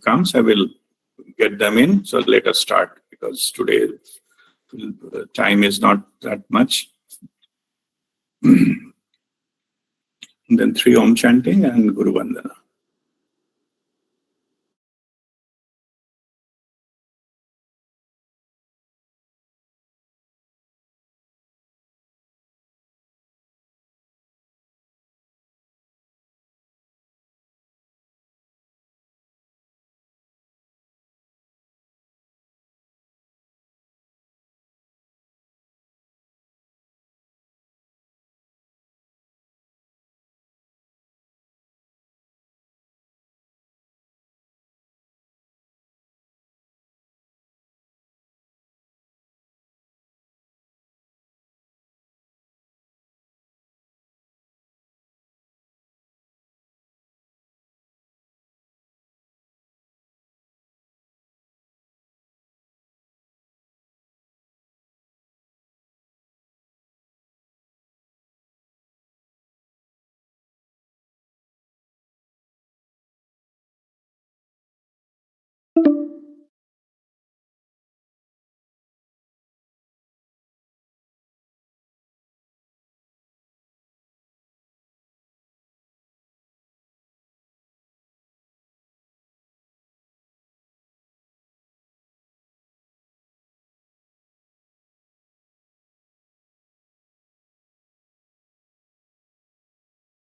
comes, I will get them in. So let us start, because today time is not that much. Then 3 Om chanting and Guru Vandana.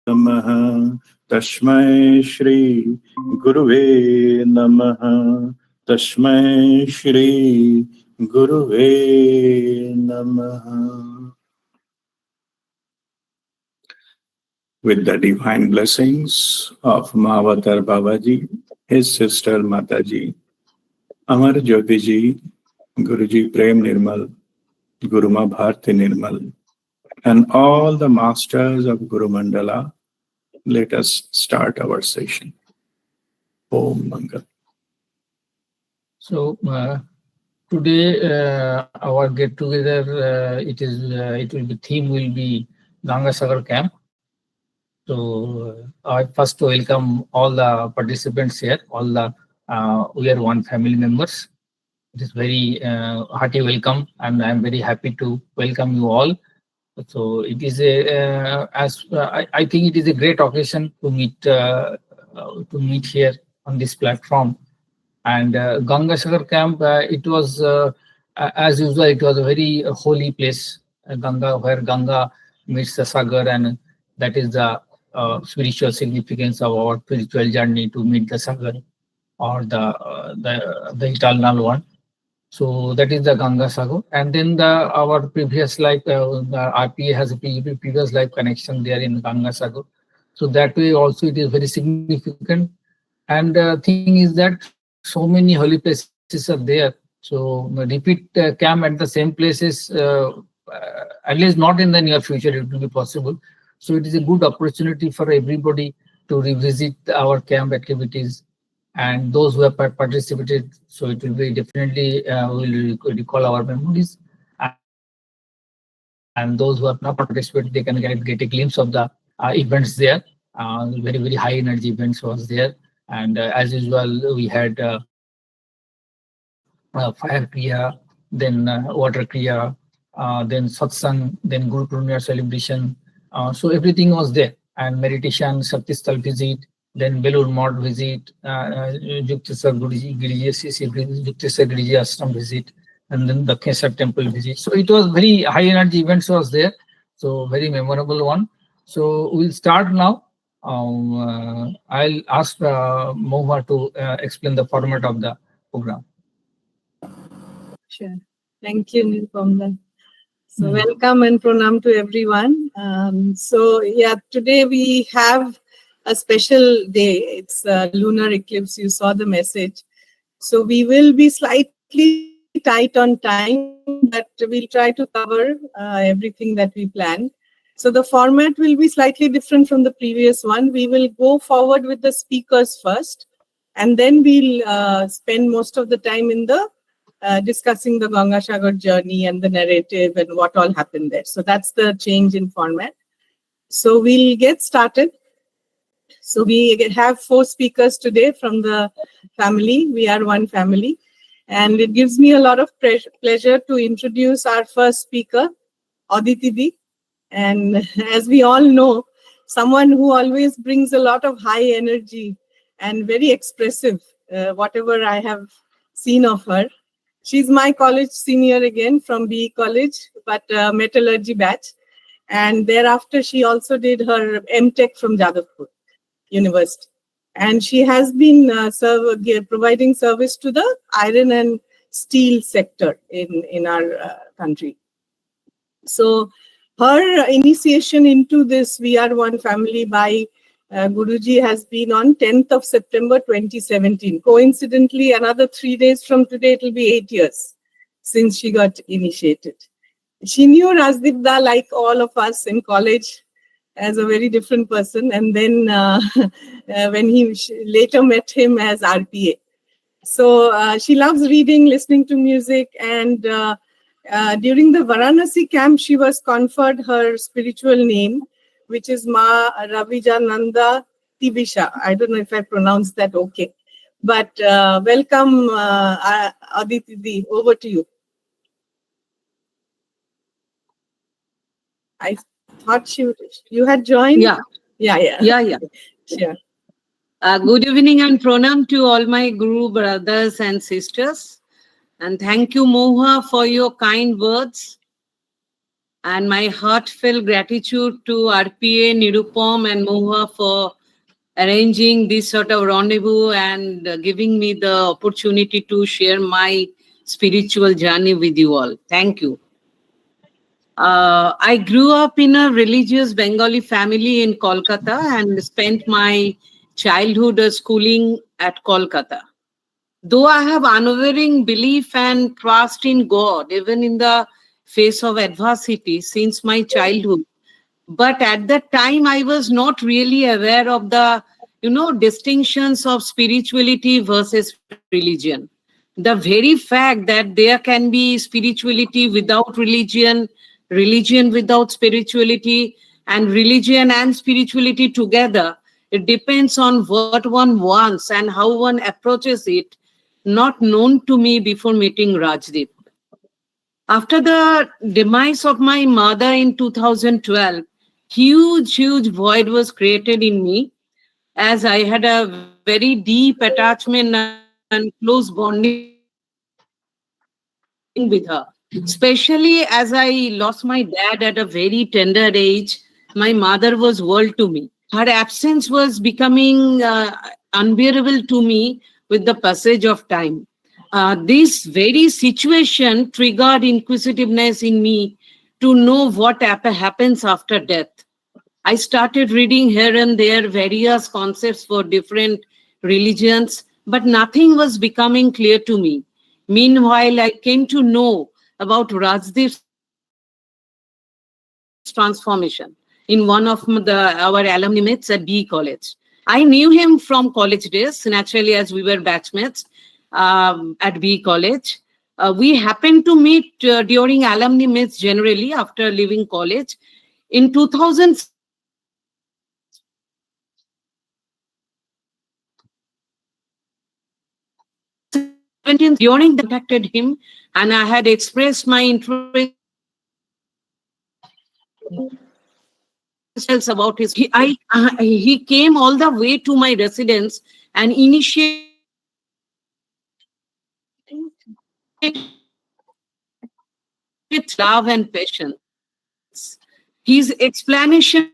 Namaha Tashmai Shri Guruve Namaha Tashmai Shri Guruve Namaha. With the divine blessings of Mahavatar Babaji, his sister Mataji, Amar Jyotiji, Guruji Prem Nirmal, Guruma Bharti Nirmal, and all the masters of Guru Mandala, let us start our session. Om Mangalam. So today our get together theme will be Ganga Sagar camp. So I first welcome all the participants here, all the WeAreOne family members. It is very hearty welcome, and I am very happy to welcome you all. So it is I think it is a great occasion to meet here on this platform. And Ganga Sagar camp, it was as usual. It was a very holy place, Ganga, where Ganga meets the Sagar, and that is the spiritual significance of our spiritual journey, to meet the Sagar, or the eternal one. So that is the Ganga Sagar. And then our previous life, the RPA has a previous life connection there in Ganga Sagar. So that way also it is very significant. And thing is that so many holy places are there. So repeat camp at the same places, at least not in the near future, it will be possible. So it is a good opportunity for everybody to revisit our camp activities, and those who have participated. So it will be definitely will recall our memories. And those who have not participated, they can get a glimpse of the events there. Very, very high energy events was there. And as usual, we had fire kriya, then water kriya, then satsang, then Guru Purnima celebration. So everything was there. And meditation, Shaktisthal visit, then Belur Mott visit, Yuktisar Guruji Ashram visit, and then the Kesar temple visit. So it was very high energy events was there. So very memorable one. So we'll start now. I'll ask Mahua to explain the format of the program. Sure. Thank you, Nirupam. So welcome and pranam to everyone. So yeah, today we have a special day. It's a lunar eclipse. You saw the message. So we will be slightly tight on time, but we'll try to cover everything that we planned. So the format will be slightly different from the previous one. We will go forward with the speakers first, and then we'll spend most of the time in the discussing the Ganga Sagar journey and the narrative and what all happened there. So that's the change in format. So we'll get started. So we have 4 speakers today from the family. We are one family. And it gives me a lot of pleasure to introduce our first speaker, Aditi Di. And as we all know, someone who always brings a lot of high energy and very expressive, whatever I have seen of her. She's my college senior again from BE College, but metallurgy batch. And thereafter, she also did her MTech from Jadavpur University. And she has been providing service to the iron and steel sector in our country. So her initiation into this WeAreOne family by Guruji has been on 10th of September 2017. Coincidentally, another 3 days from today, it will be 8 years since she got initiated. She knew Rajdipda like all of us in college as a very different person. And then when he later met him as RPA. So she loves reading, listening to music. And during the Varanasi camp, she was conferred her spiritual name, which is Ma Ravijananda Tibisha. I don't know if I pronounced that okay. But welcome, Aditi Di. Over to you. I thought you had joined? Yeah. Sure. Good evening and pranam to all my Guru brothers and sisters. And thank you, Mahua, for your kind words. And my heartfelt gratitude to RPA, Nirupam and Mahua for arranging this sort of rendezvous and giving me the opportunity to share my spiritual journey with you all. Thank you. I grew up in a religious Bengali family in Kolkata and spent my childhood schooling at Kolkata. Though I have unwavering belief and trust in God, even in the face of adversity since my childhood, but at that time I was not really aware of the, distinctions of spirituality versus religion. The very fact that there can be spirituality without religion, religion without spirituality, and religion and spirituality together, it depends on what one wants and how one approaches it, not known to me before meeting Rajdip. After the demise of my mother in 2012, huge void was created in me, as I had a very deep attachment and close bonding with her. Especially as I lost my dad at a very tender age, my mother was world to me. Her absence was becoming unbearable to me with the passage of time. This very situation triggered inquisitiveness in me to know what happens after death. I started reading here and there various concepts for different religions, but nothing was becoming clear to me. Meanwhile, I came to know about Rajdip's transformation in one of our alumni mates at BE College. I knew him from college days, naturally, as we were batchmates at BE College. We happened to meet during alumni meets generally after leaving college. In 2000, during the contacted him, and I had expressed my interest about his. He came all the way to my residence and initiated love and patience. His explanation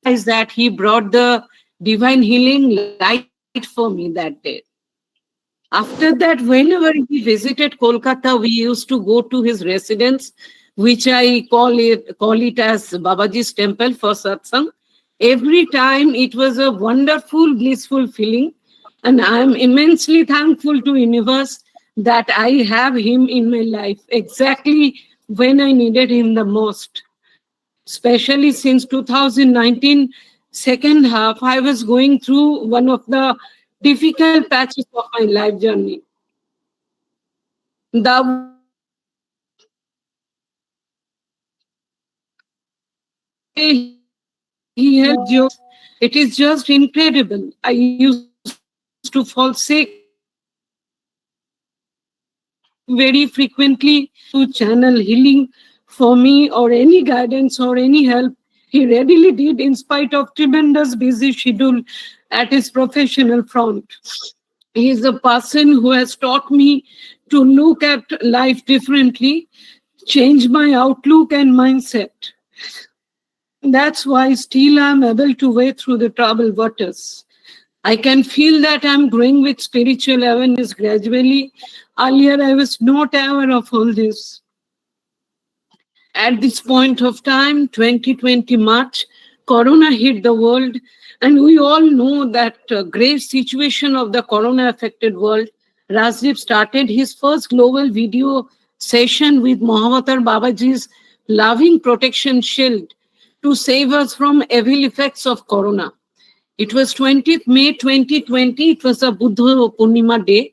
is that he brought the divine healing light for me that day. After that, whenever he visited Kolkata, we used to go to his residence, which I call it as Babaji's temple for satsang. Every time it was a wonderful, blissful feeling. And I am immensely thankful to universe that I have him in my life exactly when I needed him the most. Especially since 2019, second half, I was going through one of the difficult patches of my life journey. The way he had jokes, it is just incredible. I used to fall sick very frequently to channel healing for me or any guidance or any help. He readily did in spite of tremendous busy schedule at his professional front. He is a person who has taught me to look at life differently, change my outlook and mindset. That's why still I'm able to wade through the troubled waters. I can feel that I'm growing with spiritual awareness gradually. Earlier, I was not aware of all this. At this point of time, 2020 March, Corona hit the world, and we all know that grave situation of the Corona-affected world. Rajdeep started his first global video session with Mahavatar Babaji's Loving Protection Shield to save us from evil effects of Corona. It was 20th May 2020. It was a Buddha Purnima day.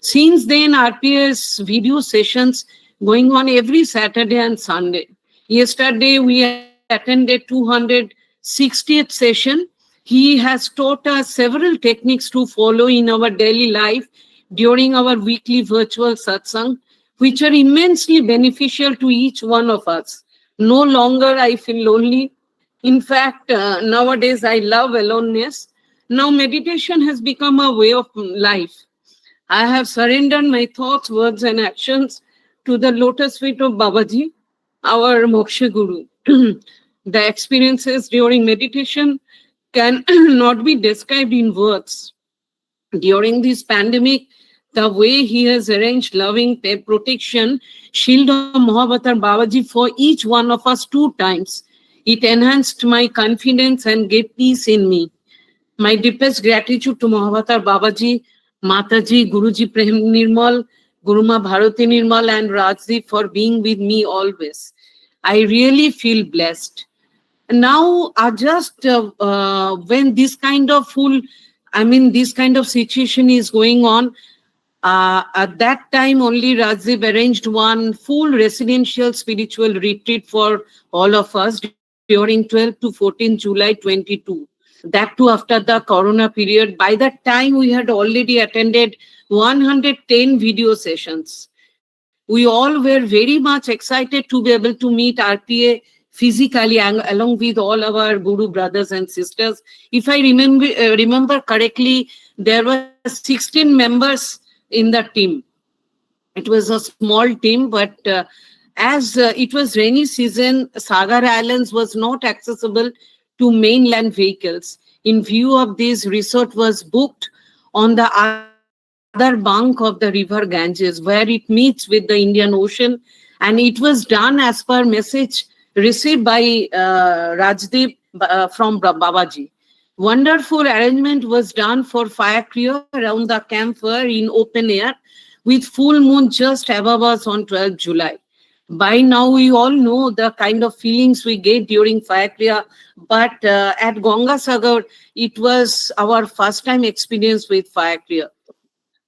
Since then, RPS video sessions going on every Saturday and Sunday. Yesterday, we attended 260th session. He has taught us several techniques to follow in our daily life during our weekly virtual satsang, which are immensely beneficial to each one of us. No longer I feel lonely. In fact, nowadays I love aloneness. Now meditation has become a way of life. I have surrendered my thoughts, words, and actions to the lotus feet of Babaji, our Moksha Guru. The experiences during meditation can not be described in words. During this pandemic, the way he has arranged loving protection shield of Mahavatar Babaji for each one of us 2 times, it enhanced my confidence and gave peace in me. My deepest gratitude to Mahavatar Babaji, Mataji, Guruji Prem Nirmal, Guruma Bharati Nirmal, and Rajdeep for being with me always. I really feel blessed. Now, when this kind of this kind of situation is going on, at that time only Rajdeep arranged one full residential spiritual retreat for all of us during 12 to 14 July 22. That too after the Corona period. By that time, we had already attended 110 video sessions. We all were very much excited to be able to meet RPA physically along with all our Guru brothers and sisters. If I remember correctly, there were 16 members in the team. It was a small team, but as it was rainy season, Sagar Islands was not accessible to mainland vehicles. In view of this, resort was booked on the other bank of the river Ganges, where it meets with the Indian Ocean, and it was done as per message received by Rajdeep from Babaji. Wonderful arrangement was done for fire clear around the campfire in open air with full moon just above us on 12th July. By now, we all know the kind of feelings we get during fire kriya, but at Ganga Sagar, it was our first time experience with fire kriya.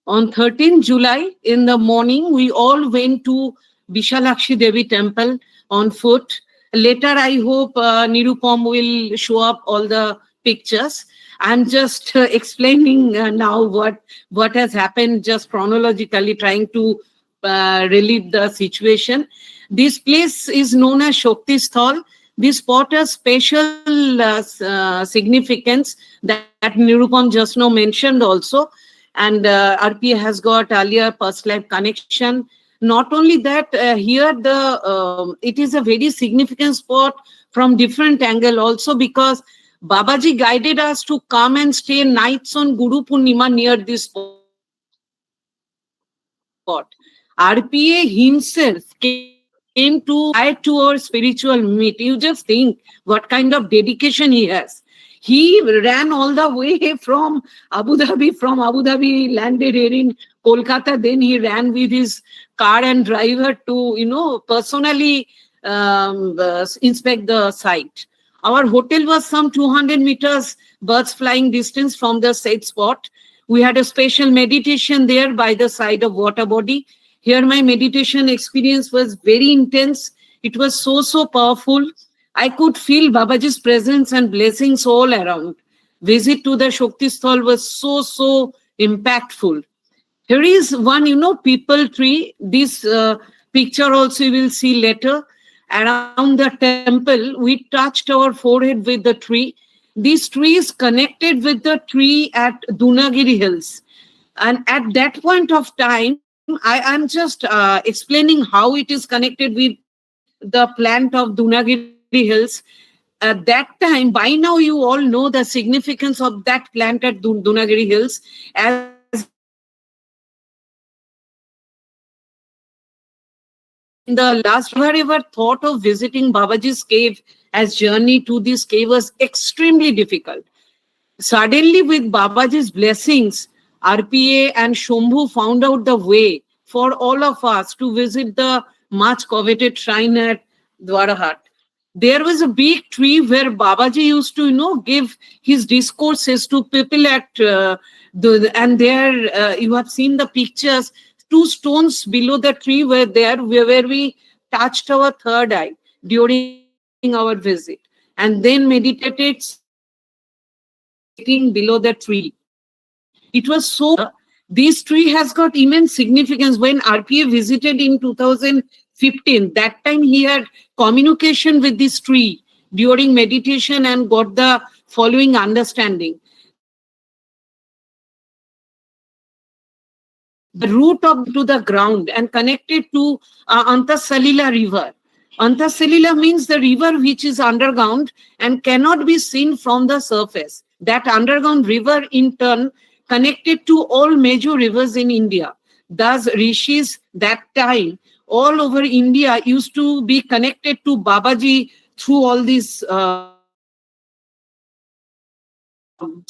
On 13th July in the morning, we all went to Vishalakshi Devi temple on foot. Later, I hope Nirupam will show up all the pictures. I'm just explaining now what has happened, just chronologically trying to relieve the situation. This place is known as Shakti Sthal. This spot has special significance that Nirupam just now mentioned also. And RPA has got earlier past life connection. Not only that, here it is a very significant spot from different angle also, because Babaji guided us to come and stay nights on Guru Purnima near this spot. RPA himself came to our spiritual meet. You just think what kind of dedication he has. He ran all the way from Abu Dhabi, landed here in Kolkata. Then he ran with his car and driver to, personally inspect the site. Our hotel was some 200 meters birds flying distance from the said spot. We had a special meditation there by the side of water body. Here my meditation experience was very intense. It was so powerful. I could feel Babaji's presence and blessings all around. Visit to the Shakti Sthal was so impactful. Here is one, people tree. This picture also you will see later. Around the temple, we touched our forehead with the tree. This tree is connected with the tree at Dunagiri Hills. And at that point of time, I am just explaining how it is connected with the plant of Dunagiri Hills. At that time, by now you all know the significance of that plant at Dunagiri Hills. As in the last, ever thought of visiting Babaji's cave, as journey to this cave was extremely difficult. Suddenly, with Babaji's blessings, RPA and Shambhu found out the way for all of us to visit the much coveted shrine at Dwarahat. There was a big tree where Babaji used to, give his discourses to people at and there you have seen the pictures. 2 stones below the tree were there where we touched our third eye during our visit, and then meditated sitting below the tree. It was so. This tree has got immense significance. When RPA visited in 2015, that time he had communication with this tree during meditation and got the following understanding. The root to the ground and connected to Antasalila river. Antasalila means the river which is underground and cannot be seen from the surface. That underground river in turn connected to all major rivers in India. Thus, rishis that time all over India used to be connected to Babaji through all these.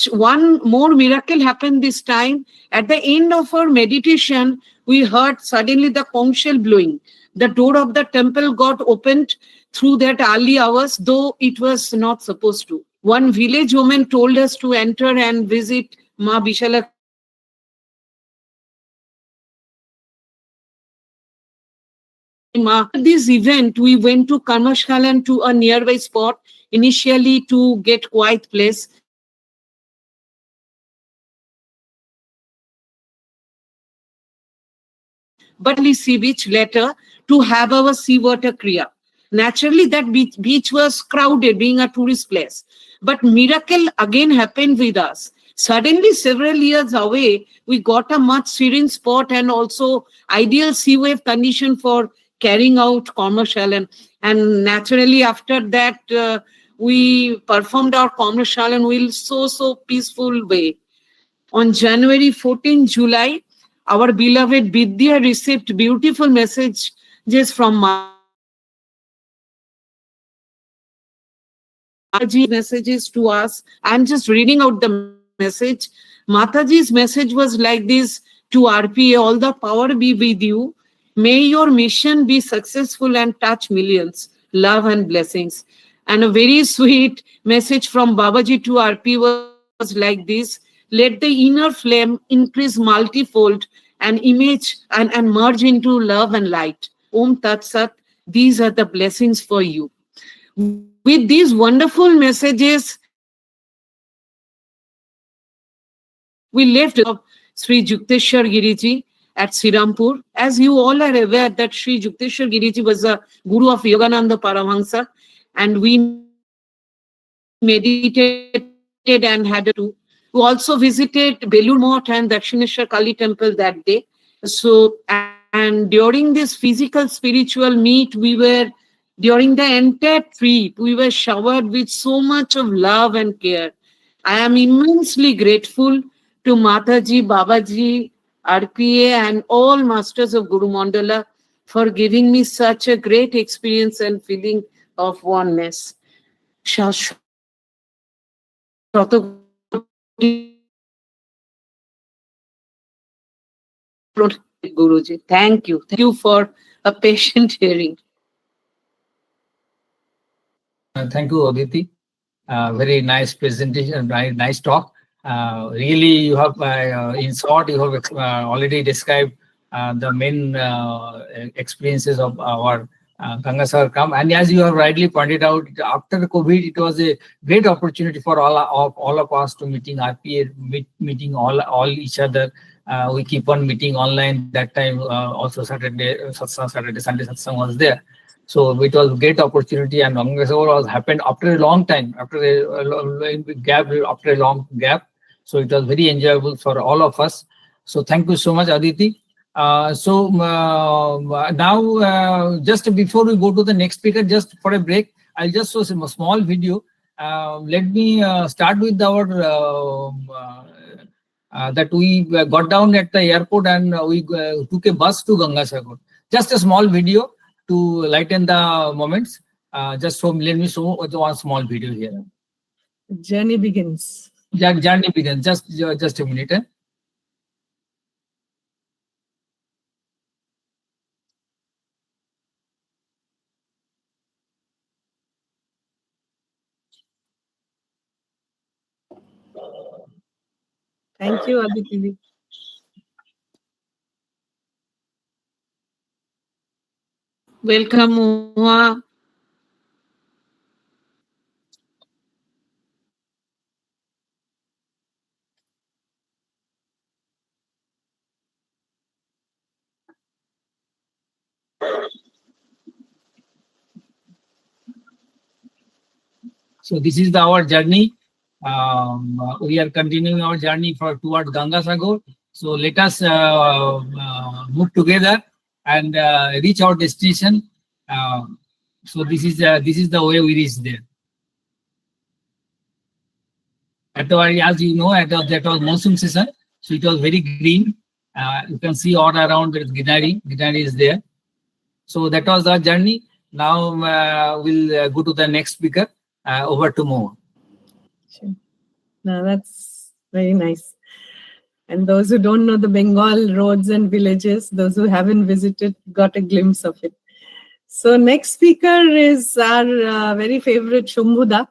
One more miracle happened this time. At the end of our meditation, we heard suddenly the conch shell blowing. The door of the temple got opened through that early hours, though it was not supposed to. One village woman told us to enter and visit Ma Bishala. This event, we went to Karmashkalan, to a nearby spot, initially to get quiet place. But sea beach later to have our seawater kriya. Naturally, that beach was crowded, being a tourist place. But miracle again happened with us. Suddenly, several years away, we got a much serene spot and also ideal sea wave condition for carrying out commercial. And naturally, after that, we performed our commercial and will so peaceful way. On January 14, July, our beloved Vidya received beautiful messages from Mataji. Messages to us. I'm just reading out the message. Mataji's message was like this to RPA: all the power be with you. May your mission be successful and touch millions. Love and blessings. And a very sweet message from Babaji to RPA was like this: let the inner flame increase multifold and image and merge into love and light. Om Tat Sat. These are the blessings for you. With these wonderful messages, we left Sri Yukteswar Giriji at Srirampur. As you all are aware that Sri Yukteswar Giriji was a guru of Yogananda Paramahansa, and we meditated and had to. We also visited Belur Math and Dakshineshwar Kali temple that day. So, and during this physical spiritual meet, during the entire trip, we were showered with so much of love and care. I am immensely grateful to Mataji, Babaji, RPA and all masters of Guru Mandala for giving me such a great experience and feeling of oneness. Guruji, thank you. Thank you for a patient hearing. Thank you, Aditi. Very nice presentation, very nice talk. Really, you have, in short, you have already described the main experiences of our Gangasagar camp. And as you have rightly pointed out, after COVID, it was a great opportunity for all of us to meeting RPA, meeting all each other. We keep on meeting online. That time also Saturday, Sunday satsang was there. So it was a great opportunity, and Gangasagar was happened after a long time, after a long gap. So it was very enjoyable for all of us. So thank you so much, Aditi. Now, just before we go to the next speaker, just for a break, I'll just show a small video. Let me start with our that we got down at the airport and we took a bus to Gangasagar. Just a small video to lighten the moments. Let me show one small video here. Journey begins. Journey begins. Just a minute. Thank you, Aditi. Welcome, Mahua. So this is our journey. We are continuing our journey towards Gangasagar. So let us move together and reach our destination. So this is the way we reach there. As you know, that was monsoon season, so it was very green. You can see all around there is greenery. Greenery is there. So that was our journey. Now we'll go to the next speaker. Over to Mahua. Sure. No, that's very nice. And those who don't know the Bengal roads and villages, those who haven't visited, got a glimpse of it. So next speaker is our very favorite Shambhuda,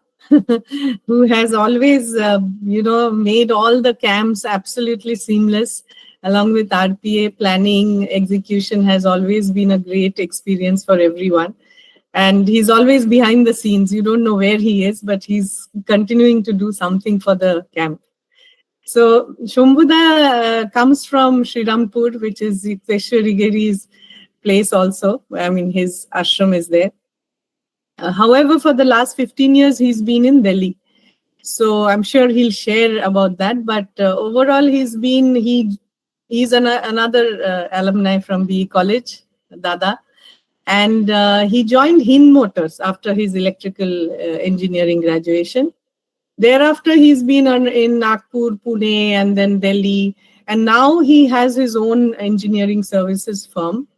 who has always, made all the camps absolutely seamless. Along with RPA, planning, execution has always been a great experience for everyone. And he's always behind the scenes. You don't know where he is, but he's continuing to do something for the camp. So Shambhuda comes from Srirampur, which is Yukteswar Giri's place also. I mean, his ashram is there. However, for the last 15 years, he's been in Delhi. So I'm sure he'll share about that. But overall, he's another alumni from BE College, Dada. And he joined Hind Motors after his electrical engineering graduation. Thereafter, he's been in Nagpur, Pune, and then Delhi. And now he has his own engineering services firm.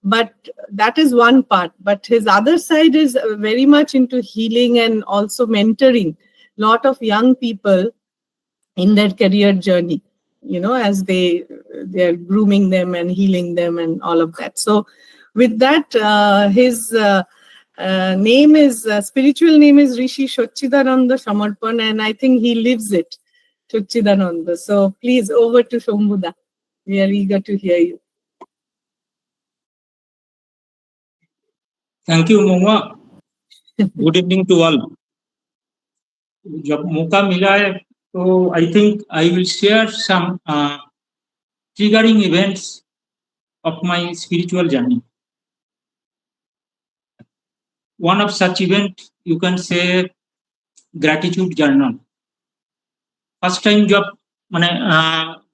But that is one part. But his other side is very much into healing and also mentoring a lot of young people in their career journey, as they're grooming them and healing them and all of that. So with that, his spiritual name is Rishi Shochidananda Samarpan, and I think he lives it, Shochidananda. So please, over to Shambhuda. We are eager to hear you. Thank you, Mahua. Good evening to all. जब मौका मिला है तो I think I will share some triggering events of my spiritual journey. One of such event you can say gratitude journal. First time जब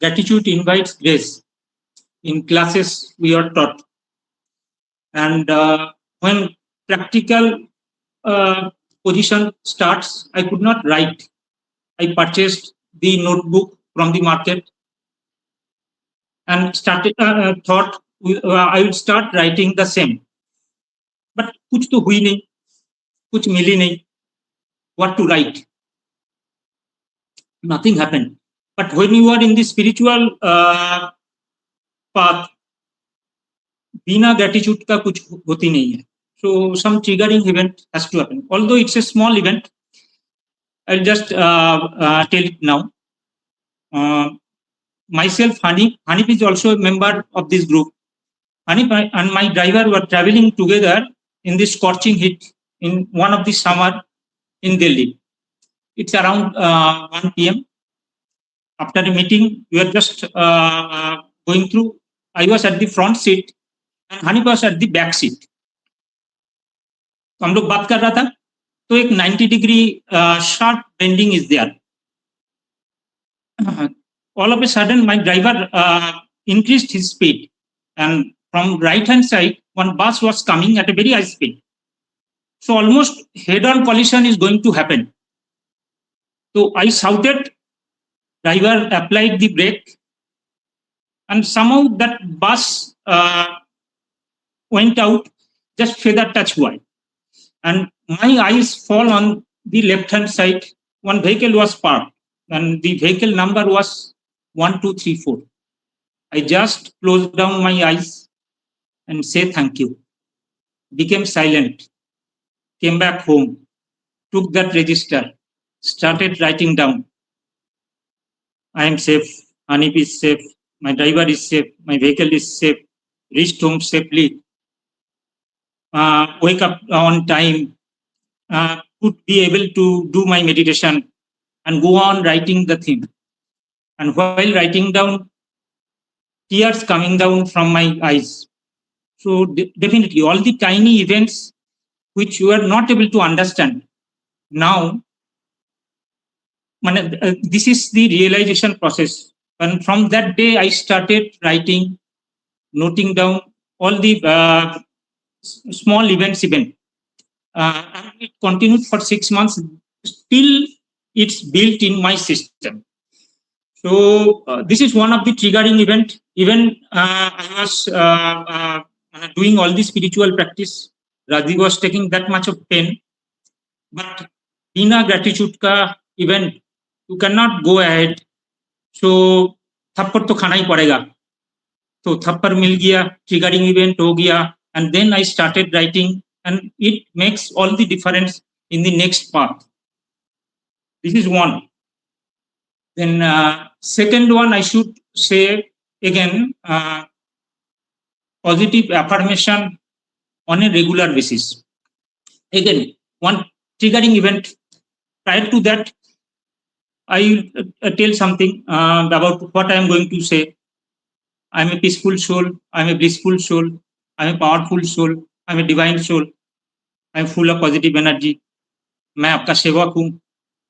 gratitude invites grace. In classes we are taught, and when practical position starts, I could not write. I purchased the notebook from the market and started thought I would start writing the same. But कुछ तो हुई नहीं, कुछ मिली नहीं. What to write? nothing happened. But when you are in the spiritual path, बिना gratitude का कुछ होती नहीं है. So some triggering event has to happen. Although it's a small event, I'll just tell it now. Myself, Hanif is also a member of this group. Hanif and my driver were traveling together in this scorching heat in one of the summer in Delhi. It's around 1 p.m. After a meeting, we were just going through. I was at the front seat and Hanif was at the back seat. तो हम लोग बात कर रहा था तो एक 90 degree sharp bending is there. All of a sudden, my driver increased his speed, and from right hand side, one bus was coming at a very high speed. So almost head-on collision is going to happen. So I shouted, driver applied the brake, and somehow that bus went out, just feather touch wide. And my eyes fall on the left-hand side. One vehicle was parked, and the vehicle number was 1234. I just closed down my eyes and say thank you. Became silent, came back home, took that register, started writing down. I am safe, Hanif is safe, my driver is safe, my vehicle is safe, reached home safely, wake up on time, could be able to do my meditation and go on writing the thing. And while writing down, tears coming down from my eyes. So definitely all the tiny events which you are not able to understand now, this is the realization process. And from that day, I started writing, noting down all the small events even. And it continued for 6 months. Still, it's built in my system. So this is one of the triggering event. Even I was doing all the spiritual practice. Radhi was taking that much of pain. But बिना gratitude का event, you cannot go ahead. So थप्पड़ तो खाना ही पड़ेगा. तो थप्पड़ मिल गया, triggering event हो गया, and then I started writing, and it makes all the difference in the next path. This is one. Then second one, I should say again, positive affirmation on a regular basis. Again, one triggering event. Prior to that, I tell something about what I am going to say. I am a peaceful soul. I am a blissful soul. I am a powerful soul. I am a divine soul. I am full of positive energy. मैं आपका सेवक हूँ.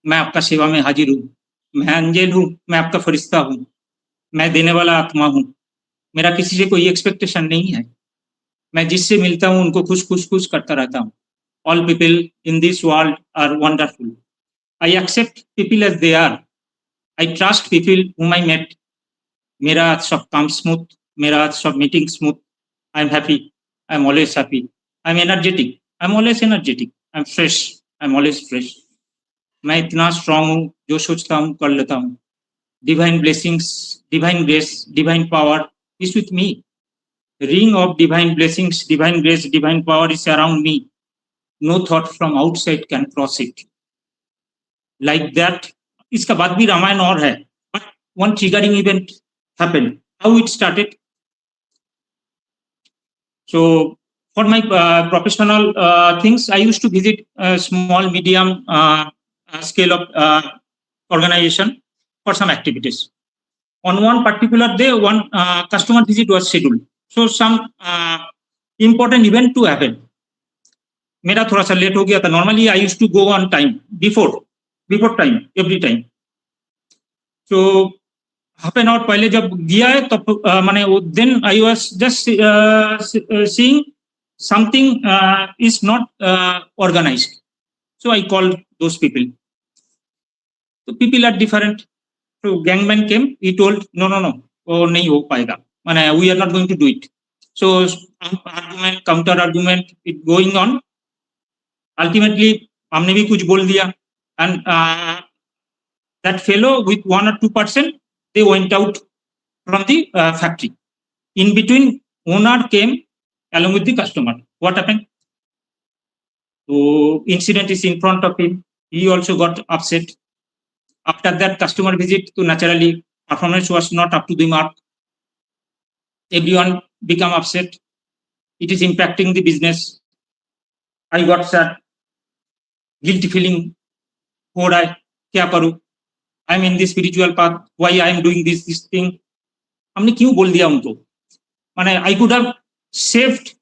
मैं आपका सेवा में हाजिर हूँ. मैं अंजेल हूँ. मैं आपका फरिश्ता हूँ. मैं देने वाला आत्मा हूँ. मेरा किसी से कोई एक्सपेक्टेशन नहीं है. मैं जिससे मिलता हूँ उनको खुश करता रहता हूँ. All people in this world are wonderful. I accept people as they are. I trust people whom I met. मेरा आज सब काम स्मूथ. मेरा आज सब meeting smooth. I am happy. I am always happy. I am energetic. I am always energetic. I am fresh. I am always fresh. मैं इतना strong हूँ, जो सोचता हूँ कर लेता हूँ. Divine blessings, divine grace, divine power is with me. Ring of divine blessings, divine grace, divine power is around me. No thought from outside can cross it. Like that, इसका बाद भी रामायण और है. But one triggering event happened. How it started? So for my professional things, I used to visit a small, medium scale of organization for some activities. On one particular day, one customer visit was scheduled. So some important event to happen. मेरा थोड़ा सा late हो गया था. Normally I used to go on time before time every time. So half an hour पहले जब गया है तब माने then I was just seeing something is not organized. So I called those people. So people are different. So gangman came. He told no, वो नहीं हो पाएगा. माने we are not going to do it. So argument, counter argument, it going on. Ultimately हमने भी कुछ बोल दिया. And that fellow with 1 or 2%, they went out from the factory. In between, owner came along with the customer. What happened? So incident is in front of him. He also got upset. After that customer visit, so naturally performance was not up to the mark. Everyone become upset. It is impacting the business. I got sad, guilty feeling. Ho raha hai, kya karu? I'm in this spiritual path. Why I am doing this thing? हमने क्यों बोल दिया उनको? माने I could have saved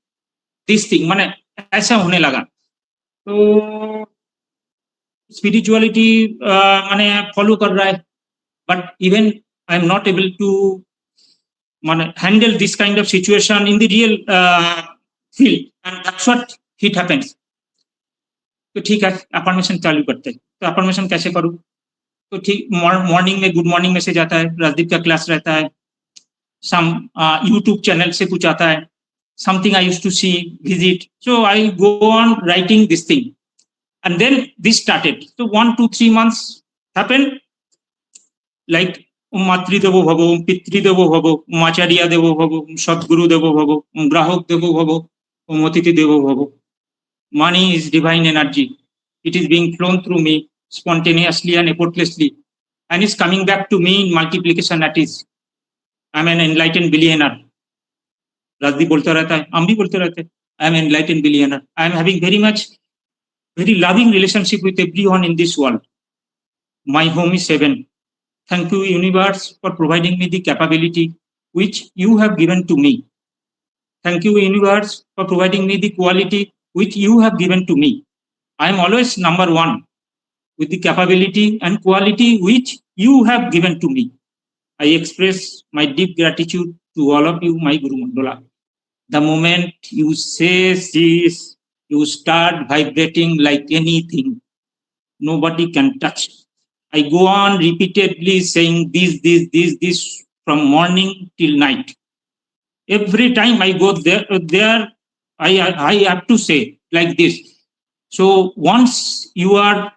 this thing. माने ऐसा होने लगा. तो spirituality माने follow कर रहा है. But even I am not able to handle this kind of situation in the real field, and that's what it happens. तो ठीक है, अफर्मेशन चालू करते हैं. तो अफर्मेशन कैसे करूं? तो ठीक मॉर्निंग में गुड मॉर्निंग मैसेज आता है, राजदीप का क्लास रहता है, सम यूट्यूब चैनल से कुछ आता है, something I used to see, visit. So I go on writing this thing, and then this started. So 1, 2, 3 months happened, like মাতৃদেবো ভব, পিতৃদেবো ভব, মাচারিয়া দেবো ভব, সদ্গুরু দেবো ভব, গ্রাহক দেবো ভব, অতিথি দেবো ভব. Money is divine energy. It is being flown through me spontaneously and effortlessly, and it's coming back to me in multiplication. That is, I'm an enlightened billionaire. Rajdeep बोलता रहता है, हम भी बोलते रहते हैं, I'm an enlightened billionaire. I'm having very loving relationship with everyone in this world. My home is heaven. Thank you, universe, for providing me the capability which you have given to me. Thank you, universe, for providing me the quality which you have given to me. I am always number one with the capability and quality which you have given to me. I express my deep gratitude to all of you, my Guru Mandala. The moment you say this, you start vibrating like anything. Nobody can touch. I go on repeatedly saying this from morning till night. Every time I go there, I have to say like this. So once you are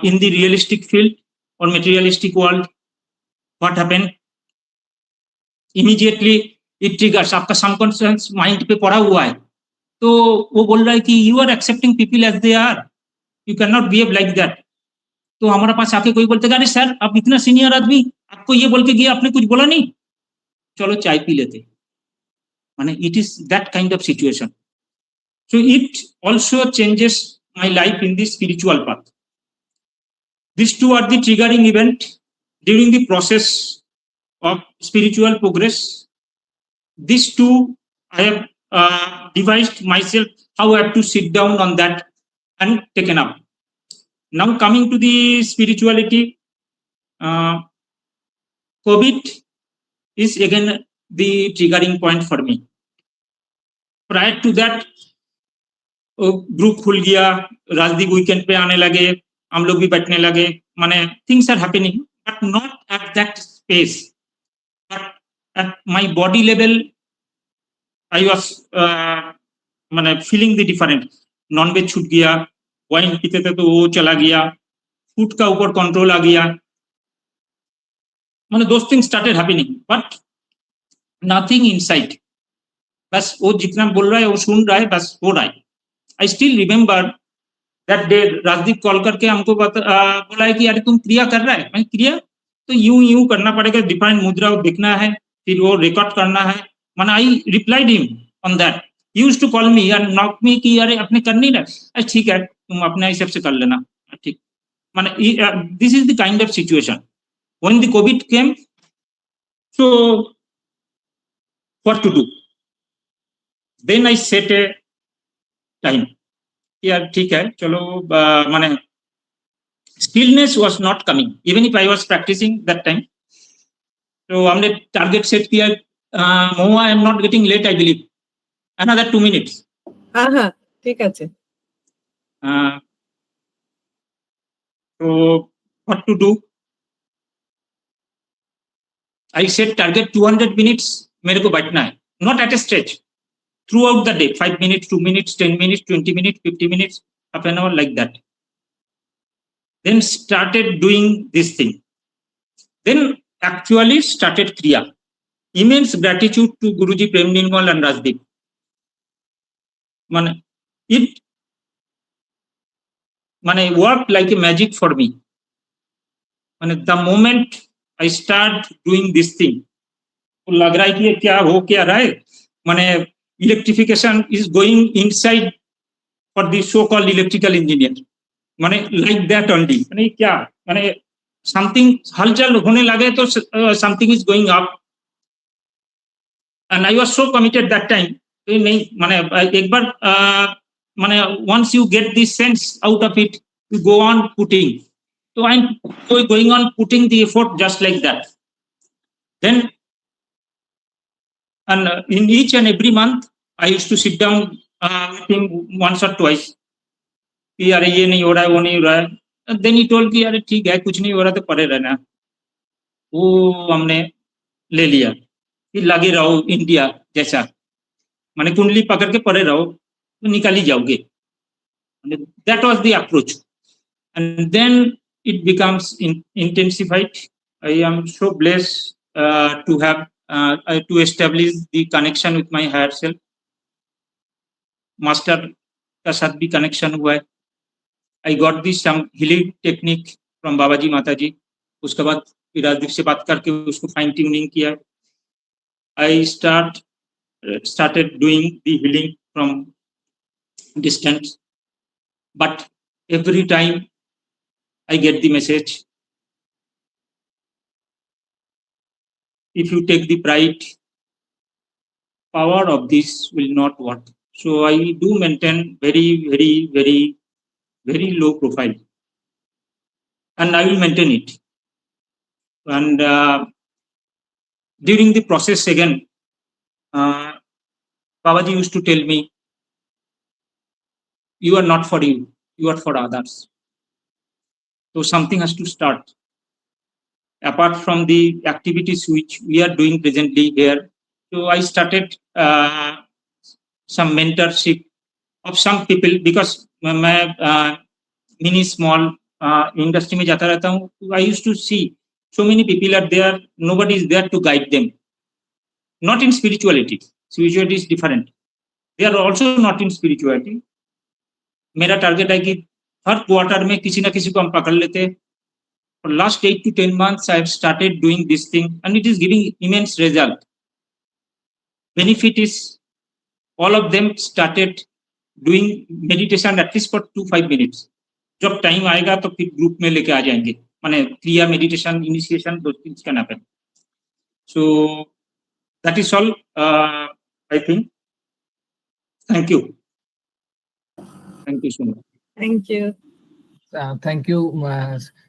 in the realistic field or materialistic world, what happened? Immediately it triggers. आपका subconscious mind पे पड़ा हुआ है, तो वो बोल रहा है कि you are accepting people as they are. You cannot behave like that. तो हमारे पास आके कोई बोलते अरे सर आप इतना सीनियर आदमी, आपको ये बोल के गया, आपने कुछ बोला नहीं, चलो चाय पी लेते. माने it is that kind of situation. So it also changes my life in the spiritual path. These two are the triggering event during the process of spiritual progress. These two I have devised myself how I have to sit down on that and taken up. Now coming to the spirituality, COVID is again the triggering point for me. Prior to that, group खुल गया, Rajdeep weekend पे आने लगे, हम लोग भी बैठने लगे, माने things are happening, but not at that space, but at my body level I was माने फीलिंग द डिफरेंट. नॉनवेज छूट गया, वाइन पीते थे तो वो चला गया, फूड का ऊपर कंट्रोल आ गया, माने those things started happening, but nothing inside. बस वो जितना बोल रहा है वो सुन रहा है, बस हो रहा है. I still remember that day Rajdeep call करके हमको बोला है कि यार तुम क्रिया कर रहा है. मैं क्रिया तो यूं करना पड़ेगा, डिफाइंड मुद्रा दिखना है, फिर वो रिकॉर्ड करना है. माने I replied him on that. He used to call me and knock me कि यार अपने कर नहीं रहा. ठीक है, तुम अपने हिसाब से कर लेना. ठीक. माने this is the kind of situation when the covid came. So what to do? Then I set a time. यार ठीक है, चलो माने stillness was not coming even if I was practicing that time. तो हमने टारगेट सेट किया, Mohua I am not getting late, I believe another 2 minutes. हाँ ठीक আছে. तो what to do? I set target 200 minutes मेरे को बैठना है, not at A stretch, throughout the day, 5 minutes, 2 minutes, 10 minutes, 20 minutes, 50 minutes, half an hour, like that. then started doing this thing. Then actually started Kriya. Immense gratitude to Guruji Prem Nirmal and Rajdeep. It worked like a magic for me. The moment I start doing this thing, लग रहा है कि क्या हो क्या रहा है, electrification is going inside for the so-called electrical engineer. Like that only. क्या something हलचल होने लगे तो something is going up. And I was so committed that time. एक बार once you get this sense out of it, you go on putting. So I'm going on putting the effort just like that. Then, and in each and every month, I used to sit down with him once or twice. यार ये नहीं हो रहा है, वो नहीं हो रहा है. Then he told कि यार ठीक है, कुछ नहीं हो रहा तो पड़े रहना. वो हमने ले लिया. कि लगे रहो इंडिया जैसा. कुंडली पकड़ के पड़े रहो तो निकल ही जाओगे. That was the approach. And then it becomes intensified. I am so blessed to have to establish the connection with my higher self. Master का साथ भी connection हुआ है. I got this some healing technique from Babaji Mataji. उसके बाद राजदीप से बात करके उसको fine tuning किया. I started doing the healing from distance. But every time I get the message, if you take the pride, power of this will not work. So I do maintain very, very, very, very low profile. And I will maintain it. And during the process again, Babaji used to tell me, you are not for you, you are for others. So something has to start. Apart from the activities which we are doing presently here, so I started some mentorship of some people because मैं mini small industry में जाता रहता हूँ. I used to see so many people are there, nobody is there to guide them. Not in spirituality. Spirituality is different. They are also not in spirituality. मेरा target है कि हर quarter में किसी ना किसी को हम पकड़ लेते. For last 8 to 10 months, I have started doing this thing, and it is giving immense result. Benefit is all of them started doing meditation at least for 2-5 minutes. जब टाइम आएगा तो फिर ग्रुप में लेके आ जाएंगे. क्रिया meditation initiation those things can happen. So that is all. I think. Thank you. Thank you so much. Thank you. Thank you,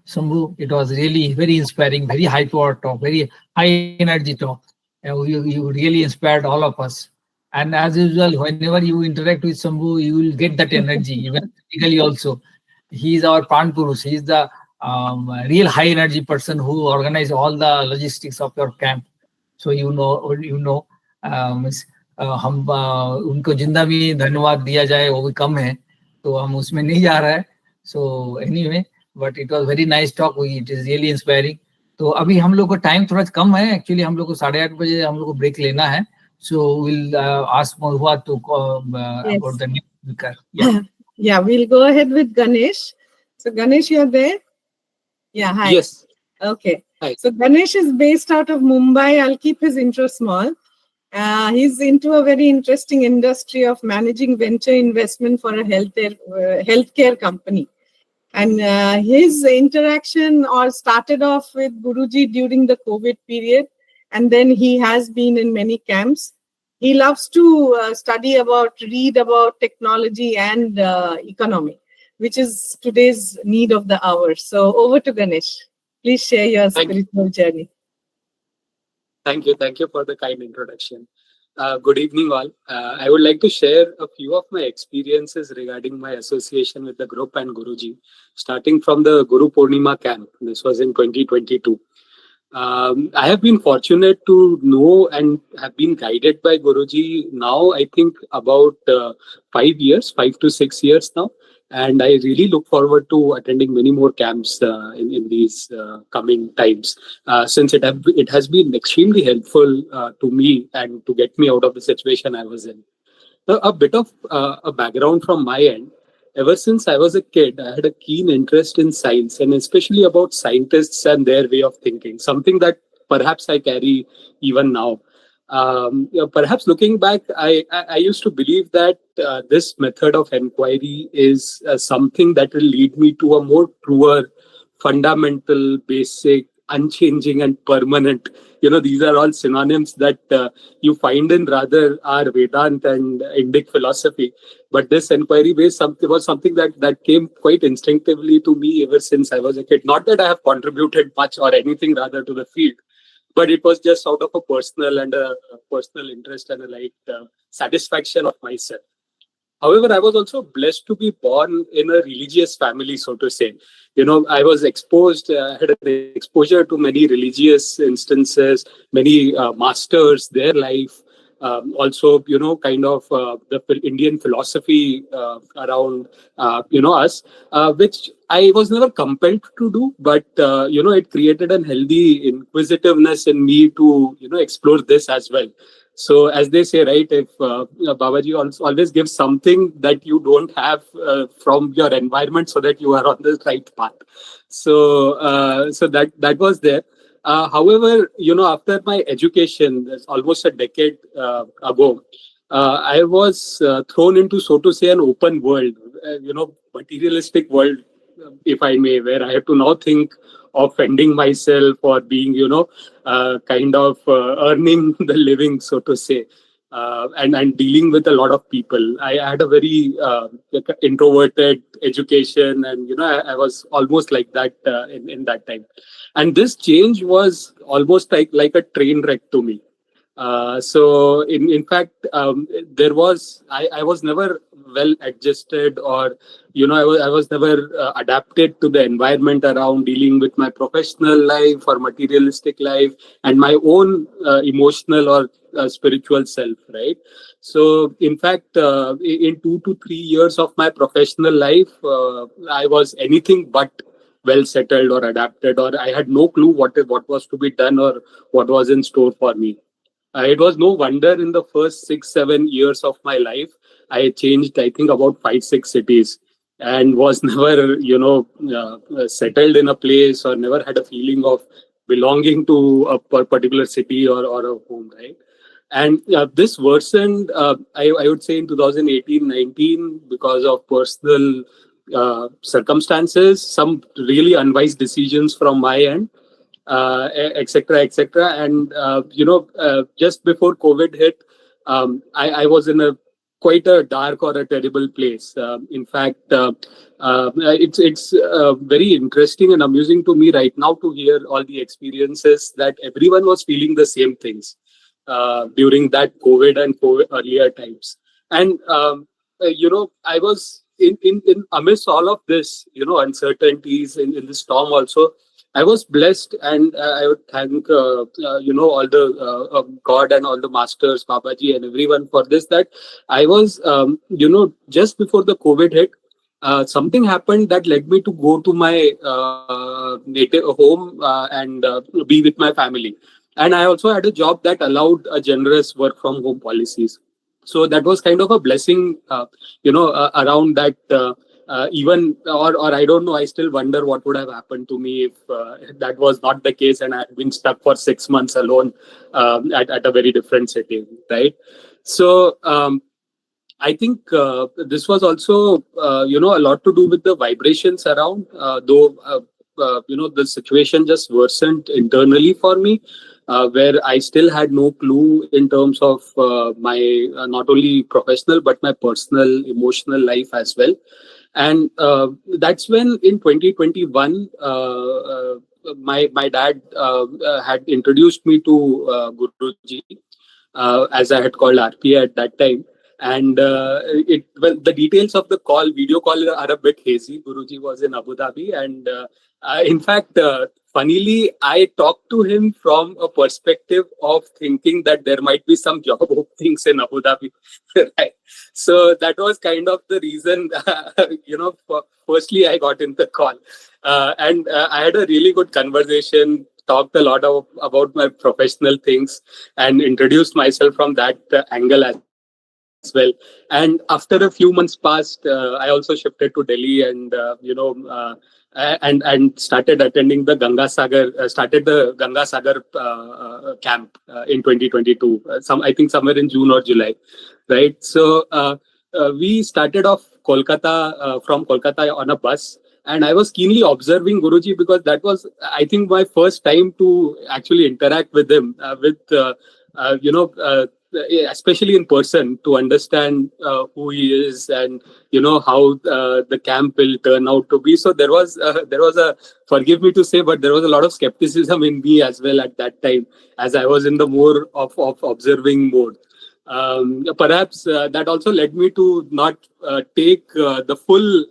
Sambhu. It was really very inspiring, very high power talk, very high energy talk. You really inspired all of us. And as usual, whenever you interact with Sambhu, you will get that energy, even physically also. He is our Pran Purush. He is the real high energy person who organized all the logistics of your camp. So हम उनको जिंदा भी धन्यवाद दिया जाए वो भी कम है, तो हम उसमें नहीं जा रहा है. So anyway, but it was very nice talk. It is really inspiring. तो अभी हम लोग को टाइम थोड़ा कम है. Actually हम लोग को 8:30 बजे हम लोग को ब्रेक लेना है. So we'll ask Mahua to about the next speaker. Yeah, we'll go ahead with Ganesh. So Ganesh, you're there? Yeah, hi. Yes. Okay. Hi. So Ganesh is based out of Mumbai. I'll keep his intro small. He's into a very interesting industry of managing venture investment for a healthcare company. And his interaction started off with Guruji during the COVID period. And then he has been in many camps. He loves to read about technology and economy, which is today's need of the hour. So over to Ganesh. Please share your spiritual journey. Thank you. Thank you for the kind introduction. Good evening, all. I would like to share a few of my experiences regarding my association with the group and Guruji, starting from the Guru Purnima camp. This was in 2022. I have been fortunate to know and have been guided by Guruji now, I think about 5 to 6 years now. And I really look forward to attending many more camps in these coming times, since it has been extremely helpful to me and to get me out of the situation I was in. So a bit of a background from my end. Ever since I was a kid, I had a keen interest in science, and especially about scientists and their way of thinking, something that perhaps I carry even now. Perhaps looking back, I used to believe that this method of inquiry is something that will lead me to a more truer, fundamental, basic, unchanging, and permanent. These are all synonyms that you find in rather our Vedanta and Indic philosophy. But this inquiry base was something that came quite instinctively to me ever since I was a kid. Not that I have contributed much or anything rather to the field, but it was just out of a personal interest and a light satisfaction of myself. However, I was also blessed to be born in a religious family, so to say. I was had an exposure to many religious instances, many masters, their life. Also, kind of the Indian philosophy around, us, which I was never compelled to do, but, it created a healthy inquisitiveness in me to, explore this as well. So as they say, right, if Babaji always gives something that you don't have from your environment so that you are on the right path. So that was there. However, after my education, that's almost a decade ago, I was thrown into, so to say, an open world, materialistic world, if I may, where I have to now think of fending myself or being, kind of earning the living, so to say, and dealing with a lot of people. I had a very introverted education, and I was almost like that in that time. And this change was almost like a train wreck to me. So in fact, I was never well adjusted, or I was never adapted to the environment around dealing with my professional life or materialistic life and my own emotional or spiritual self, right? So in fact, in 2 to 3 years of my professional life, I was anything but well settled or adapted, or I had no clue what was to be done or what was in store for me. It was no wonder in the first 6-7 years of my life, I changed, I think, about 5-6 cities, and was never, settled in a place, or never had a feeling of belonging to a particular city or a home, right? And this worsened, I would say, in 2018-19 because of personal circumstances, some really unwise decisions from my end, etc., etc. And just before COVID hit, I was in quite a dark or a terrible place. In fact, it's very interesting and amusing to me right now to hear all the experiences that everyone was feeling the same things during that COVID and COVID earlier times. And I was in amidst all of this, uncertainties in the storm also. I was blessed, and I would thank all the God and all the masters, Babaji, and everyone for this. That I was, just before the COVID hit, something happened that led me to go to my native home and be with my family. And I also had a job that allowed a generous work from home policies. So that was kind of a blessing, around that. Even or I don't know, I still wonder what would have happened to me if that was not the case and I had been stuck for 6 months alone at a very different setting, right? So I think this was also a lot to do with the vibrations around, though the situation just worsened internally for me, where I still had no clue in terms of my not only professional but my personal emotional life as well. And that's when in 2021, my dad had introduced me to Guruji, as I had called RPA at that time. And the details of the video call are a bit hazy. Guruji was in Abu Dhabi, and in fact, funnily, I talked to him from a perspective of thinking that there might be some job openings in Abu Dhabi. Right? So that was kind of the reason, firstly, I got in the call. And I had a really good conversation, talked a lot about my professional things, and introduced myself from that angle as well. And after a few months passed, I also shifted to Delhi, and and started attending the Ganga Sagar, started the Ganga Sagar camp in 2022. I think somewhere in June or July, right? So we started off from Kolkata on a bus. And I was keenly observing Guruji because that was, I think, my first time to actually interact with him, especially in person, to understand who he is and how the camp will turn out to be. So there was a, forgive me to say, but there was a lot of skepticism in me as well at that time, as I was in the more of observing mode. Perhaps that also led me to not take the full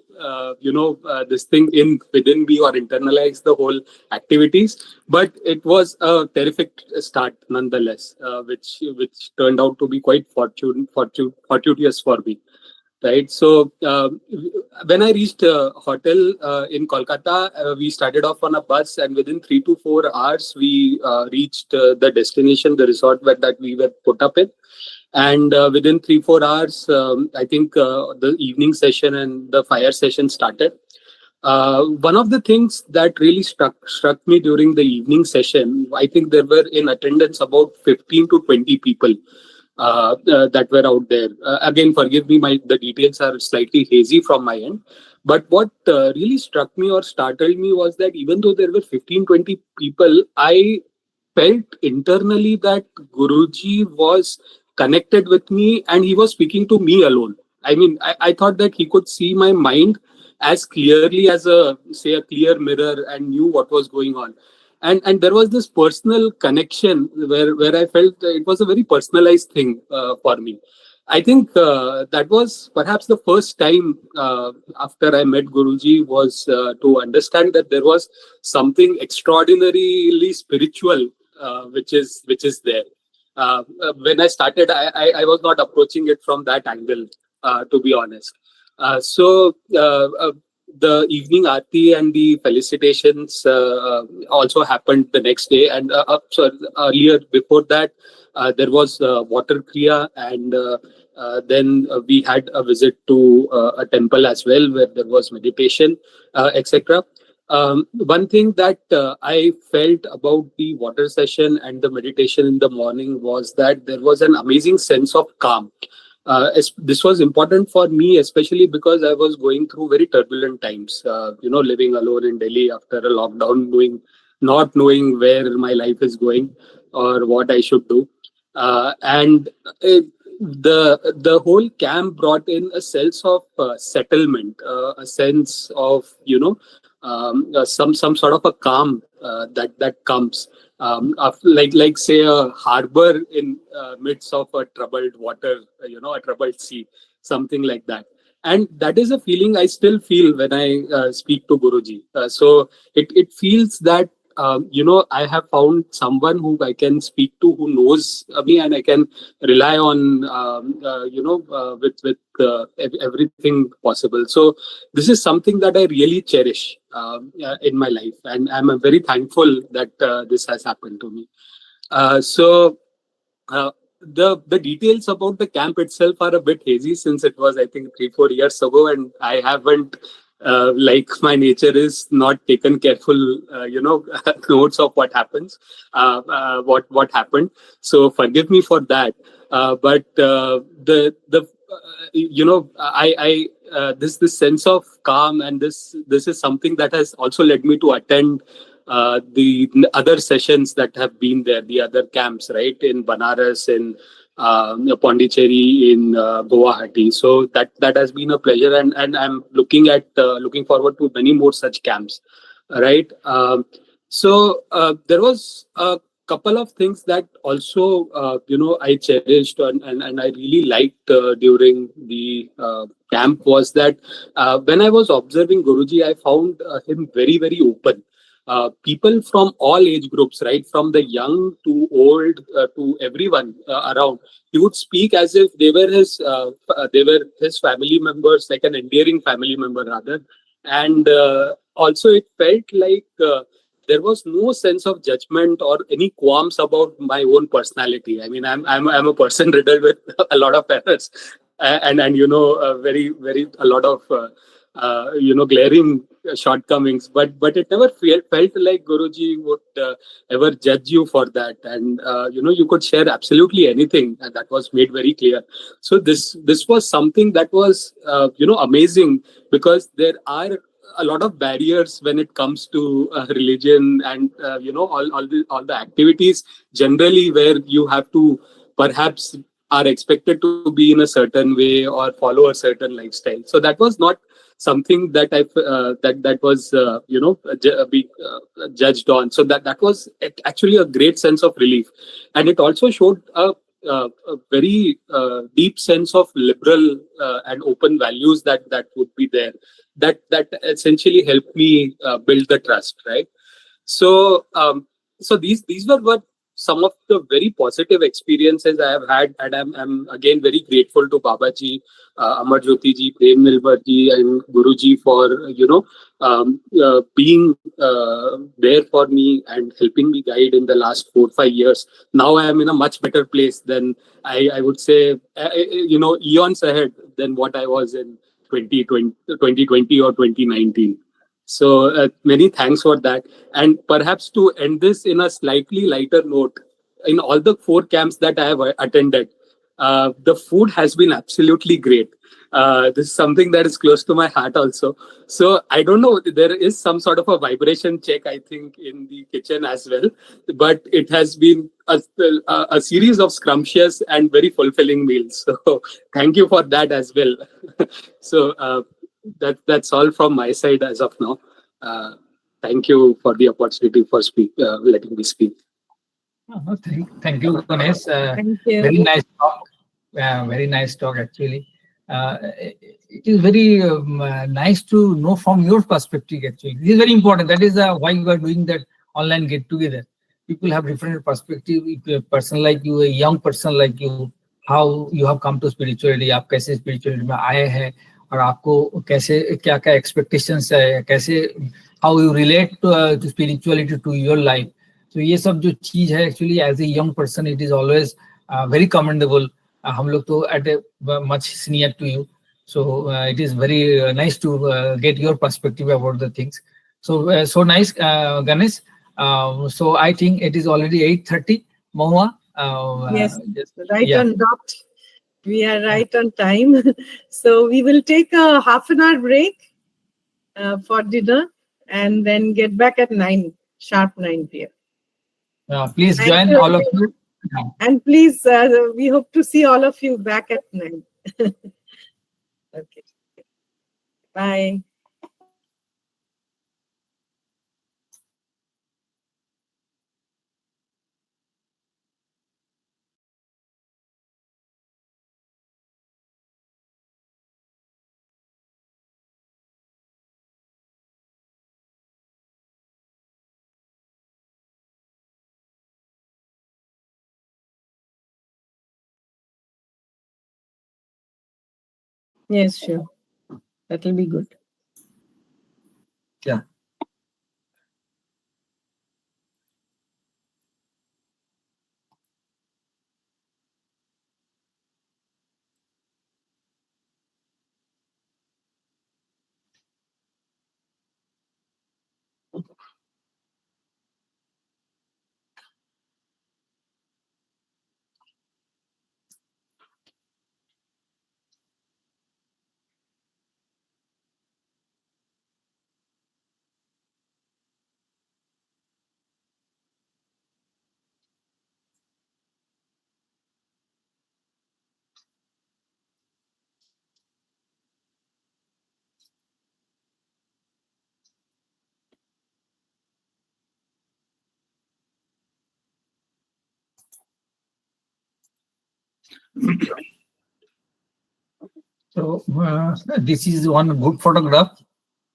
this thing within me or internalize the whole activities, but it was a terrific start nonetheless, which turned out to be quite fortuitous for me. Right. So when I reached a hotel in Kolkata, we started off on a bus, and within 3 to 4 hours, we reached the destination, the resort that we were put up in. And within 3-4 hours, I think the evening session and the fire session started. One of the things that really struck me during the evening session, I think there were in attendance about 15 to 20 people that were out there. Again, forgive me, the details are slightly hazy from my end. But what really struck me or startled me was that even though there were 15-20 people, I felt internally that Guruji was connected with me and he was speaking to me alone. I mean, I thought that he could see my mind as clearly as a clear mirror and knew what was going on. And there was this personal connection where I felt it was a very personalized thing for me. I think that was perhaps the first time after I met Guruji was to understand that there was something extraordinarily spiritual which is there. When I started, I was not approaching it from that angle, to be honest. So the evening aarti and the felicitations also happened the next day. And earlier, before that, there was water kriya, and then we had a visit to a temple as well, where there was meditation, etc. One thing that I felt about the water session and the meditation in the morning was that there was an amazing sense of calm. This was important for me, especially because I was going through very turbulent times, living alone in Delhi after a lockdown, not knowing where my life is going or what I should do. And the whole camp brought in a sense of settlement, a sense of, some sort of a calm that comes. Like say a harbor in midst of a troubled water, a troubled sea, something like that. And that is a feeling I still feel when I speak to Guruji. So it feels that, I have found someone who I can speak to, who knows me, and I can rely on, with everything possible. So this is something that I really cherish in my life, and I'm very thankful that this has happened to me. The details about the camp itself are a bit hazy, since it was, I think, 3-4 years ago, and I haven't, like my nature is, not taken careful, notes of what happens, what happened. So forgive me for that. But this sense of calm, and this is something that has also led me to attend the other sessions that have been there, the other camps, right, in Banaras, in Pondicherry, in Guwahati. So that has been a pleasure, and I'm looking forward to many more such camps, right? So there was a couple of things that also I cherished and I really liked during the camp was that when I was observing Guruji, I found him very, very open. People from all age groups, right, from the young to old to everyone around, he would speak as if they were his family members, like an endearing family member rather. And also it felt like there was no sense of judgment or any qualms about my own personality. I mean, I'm a person riddled with a lot of errors, and very, very a lot of glaring shortcomings. But it never felt like Guruji would ever judge you for that, and you could share absolutely anything, and that was made very clear. So this was something that was amazing, because there are a lot of barriers when it comes to religion and all the activities generally, where you have to perhaps are expected to be in a certain way or follow a certain lifestyle. So that was not something that that was be judged on. So that was actually a great sense of relief, and it also showed a very deep sense of liberal and open values that would be there, that essentially helped me build the trust, right? So these were what some of the very positive experiences I have had, and I'm again very grateful to Babaji, Amar Jyoti ji, Prem Nilbar ji, and Guruji for being there for me and helping me guide in the last 4 or 5 years. Now I am in a much better place than I would say, eons ahead than what I was in 2020 or 2019. So many thanks for that. And perhaps to end this in a slightly lighter note, in all the 4 camps that I have attended, the food has been absolutely great. This is something that is close to my heart also. So I don't know, there is some sort of a vibration check, I think, in the kitchen as well. But it has been a series of scrumptious and very fulfilling meals. So thank you for that as well. So that's all from my side as of now. Thank you for the opportunity for letting me speak. Thank you, Ganesh. Thank you. Very nice talk. Very nice talk, actually. It is very nice to know from your perspective, actually. This is very important. That is why you are doing that online get-together. People have different perspective. If a person like you, a young person like you, how you have come to spirituality, आप कैसे spirituality में आए हैं, और आपको कैसे क्या क्या expectations है, कैसे how you relate to spirituality to your life. So ये सब जो चीज है, actually as a young person, it is always very commendable. हम लोग तो at a much senior to you, so it is very nice to get your perspective about the things. So so nice, Ganesh. So I think it is already 8:30. Mahua. Yes, Just, right yeah. on dot. We are right on time. So we will take a half-an-hour break for dinner and then get back at 9, sharp 9 p.m. Please Thank join you. all of you. And please, we hope to see all of you back at 9. Okay. Bye. Yes, sure. That will be good. Yeah. So this is one good photograph.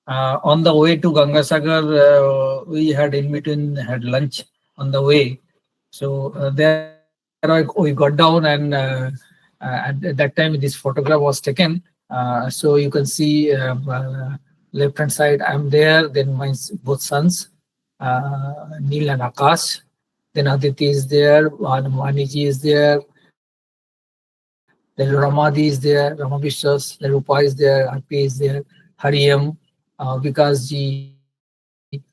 On the way to Gangasagar, we had in between had lunch on the way. So there we got down, and at that time this photograph was taken. So you can see left hand side I'm there. Then my both sons, Neil and Akash. Then Aditi is there. Maniji is there. Then Ramadi is there, Rama Vishwas, Nirupam is there, RP is there, Hariyam, Vikasji,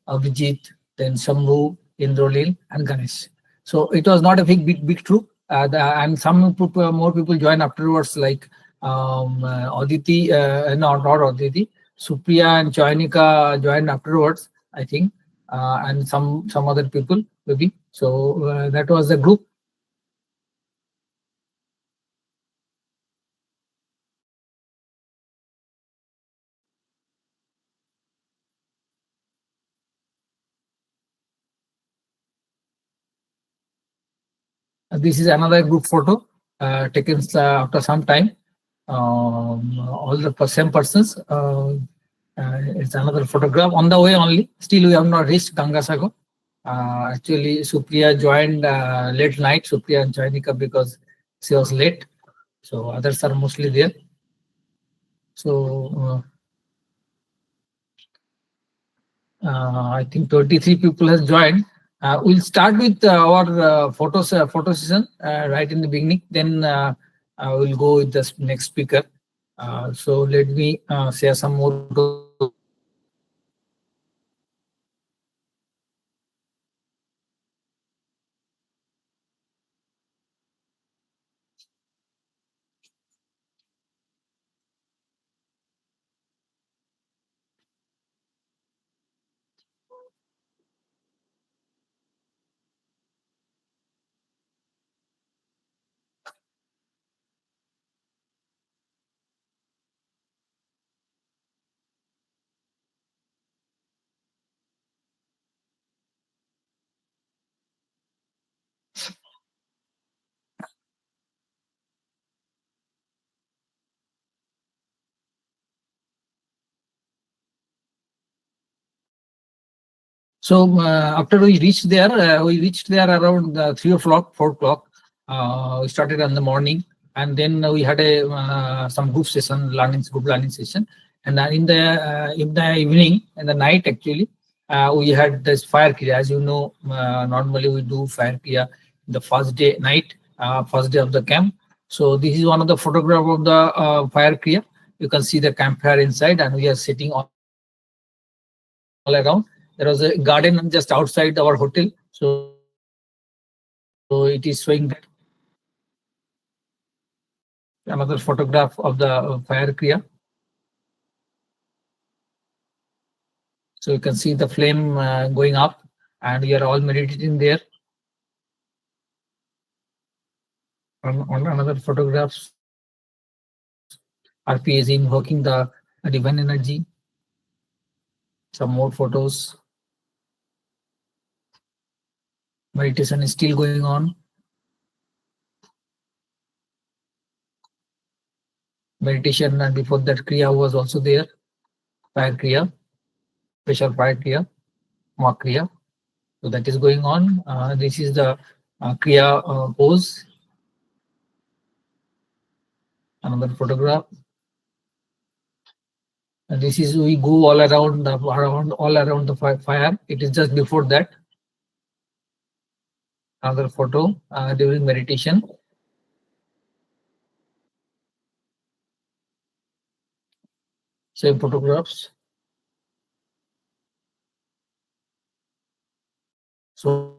Abhijit, then Shambhu, Indrolil, and Ganesh. So it was not a big troop, and some more people joined afterwards, like Aditi, not Aditi, Supriya and Chainika joined afterwards, I think, and some other people maybe. So that was the group. This is another group photo taken after some time. All the same persons. It's another photograph on the way only. Still, we have not reached Gangasagar. Actually, Supriya joined late night, Supriya and Chainika, because she was late. So others are mostly there. So I think 23 people has joined. We'll start with our photo session right in the beginning. Then we'll go with the next speaker. So let me share some more. So after we reached there around 3 o'clock, 4 o'clock. We started in the morning, and then we had a some group session, group learning session, and then in the evening, in the night actually, we had this fire kriya. As you know, normally we do fire kriya the first day night, first day of the camp. So this is one of the photograph of the fire kriya. You can see the campfire inside, and we are sitting all around. There was a garden just outside our hotel, so it is showing that. Another photograph of the fire kriya. So you can see the flame going up, and we are all meditating there. On another photographs, RP is invoking the divine energy. Some more photos. Meditation is still going on. Meditation, and before that kriya was also there. Fire kriya, special fire kriya, ma kriya. So that is going on. This is the kriya pose. Another photograph. And this is, we go all around the fire. It is just before that. Another photo during meditation. Same photographs. So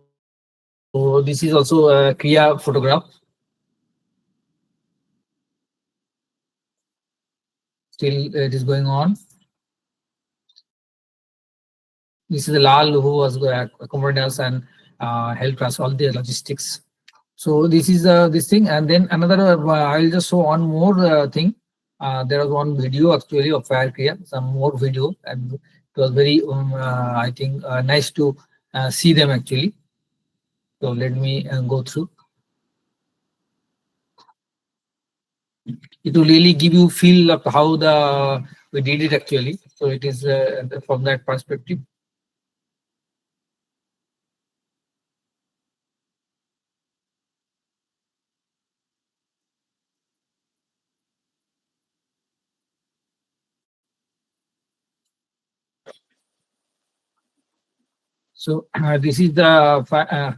this is also a kriya photograph. Still it is going on. This is the Lal who was accompanying us and helped us all the logistics. So this is this thing, and then another. I'll just show one more thing. There was one video actually of fire kriya, some more video, and it was very I think nice to see them actually. So let me go through. it will really give you feel of how we did it actually. So it is from that perspective. So this is the fire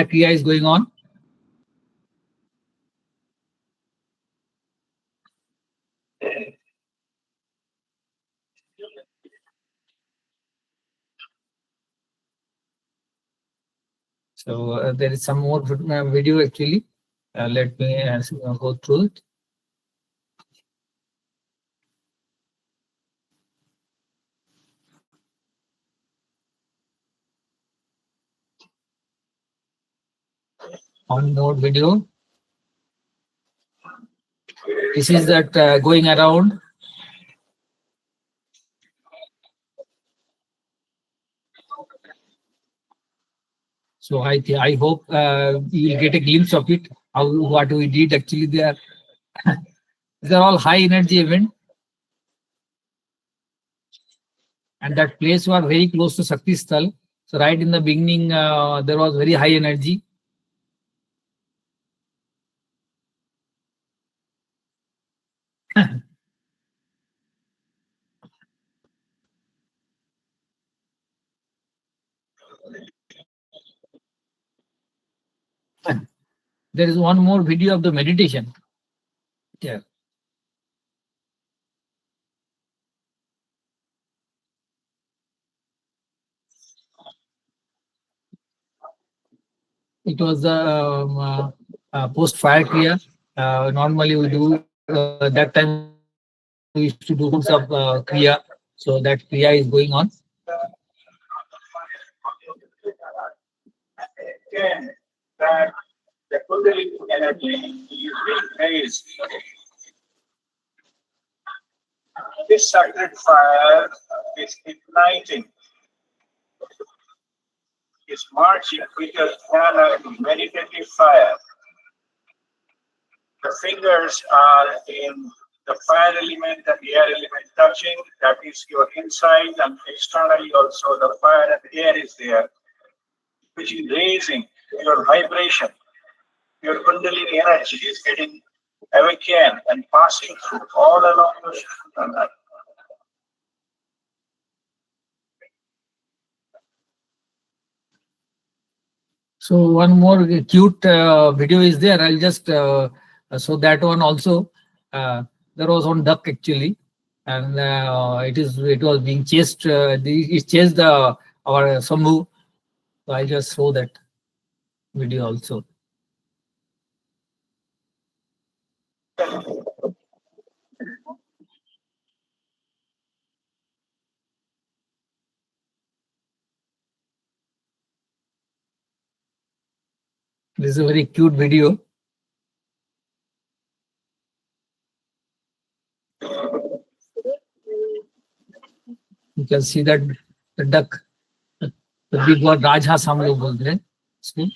kriya is going on. So there is some more video actually. Let me go through it. One more video. This is that going around. So I hope you will get a glimpse of it. What we did actually there. These are all high energy event, and that place was very close to Shakti Sthal. So right in the beginning, there was very high energy. There is one more video of the meditation. Yeah. It was the post fire kriya. Normally we do that time we used to do rounds of kriya. So that kriya is going on. Again, that the Kundalini energy is being raised. This sacred fire is igniting, is marching with a jnana meditative fire. The fingers are in the fire element and the air element touching. That is your inside, and externally also the fire and the air is there, which is raising your vibration. Your Kundalini energy is getting awakened and passing through all along your Shastra. So one more cute video is there. I'll just show that one also. There was one duck actually, and it was being chased. It chased our Sambhu. So I'll just show that video also. This is a very cute video. You can see that the duck, the big one, Rajhas हम लोग बोलते हैं इसको.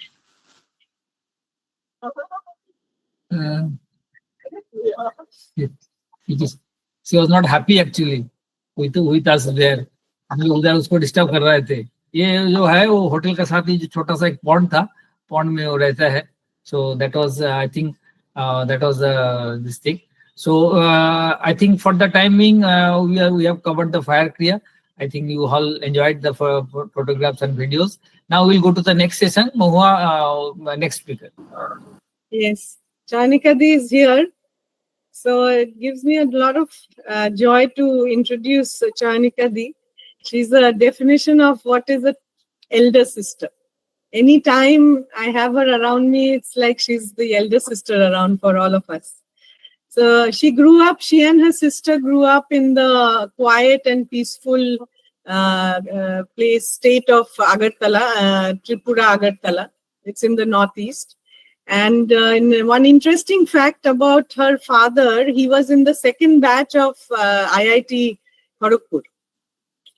She was not happy actually with us there. हम लोग उधर उसको disturb कर रहे थे. ये जो है वो होटल के साथ ही जो छोटा सा एक पॉन्ड था, पॉन्ड में वो रहता है. So that was I think that was this thing. So I think for the timing we have covered the fire kriya. I think you all enjoyed the photographs and videos. Now we'll go to the next session. Mahua, next speaker. Yes, Chanikadi is here. So it gives me a lot of joy to introduce Chanikadi. She's a definition of what is an elder sister. Anytime I have her around me, it's like she's the elder sister around for all of us. So she and her sister grew up in the quiet and peaceful state of Agartala, Tripura Agartala. It's in the northeast. And one interesting fact about her father, he was in the second batch of IIT Kharagpur.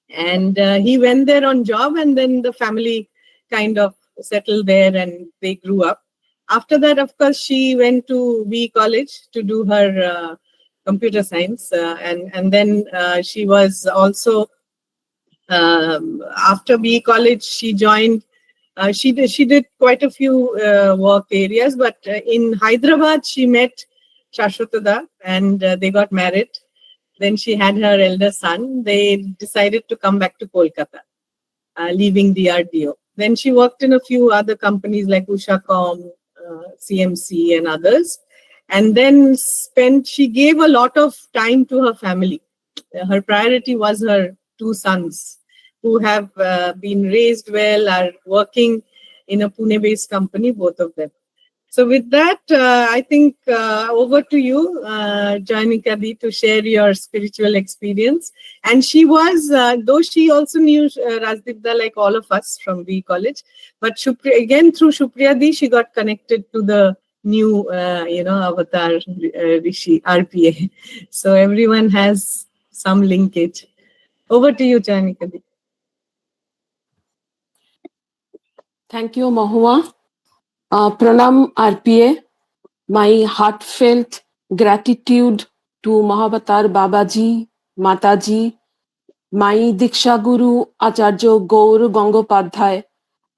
And he went there on job, and then the family kind of settled there and they grew up. After that, of course, she went to B College to do her computer science, and then she was also after B College she joined. She did quite a few work areas, but in Hyderabad she met Shashwatada and they got married. Then she had her elder son. They decided to come back to Kolkata, leaving DRDO. Then she worked in a few other companies like Ushacom, CMC and others. And then she gave a lot of time to her family. Her priority was her two sons, who have been raised well, are working in a Pune-based company, both of them. So with that, I think over to you, Janikadi, to share your spiritual experience. And she was, though she also knew Rajdipda like all of us from B College, but again through Shupriyadi, she got connected to the new, avatar Rishi, RPA. So everyone has some linkage. Over to you, Janikadi. Thank you, Mahua. Pranam RPA. My heartfelt gratitude to Mahavatar Babaji, Mataji, my Diksha Guru Acharya Gaur Gangopadhyay,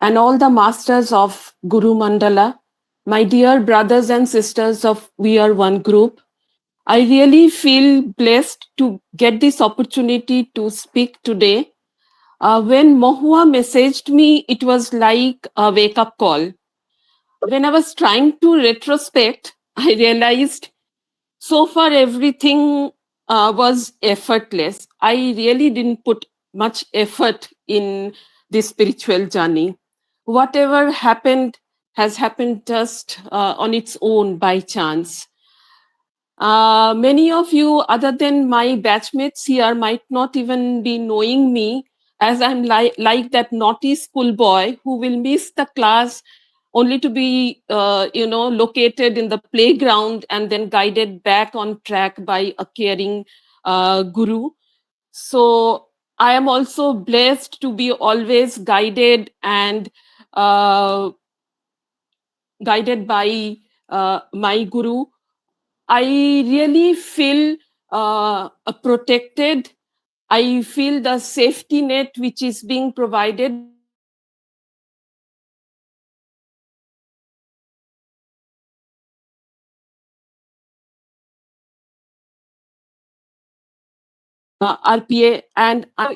and all the masters of Guru Mandala, my dear brothers and sisters of WeAreOne group. I really feel blessed to get this opportunity to speak today. When Mahua messaged me, it was like a wake-up call. When I was trying to retrospect, I realized so far everything was effortless. I really didn't put much effort in this spiritual journey. Whatever happened has happened just on its own by chance. Many of you, other than my batchmates here, might not even be knowing me, as I'm like that naughty schoolboy who will miss the class only to be, located in the playground and then guided back on track by a caring guru. So I am also blessed to be always guided and guided by my guru. I really feel protected. I feel the safety net which is being provided RPA, and I,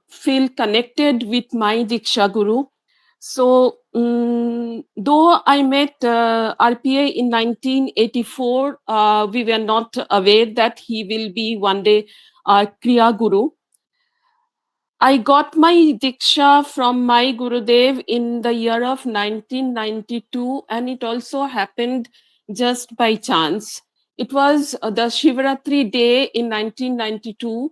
feel connected with my Diksha Guru. So, though I met RPA in 1984, we were not aware that he will be one day our Kriya Guru. I got my Diksha from my Gurudev in the year of 1992, and it also happened just by chance. It was the Shivaratri day in 1992.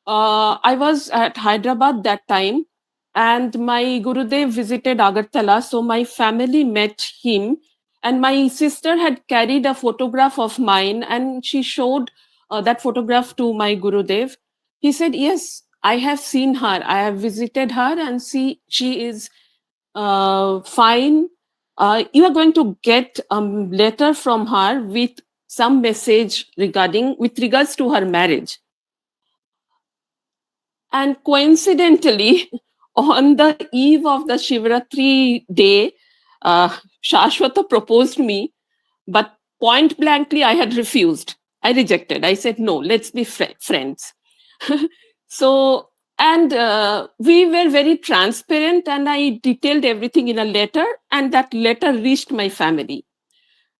I was at Hyderabad that time, and my Gurudev visited Agartala, so my family met him. And my sister had carried a photograph of mine, and she showed that photograph to my Gurudev. He said, "Yes, I have seen her. I have visited her, and she is fine. You are going to get a letter from her with some message with regards to her marriage." And coincidentally, on the eve of the Shivaratri day, Shashwata proposed me, but point blankly, I had refused. I rejected. I said, no, let's be friends. So, and we were very transparent, and I detailed everything in a letter, and that letter reached my family.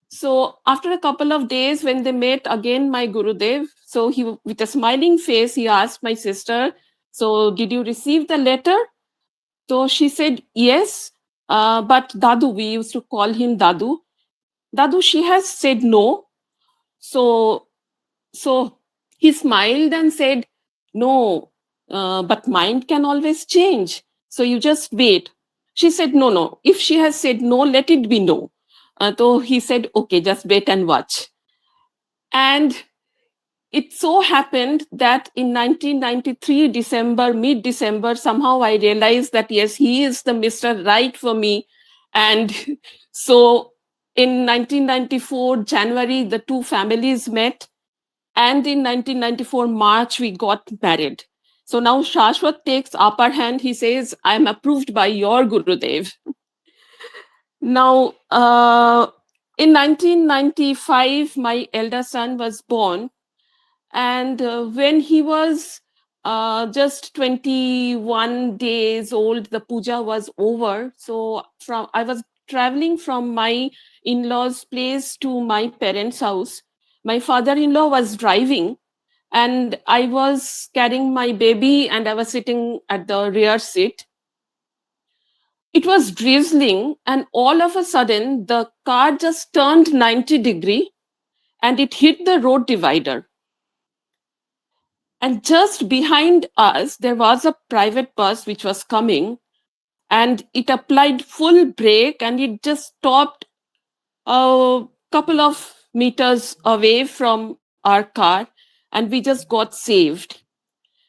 So after a couple of days, when they met again, my Gurudev, so he, with a smiling face, he asked my sister, "So did you receive the letter?" So she said, "Yes, but Dadu," we used to call him Dadu. "Dadu, she has said no." So he smiled and said, "No, but mind can always change. So you just wait." She said, no. If she has said no, let it be no. So he said, "Okay, just wait and watch." And it so happened that in 1993, mid-December, somehow I realized that, yes, he is the Mr. Right for me. And so in 1994, January, the two families met. And in 1994, March, we got married. So now Shashwat takes upper hand. He says, I'm approved by your Gurudev. Now, in 1995, my elder son was born. And when he was just 21 days old, the puja was over. So I was traveling from my in-laws' place to my parents' house. My father-in-law was driving, and I was carrying my baby, and I was sitting at the rear seat. It was drizzling, and all of a sudden, the car just turned 90 degrees, and it hit the road divider. And just behind us, there was a private bus which was coming, and it applied full brake, and it just stopped a couple of meters away from our car, and we just got saved.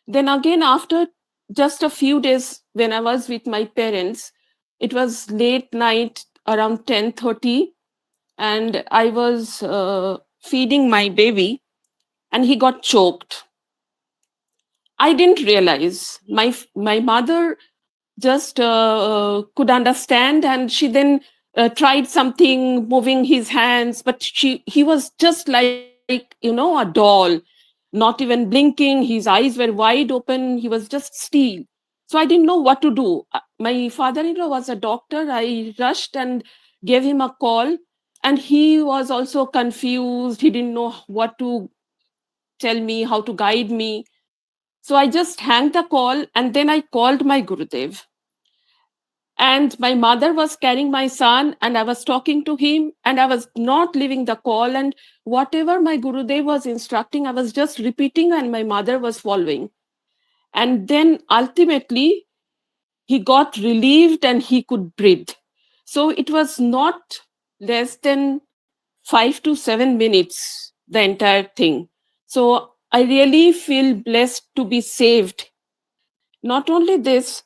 Then again, after just a few days, when I was with my parents, it was late night, around 10:30, and I was feeding my baby, and he got choked. I didn't realize. My mother just could understand, and she then tried something, moving his hands, but he was just like, a doll, not even blinking. His eyes were wide open. He was just still. So I didn't know what to do. My father-in-law was a doctor. I rushed and gave him a call, and he was also confused. He didn't know what to tell me, how to guide me. So I just hung the call, and then I called my Gurudev. And my mother was carrying my son, and I was talking to him, and I was not leaving the call. And whatever my Gurudev was instructing, I was just repeating, and my mother was following. And then ultimately, he got relieved and he could breathe. So it was not less than 5 to 7 minutes, the entire thing. So I really feel blessed to be saved. Not only this,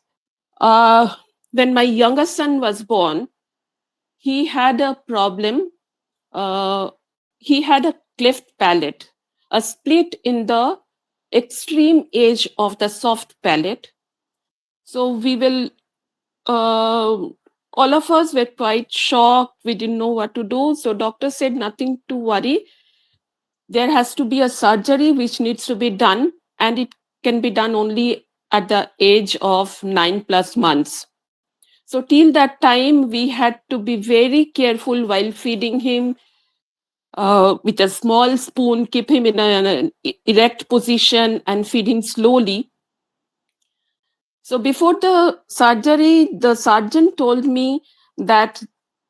when my younger son was born, he had a problem. He had a cleft palate, a split in the extreme edge of the soft palate. So we will, all of us were quite shocked. We didn't know what to do. So doctor said, nothing to worry. There has to be a surgery which needs to be done, and it can be done only at the age of 9+ months. So till that time, we had to be very careful while feeding him with a small spoon, keep him in an erect position and feed him slowly. So before the surgery, the surgeon told me that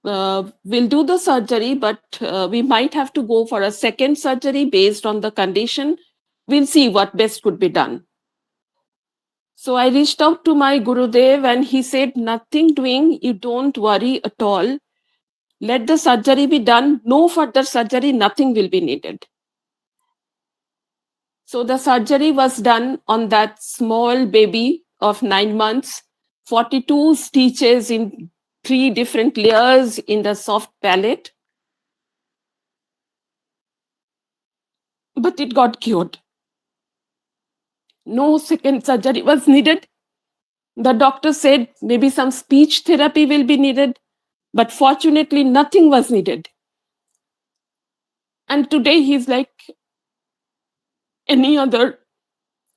we'll do the surgery, but we might have to go for a second surgery based on the condition. We'll see what best could be done. So I reached out to my Gurudev, and he said, nothing doing, you don't worry at all. Let the surgery be done. No further surgery, nothing will be needed. So the surgery was done on that small baby of 9 months, 42 stitches in 3 different layers in the soft palate. But it got cured. No second surgery was needed. The doctor said maybe some speech therapy will be needed, but fortunately nothing was needed. And today he's like any other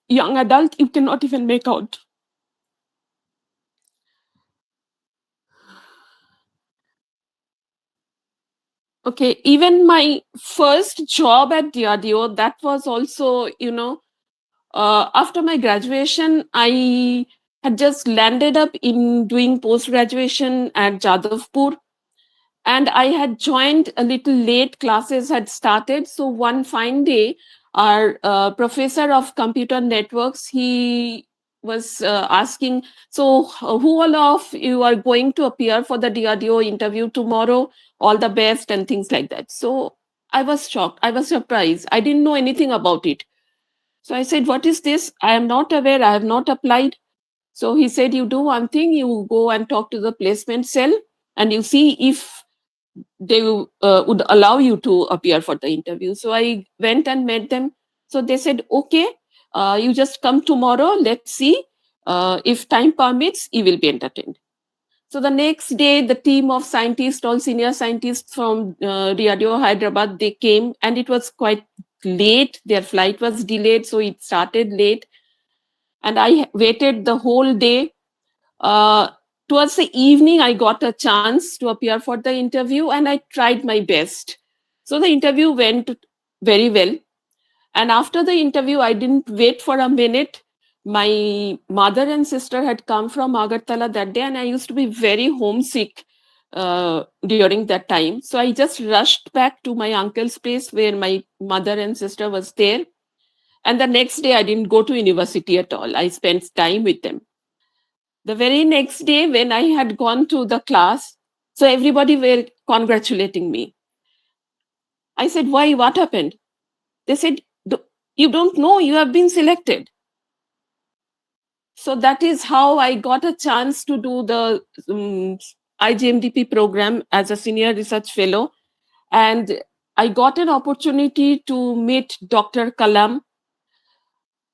young adult, you cannot even make out. Okay, even my first job at DRDO, that was also, after my graduation, I had just landed up in doing post-graduation at Jadavpur. And I had joined a little late, classes had started. So one fine day, our professor of computer networks, he was asking, so who all of you are going to appear for the DRDO interview tomorrow? All the best and things like that. So I was shocked. I was surprised. I didn't know anything about it. So I said, what is this? I am not aware. I have not applied. So he said, you do one thing, you go and talk to the placement cell and you see if they would allow you to appear for the interview. So I went and met them. So they said, okay, you just come tomorrow. Let's see. If time permits, you will be entertained. So the next day, the team of scientists, all senior scientists from Radio Hyderabad, they came, and it was quite late. Their flight was delayed, so it started late. And I waited the whole day. Towards the evening, I got a chance to appear for the interview, and I tried my best. So the interview went very well. And after the interview, I didn't wait for a minute. My mother and sister had come from Agartala that day, and I used to be very homesick during that time. So I just rushed back to my uncle's place where my mother and sister was there. And the next day, I didn't go to university at all. I spent time with them. The very next day, when I had gone to the class, so everybody were congratulating me. I said, why? What happened? They said, you don't know, you have been selected. So that is how I got a chance to do the IGMDP program as a senior research fellow. And I got an opportunity to meet Dr. Kalam,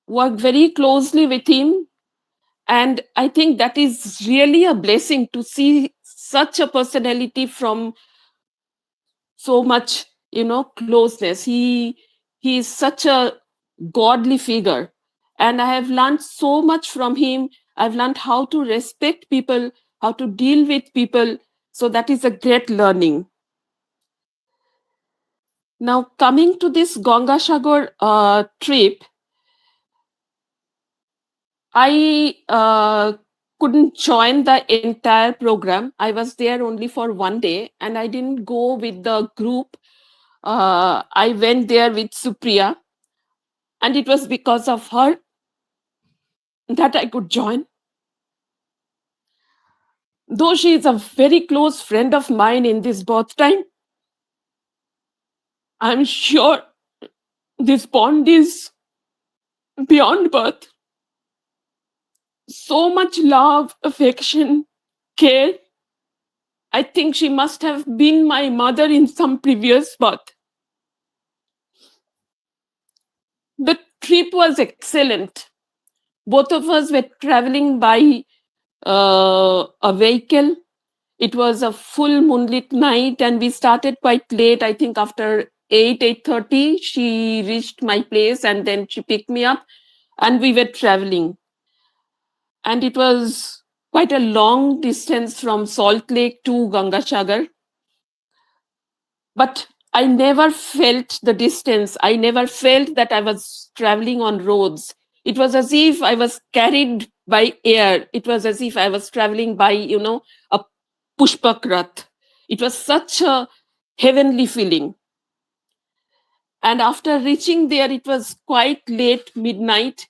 work very closely with him. And I think that is really a blessing to see such a personality from so much, closeness. He is such a godly figure. And I have learned so much from him. I've learned how to respect people, how to deal with people. So that is a great learning. Now, coming to this Gangasagar trip, I couldn't join the entire program. I was there only for one day, and I didn't go with the group. I went there with Supriya, and it was because of her that I could join. Though she is a very close friend of mine in this birth time, I'm sure this bond is beyond birth. So much love, affection, care. I think she must have been my mother in some previous birth. The trip was excellent. Both of us were traveling by a vehicle. It was a full moonlit night, and we started quite late. I think after 8:30, she reached my place, and then she picked me up, and we were traveling. And it was quite a long distance from Salt Lake to Gangasagar. But I never felt the distance. I never felt that I was traveling on roads. It was as if I was carried by air. It was as if I was traveling by, a Pushpak Rath. It was such a heavenly feeling. And after reaching there, it was quite late, midnight.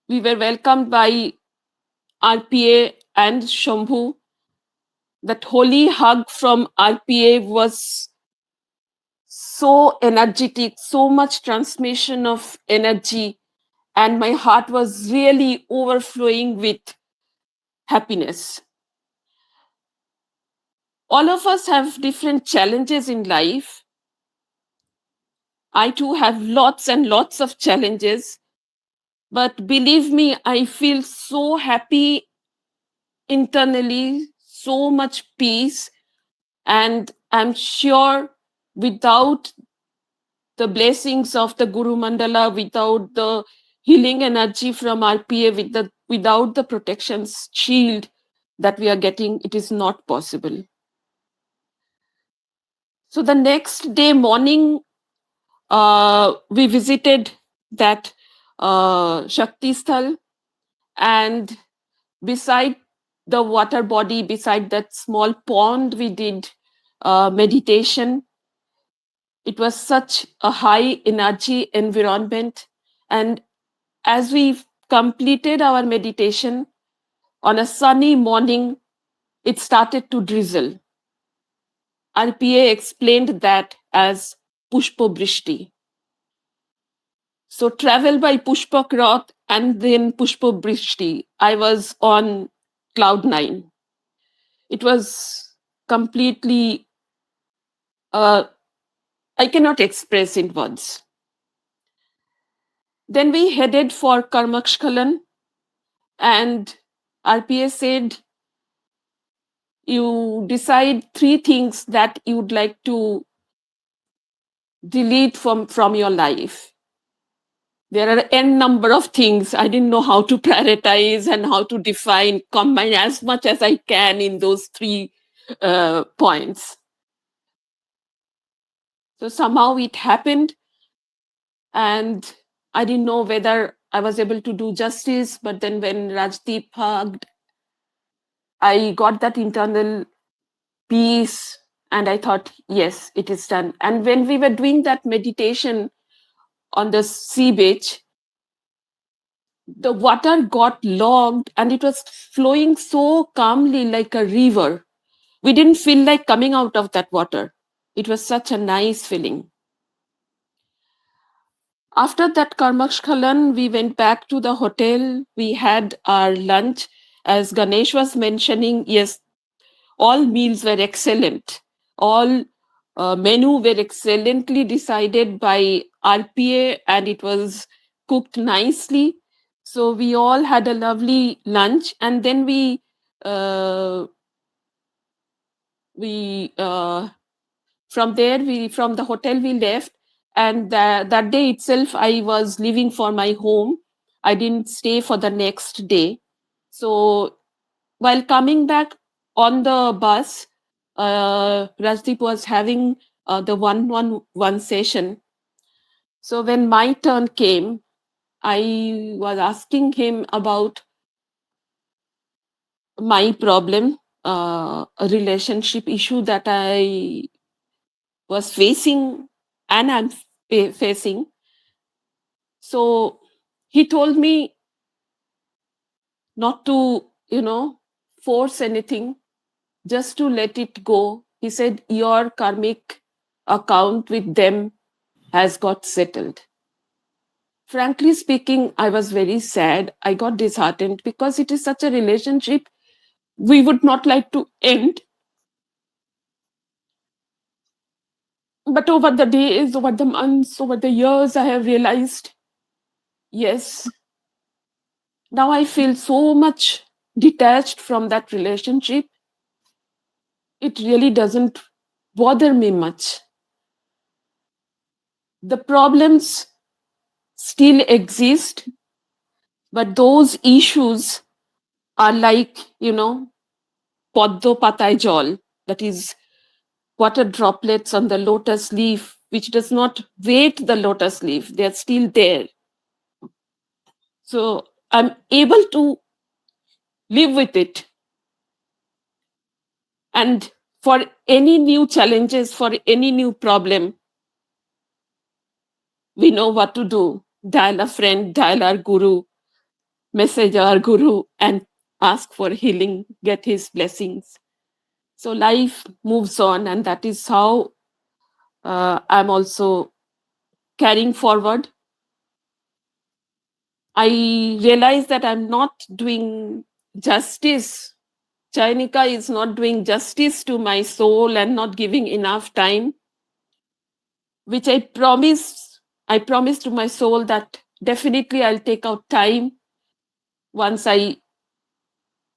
We were welcomed by RPA and Shambhu. That holy hug from RPA was so energetic, so much transmission of energy. And my heart was really overflowing with happiness. All of us have different challenges in life. I too have lots and lots of challenges. But believe me, I feel so happy internally, so much peace. And I'm sure without the blessings of the Guru Mandala, without the healing energy from RPA, without the protection shield that we are getting, it is not possible. So the next day morning, we visited that Shakti Sthal, and beside the water body, beside that small pond, we did meditation. It was such a high energy environment. And as we completed our meditation on a sunny morning, it started to drizzle. RPA explained that as Pushpa Brishti. So travel by Pushpak Rath and then Pushpa Brishti. I was on cloud 9. It was completely, I cannot express in words. Then we headed for Karmakshkalan, and RPA said, you decide 3 things that you would like to delete from your life. There are n number of things. I didn't know how to prioritize and how to define, combine as much as I can in those 3 points. So somehow it happened, and I didn't know whether I was able to do justice. But then when Rajdeep hugged, I got that internal peace, and I thought, yes, it is done. And when we were doing that meditation on the sea beach, the water got logged and it was flowing so calmly like a river. We didn't feel like coming out of that water. It was such a nice feeling. After that Karmakshkalan, we went back to the hotel. We had our lunch. As Ganesh was mentioning, yes, all meals were excellent. All menu were excellently decided by RPA, and it was cooked nicely. So we all had a lovely lunch, and then we from the hotel we left, and that day itself I was leaving for my home. I didn't stay for the next day. So while coming back on the bus, Rajdeep was having the 1-on-1 session. So when my turn came, I was asking him about my problem, a relationship issue that I was facing and I'm facing. So he told me not to, force anything, just to let it go. He said, your karmic account with them has got settled. Frankly speaking, I was very sad. I got disheartened because it is such a relationship we would not like to end. But over the days, over the months, over the years, I have realized, yes, now I feel so much detached from that relationship. It really doesn't bother me much. The problems still exist, but those issues are like, poddo patay jol, that is water droplets on the lotus leaf, which does not weight the lotus leaf. They are still there. So I'm able to live with it. And for any new challenges, for any new problem, we know what to do. Dial a friend, dial our guru, message our guru, and ask for healing, get his blessings. So life moves on, and that is how I'm also carrying forward. I realize that I'm not doing justice. Chainika is not doing justice to my soul and not giving enough time, which I promised to my soul that definitely I'll take out time once I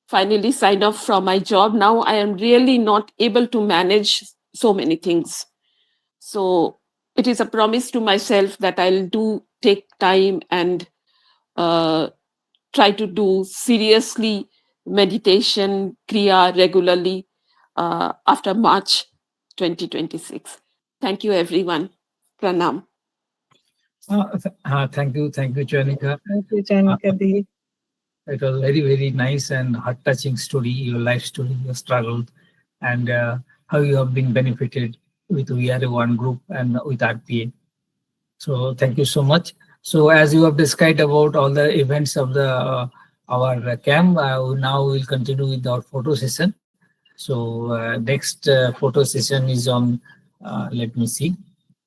finally sign off from my job. Now I am really not able to manage so many things. So it is a promise to myself that I'll take time and try to do seriously meditation, kriya regularly after March 2026. Thank you, everyone. Pranam. Thank you, Chanika. Thank you, Chanika Di. It was very, very nice and heart-touching story, your life story, your struggle, and how you have been benefited with WeAreOne group and with RPA. So thank you so much. So as you have described about all the events of the our camp, now we'll continue with our photo session. So next photo session is on, let me see.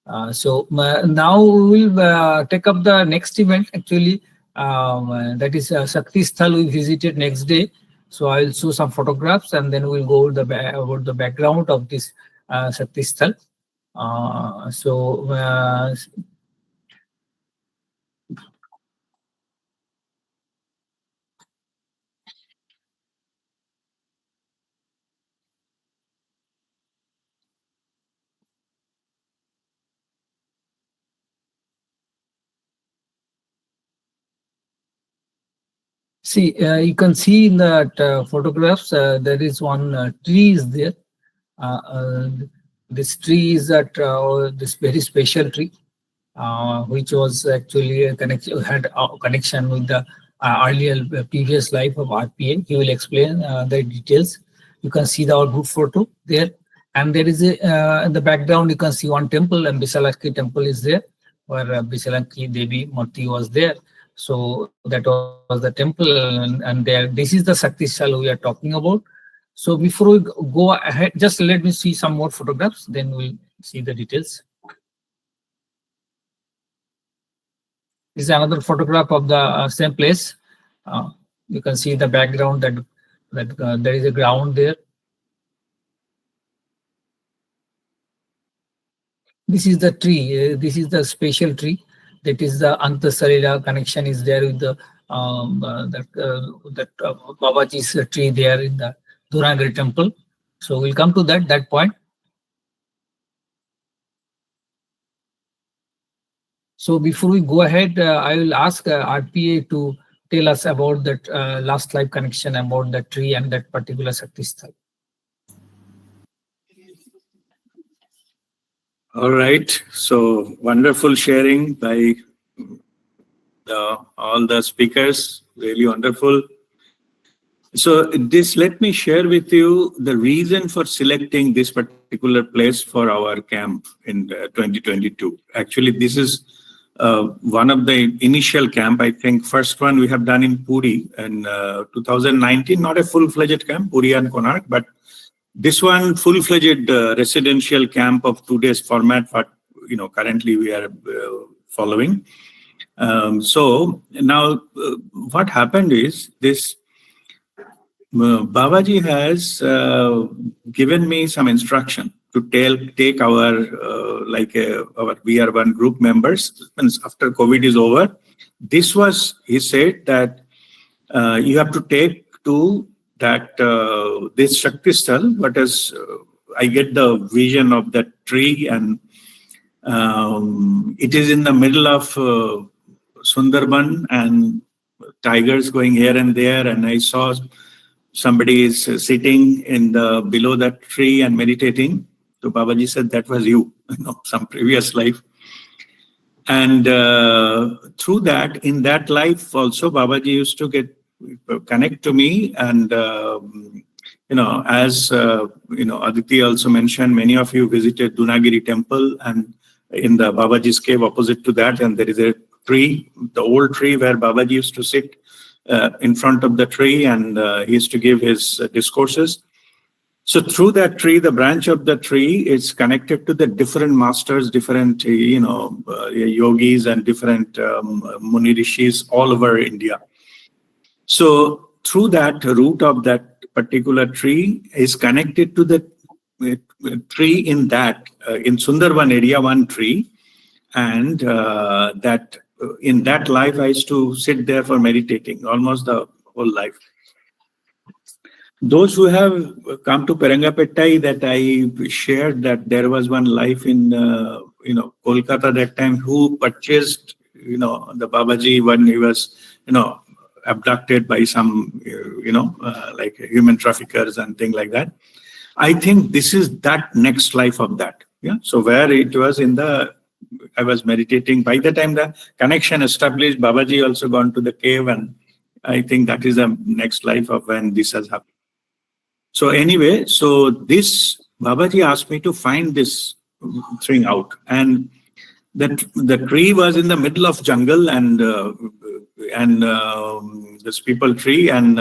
Now we will take up the next event actually, that is Shakti Sthal we visited next day. So I will show some photographs and then we'll go about the background of this Shakti Sthal. See, you can see in that photographs, there is one tree is there. This tree is this very special tree, which was actually had a connection with the earlier previous life of RPA. He will explain the details. You can see our group photo there, and there is in the background you can see one temple, and Visalakshi temple is there, where Visalakshi Devi Murti was there. So that was the temple, and there this is the Shakti Sthal we are talking about. So before we go ahead, just let me see some more photographs, then we'll see the details. This is another photograph of the same place. You can see the background that there is a ground there. This is the tree. This is the special tree. That is the Antasarira connection is there with the Babaji's tree there in the Dhurangiri temple. So we'll come to that point. So before we go ahead, I will ask RPA to tell us about that last life connection, about the tree and that particular Shakti Sthal. All right. So wonderful sharing by all the speakers. Really wonderful. So let me share with you the reason for selecting this particular place for our camp in 2022. Actually, this is one of the initial camp. I think first one we have done in Puri in 2019, not a full-fledged camp, Puri and Konark, but this one full-fledged residential camp of 2 days format. What currently we are following. So now what happened is this. Babaji has given me some instruction to take our our WeAreOne group members. After COVID is over, he said that you have to take to that this Shakti Sthal. But as I get the vision of that tree, and it is in the middle of Sundarban and tigers going here and there, and I saw somebody is sitting below that tree and meditating. So Babaji said that was you, some previous life. And through that, in that life also, Babaji used to connect to me. And, as, Aditi also mentioned, many of you visited Dhurangiri temple, and in the Babaji's cave opposite to that, and there is a tree, the old tree where Babaji used to sit in front of the tree, and he used to give his discourses. So through that tree, the branch of the tree is connected to the different masters, different yogis and different Muni Rishis all over India. So through that root of that particular tree is connected to the tree in Sundarban area, one tree, and that. In that life, I used to sit there for meditating almost the whole life. Those who have come to Perangapettai, that I shared that there was one life in Kolkata that time who purchased the Babaji when he was abducted by some like human traffickers and things like that. I think this is that next life of that. Yeah. So where it was I was meditating. By the time the connection established, Babaji also gone to the cave, and I think that is the next life of when this has happened. So anyway, this Babaji asked me to find this thing out, and the tree was in the middle of jungle, and this people tree, and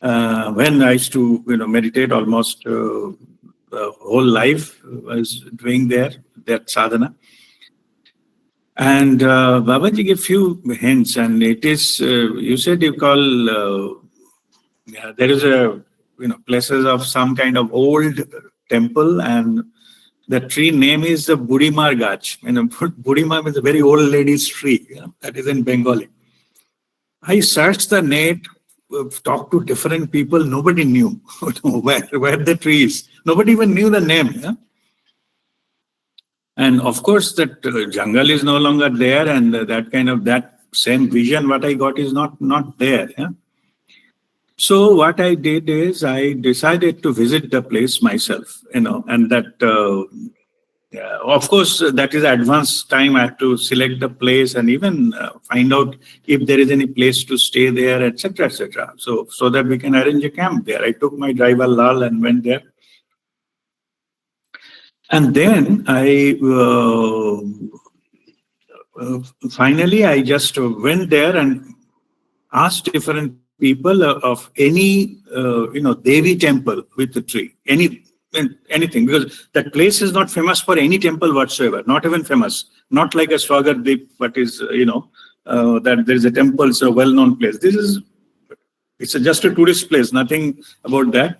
when I used to, meditate almost whole life I was doing that sadhana. And Babaji gave few hints, and it is, you said you call, there is a, places of some kind of old temple, and the tree name is the Budimar Gach. Budimar is a very old lady's tree. That is in Bengali. I searched the net, talked to different people. Nobody knew where the tree is. Nobody even knew the name. Yeah? And of course, that jungle is no longer there, and that same vision what I got is not there. Yeah? So what I did is I decided to visit the place myself, and that, of course, that is advanced time. I have to select the place and even find out if there is any place to stay there, etc., etc. So that we can arrange a camp there. I took my driver Lal and went there. And then I finally I just went there and asked different people of any Devi temple with the tree, anything, because that place is not famous for any temple whatsoever, not even famous, not like a Swagar Deep, but is that there is a temple, it's a well-known place. It's just a tourist place, nothing about that.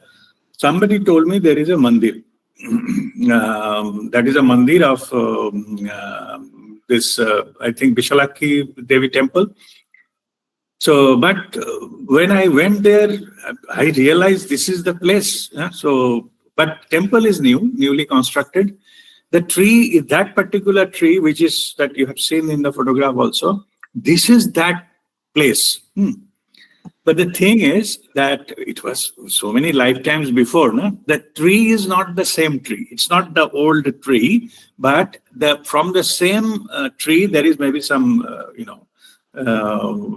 Somebody told me there is a mandir. That is a mandir of this, I think, Vishalakhi Devi temple. So, but when I went there, I realized this is the place. But temple is newly constructed. The tree, that particular tree, which is that you have seen in the photograph also, this is that place. But the thing is that it was so many lifetimes before, no? The tree is not the same tree. It's not the old tree, but from the same tree, there is maybe some,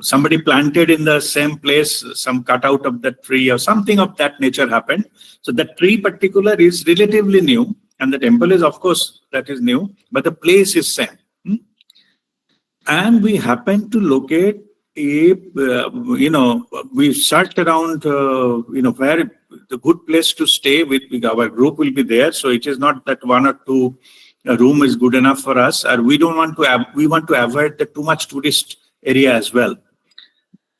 somebody planted in the same place, some cutout of the tree or something of that nature happened. So the tree particular is relatively new, and the temple is, of course, that is new, but the place is same. And we happened to locate we searched around, where the good place to stay with our group will be there. So it is not that one or two room is good enough for us, or we want to avoid the too much tourist area as well.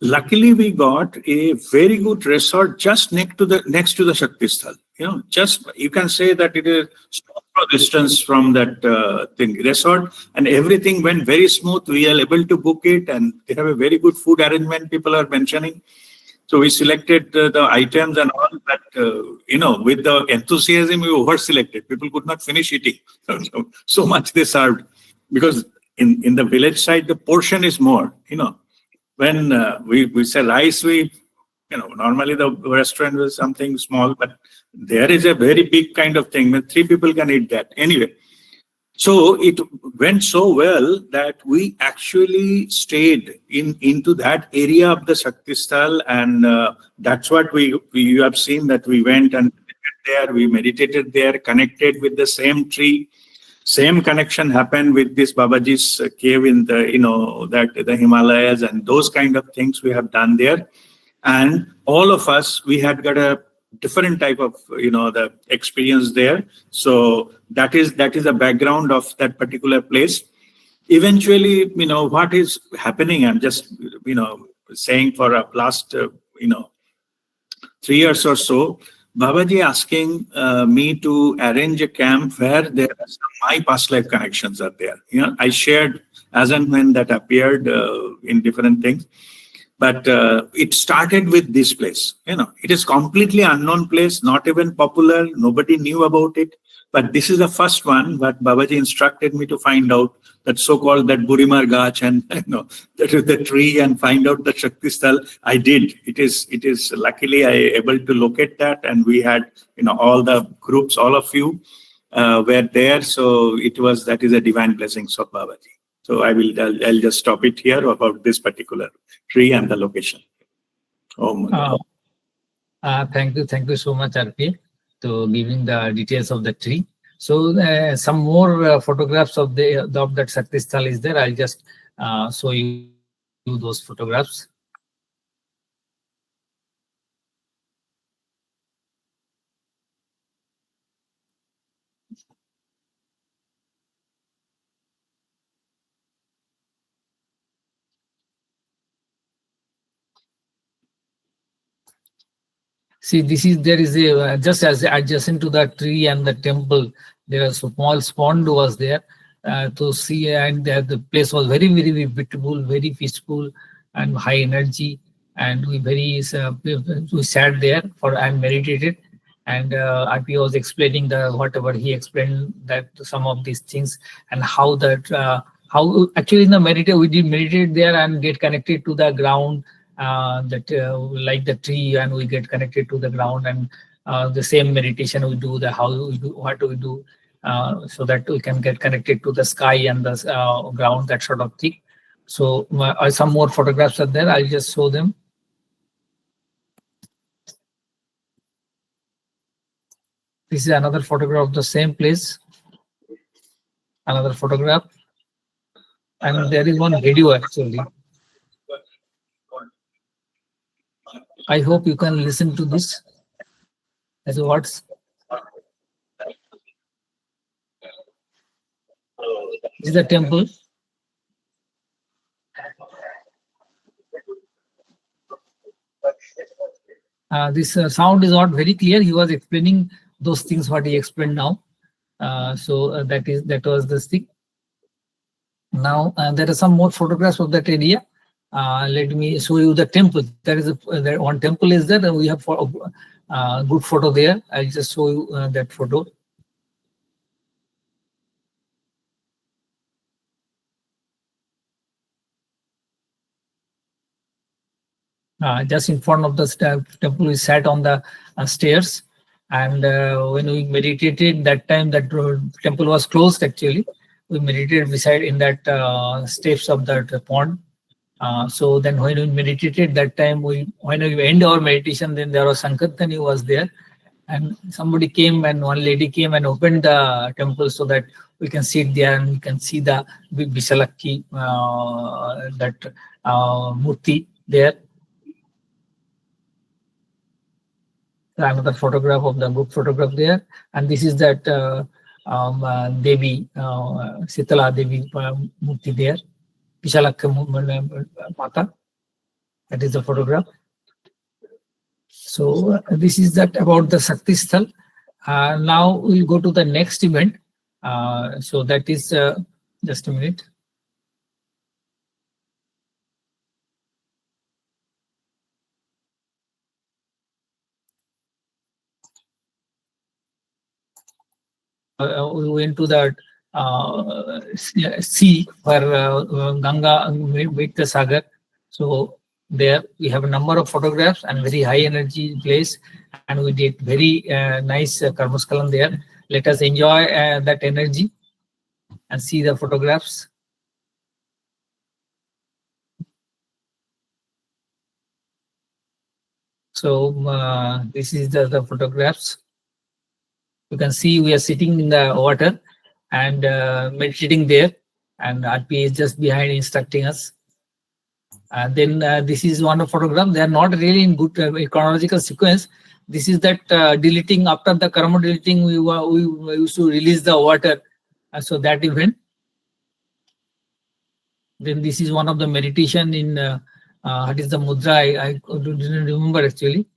Luckily, we got a very good resort just next to the Shakti Sthal. Just you can say that it is short distance from that resort, and everything went very smooth. We are able to book it, and they have a very good food arrangement. People are mentioning, so we selected the items and all that. With the enthusiasm, we over-selected. People could not finish eating, so much they served, because in the village side the portion is more. When we say rice, normally the restaurant is something small, but there is a very big kind of thing. 3 people can eat that. Anyway, so it went so well that we actually stayed into that area of the Shakti Sthal, and that's what you have seen, that we went and there, we meditated there, connected with the same tree. Same connection happened with this Babaji's cave in the Himalayas, and those kind of things we have done there. And all of us, we had got a different type of, the experience there. So that is the background of that particular place. Eventually, what is happening, I'm just, saying for a last, 3 years or so, Babaji asking me to arrange a camp where there are some my past life connections are there. I shared as and when that appeared in different things. But it started with this place. It is completely unknown place, not even popular. Nobody knew about it. But this is the first one that Babaji instructed me to find out, that so-called that Budimar Gach, and that is the tree, and find out the Shakti Sthal. I did. It is luckily I able to locate that, and we had all the groups, all of you were there. So that is a divine blessings of Babaji. So I'll just stop it here about this particular tree and the location. Thank you so much, RP, to giving the details of the tree. So some more photographs of that Shakti Sthal is there. I'll just show you those photographs. See, there is a just as adjacent to the tree and the temple, there is a small pond was there to see, and the place was very, very, very beautiful, very peaceful, and high energy. And we sat there and meditated. And RP was explaining whatever he explained, that some of these things, and how how actually in the meditate we did meditate there and get connected to the ground, like the tree, and we get connected to the ground, and the same meditation we do, what do we do, so that we can get connected to the sky and the ground, that sort of thing. So some more photographs are there. I'll just show them. This is another photograph of the same place. Another photograph. And there is one video actually. I hope you can listen to this as words. This is the temple. This sound is not very clear. He was explaining those things what he explained now. That was this thing. Now there are some more photographs of that area. Let me show you the temple. There is one temple is there, and we have good photo there. I'll just show you that photo. Just in front of the temple, we sat on the stairs, and when we meditated, that time that temple was closed actually. We meditated beside in that steps of that pond. So then when we meditated that time, when we end our meditation, then there was Sankirtani was there, and somebody came, and one lady came and opened the temple so that we can sit there and we can see the Vishalakki, that murti there. Another photograph of the group photograph there, and this is that Devi, Sitala Devi murti there. Vishalakki Mata. That is the photograph. So this is that about the Shakti Sthal. Now we'll go to the next event. So that is just a minute. We went to the sea where Ganga meet the Sagar. So there we have a number of photographs and very high energy place, and we did very nice Karmaskalam there. Let us enjoy that energy and see the photographs. So this is the photographs. You can see we are sitting in the water and meditating there, and RP is just behind instructing us. And then this is one of photograph. They are not really in good chronological sequence. This is that deleting, after the karma deleting, we used to release the water. So that event. Then this is one of the meditation in what is the mudra? I didn't remember actually.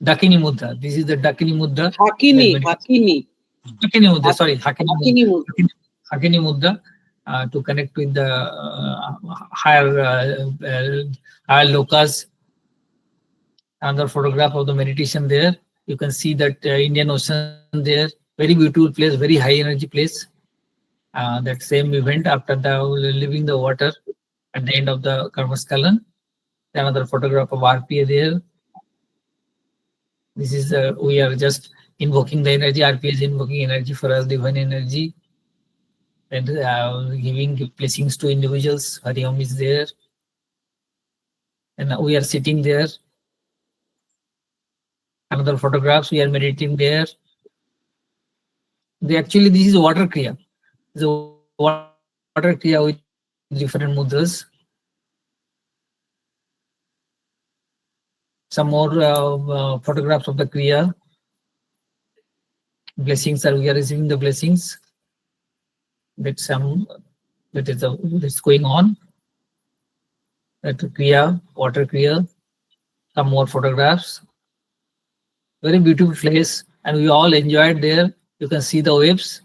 Dakini Mudra. This is the Dakini Mudra. Hakini Mudra. Sorry, Hakini Mudra. To connect with the higher lokas. Another photograph of the meditation there. You can see that Indian Ocean there. Very beautiful place, very high energy place. That same event after leaving the water at the end of the Karmaskalan. Another photograph of RPA there. This is we are just invoking the energy. RPA is invoking energy for us, divine energy, and giving blessings to individuals. Hariom is there, and we are sitting there. Another photographs, we are meditating there. This is water kriya. The water kriya with different mudras. Some more photographs of the kriya. Blessings we are receiving the blessings. That's going on. That kriya, water kriya. Some more photographs. Very beautiful place, and we all enjoyed there. You can see the waves.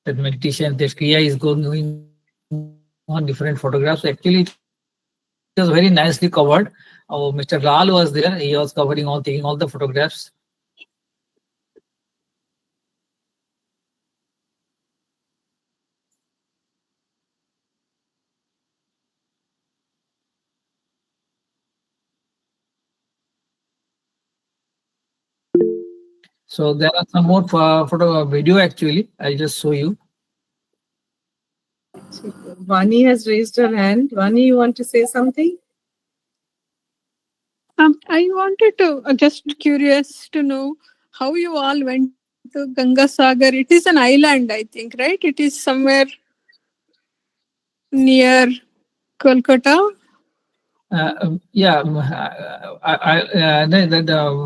That meditation, that kriya is going on different photographs. Actually, it was very nicely covered. Mr. Lal was there. He was covering all, taking all the photographs. So there are some more photo video actually. I'll just show you. Vani has raised her hand. Vani, you want to say something? I wanted to just curious to know how you all went to Ganga Sagar. It is an island, I think, right? It is somewhere near Kolkata. Yeah,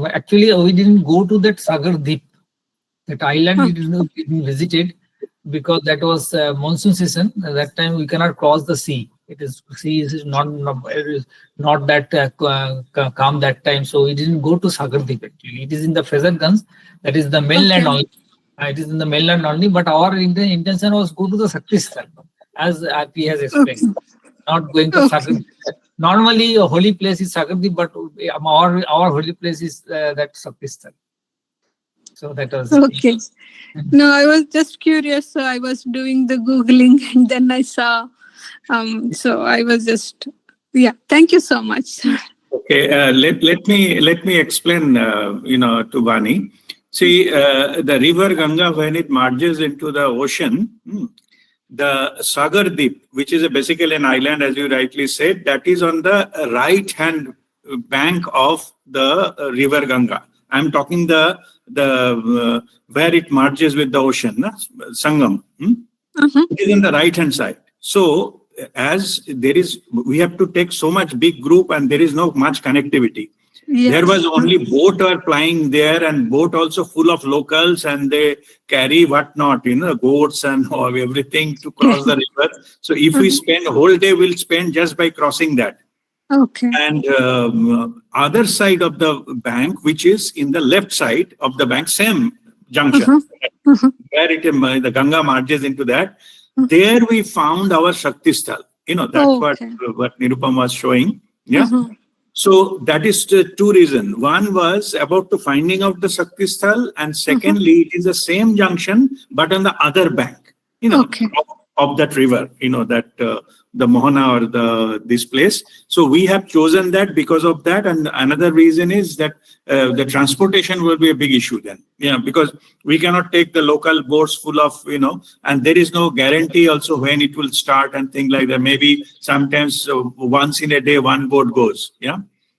actually we didn't go to that Sagar Deep. That island we didn't visit it because that was monsoon season. At that time we cannot cross the sea. Sea is not that calm that time, so we didn't go to Sagar Deep. Actually, it is in the Fezerganj. That is the mainland only. It is in the mainland only. But our intention was go to the Shaktisthal, as RP has explained. Not going to Sagar Deep. Normally, a holy place is Sagar Deep, but our holy place is that Shaktisthal. So that was okay. No, I was just curious. So I was doing the Googling and then I saw. So I was just, yeah, thank you so much. Okay, let me explain, to Vani. See, the river Ganga, when it merges into the ocean, the Sagar Deep, which is basically an island, as you rightly said, that is on the right-hand bank of the river Ganga. I'm talking the where it merges with the ocean, Sangam. It is on the right-hand side. So, as we have to take so much big group, and there is no much connectivity. Yes. There was only boat are flying there, and boat also full of locals, and they carry whatnot, goats and everything to cross the river. So if we spend a whole day, we'll spend just by crossing that. Okay. And other side of the bank, which is in the left side of the bank, same junction, where the Ganga merges into that. There we found our Shaktisthal. That's what Nirupam was showing. Yeah. So that is the two reasons. One was about to finding out the Shaktisthal, and secondly, it is the same junction but on the other bank, of that river. The Mohana or this place. So we have chosen that because of that, and another reason is that the transportation will be a big issue then. Because we cannot take the local boats full of and there is no guarantee also when it will start and things like that. Maybe sometimes once in a day one boat goes.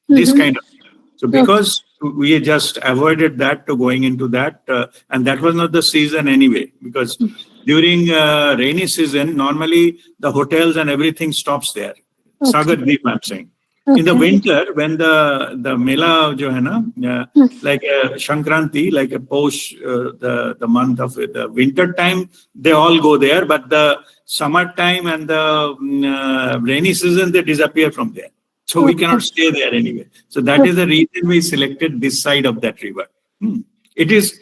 This kind of thing. So because we just avoided that to going into that, and that was not the season anyway, because during rainy season, normally the hotels and everything stops there. Sagar Deep, I'm saying. In the winter, when the Mela, like Shankranti, like a Posh, the month of the winter time, they all go there. But the summertime and the rainy season, they disappear from there. So we cannot stay there anyway. So that is the reason we selected this side of that river. It is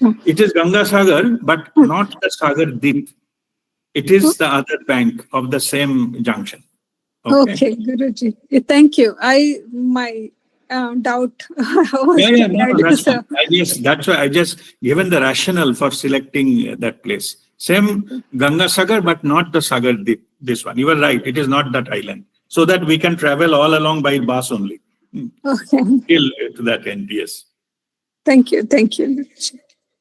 Ganga Sagar, but not the Sagar Deep. It is the other bank of the same junction. Okay, Guruji. Thank you. My doubt was that's why I just given the rationale for selecting that place. Same Ganga Sagar, but not the Sagar Deep. This one. You were right. It is not that island. So that we can travel all along by bus only. Okay. Till to that end, yes. Thank you. Thank you.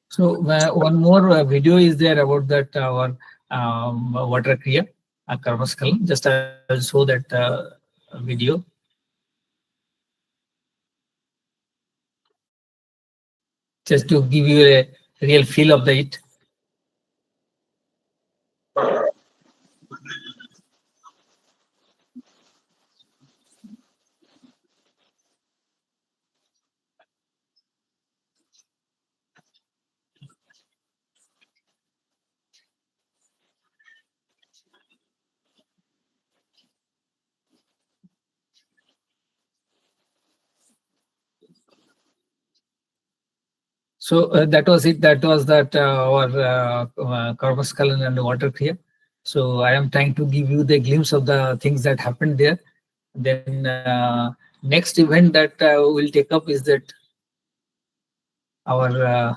So one more video is there about that our water kriya, Karmaskalam. Just I'll show that video. Just to give you a real feel of it. So that was it. That was that our Karmaskalan and water kriya. So I am trying to give you the glimpse of the things that happened there. Then next event that we'll take up is that our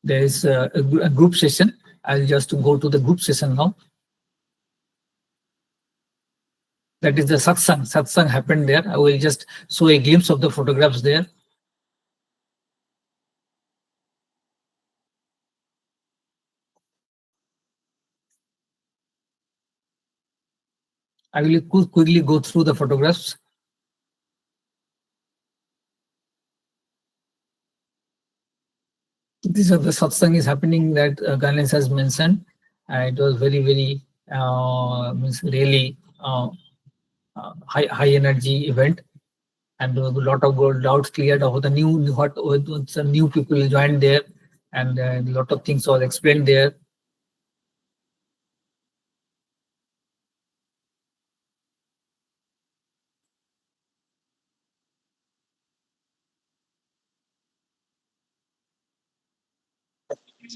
there is a group session. I'll just go to the group session now. That is the satsang. Satsang happened there. I will just show a glimpse of the photographs there. I will quickly go through the photographs. These are the satsang is happening that Ganesh has mentioned. It was very, very means really high energy event, and there was a lot of doubts cleared of the some new people joined there, and a lot of things was explained there.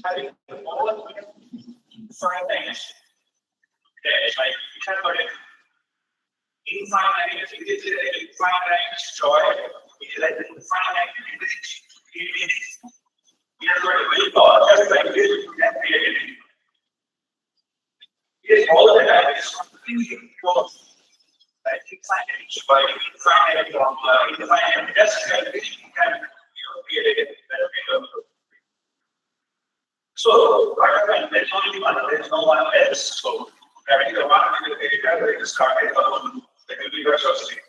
Having all finite, like infinite, it is infinite joy, it is like infinite creativity. We are going to willpower, just like this, and creativity. It is all the time, it's completely close. Like infinite joy, infinite just like this, you can create it. So, there's only one, there's no one else. So, having the one will started on the universe of sleep.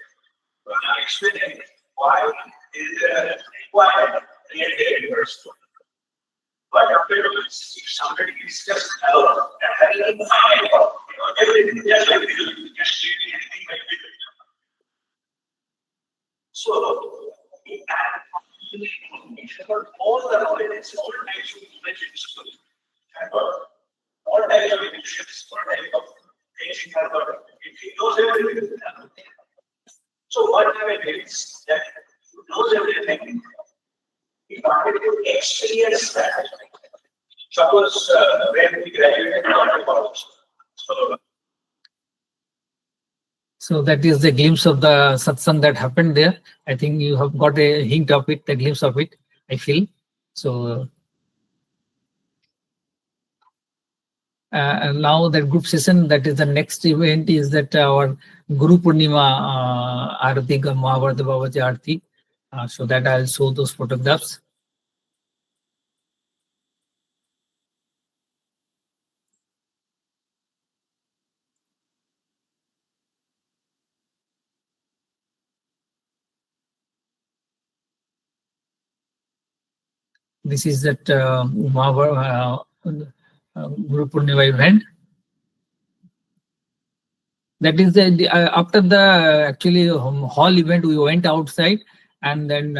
But I'm explaining why is required to create the universe. But after somebody is just help and having a finite thought, everything just like this, you can see anything like this. So, we add all the knowledge, all types of religions, all types of emotions, all types of things, if he knows everything. So what happens is that he knows everything, he wanted to experience that. Suppose when we graduated college, So that is the glimpse of the satsang that happened there. I think you have got a hint of it, the glimpse of it, I feel. So and now the group session, that is the next event, is that our Guru Purnima Arati, Mahabharata Babaji Arati. So that I'll show those photographs. This is that Guru Purnima event. That is the after the actually hall event, we went outside, and then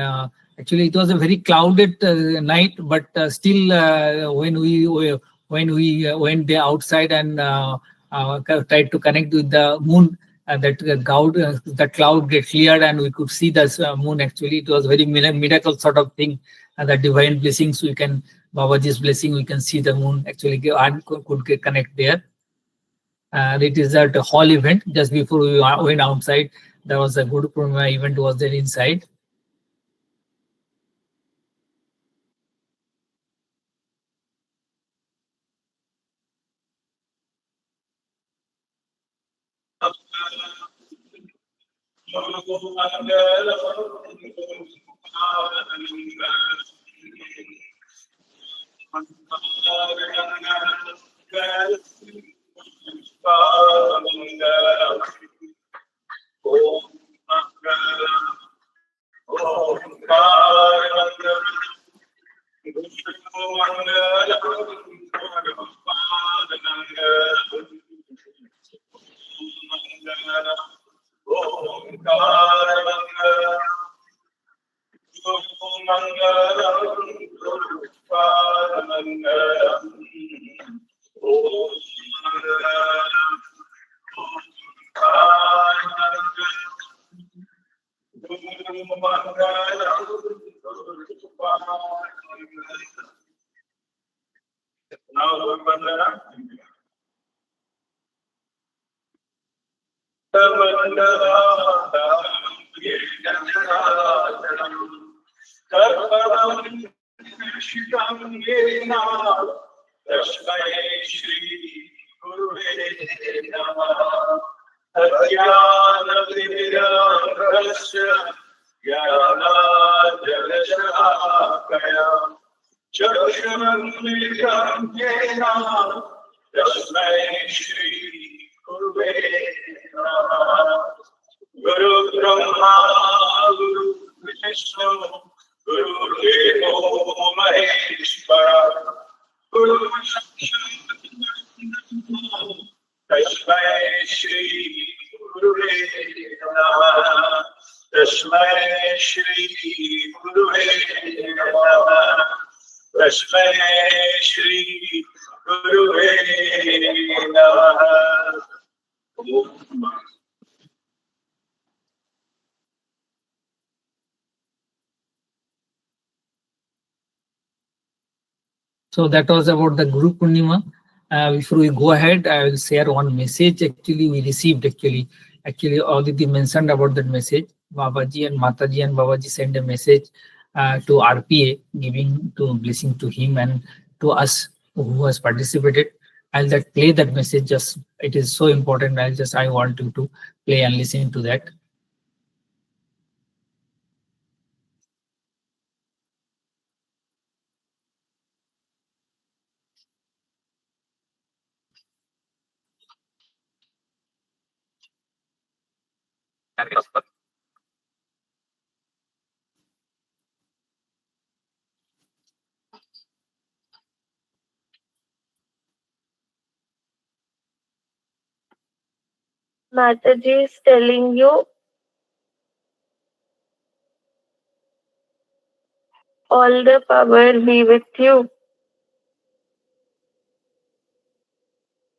actually it was a very clouded night, but still when we went there outside and tried to connect with the moon, that cloud get cleared and we could see the moon. Actually, it was very miracle sort of thing, and the divine blessings we can, Babaji's blessing, we can see the moon actually and could connect there. It is at a hall event. Just before we went outside, there was a Guru Purnima event was there inside. Now, Guru Brahma, Guru Vishnu, Guru Devo Maheshwara, Guru Tasmai Shri Gurave Namaha, Tasmai Shri Gurave Namaha, Tasmai Shri Gurave Namaha. So that was about the Guru Purnima. Before we go ahead, I will share one message. Actually, we received actually already mentioned about that message. Babaji and Mataji and Babaji sent a message to RPA, giving to blessing to him and to us who has participated. I'll just play that message. Just it is so important. I want you to play and listen to that. Mataji is telling you all the power be with you.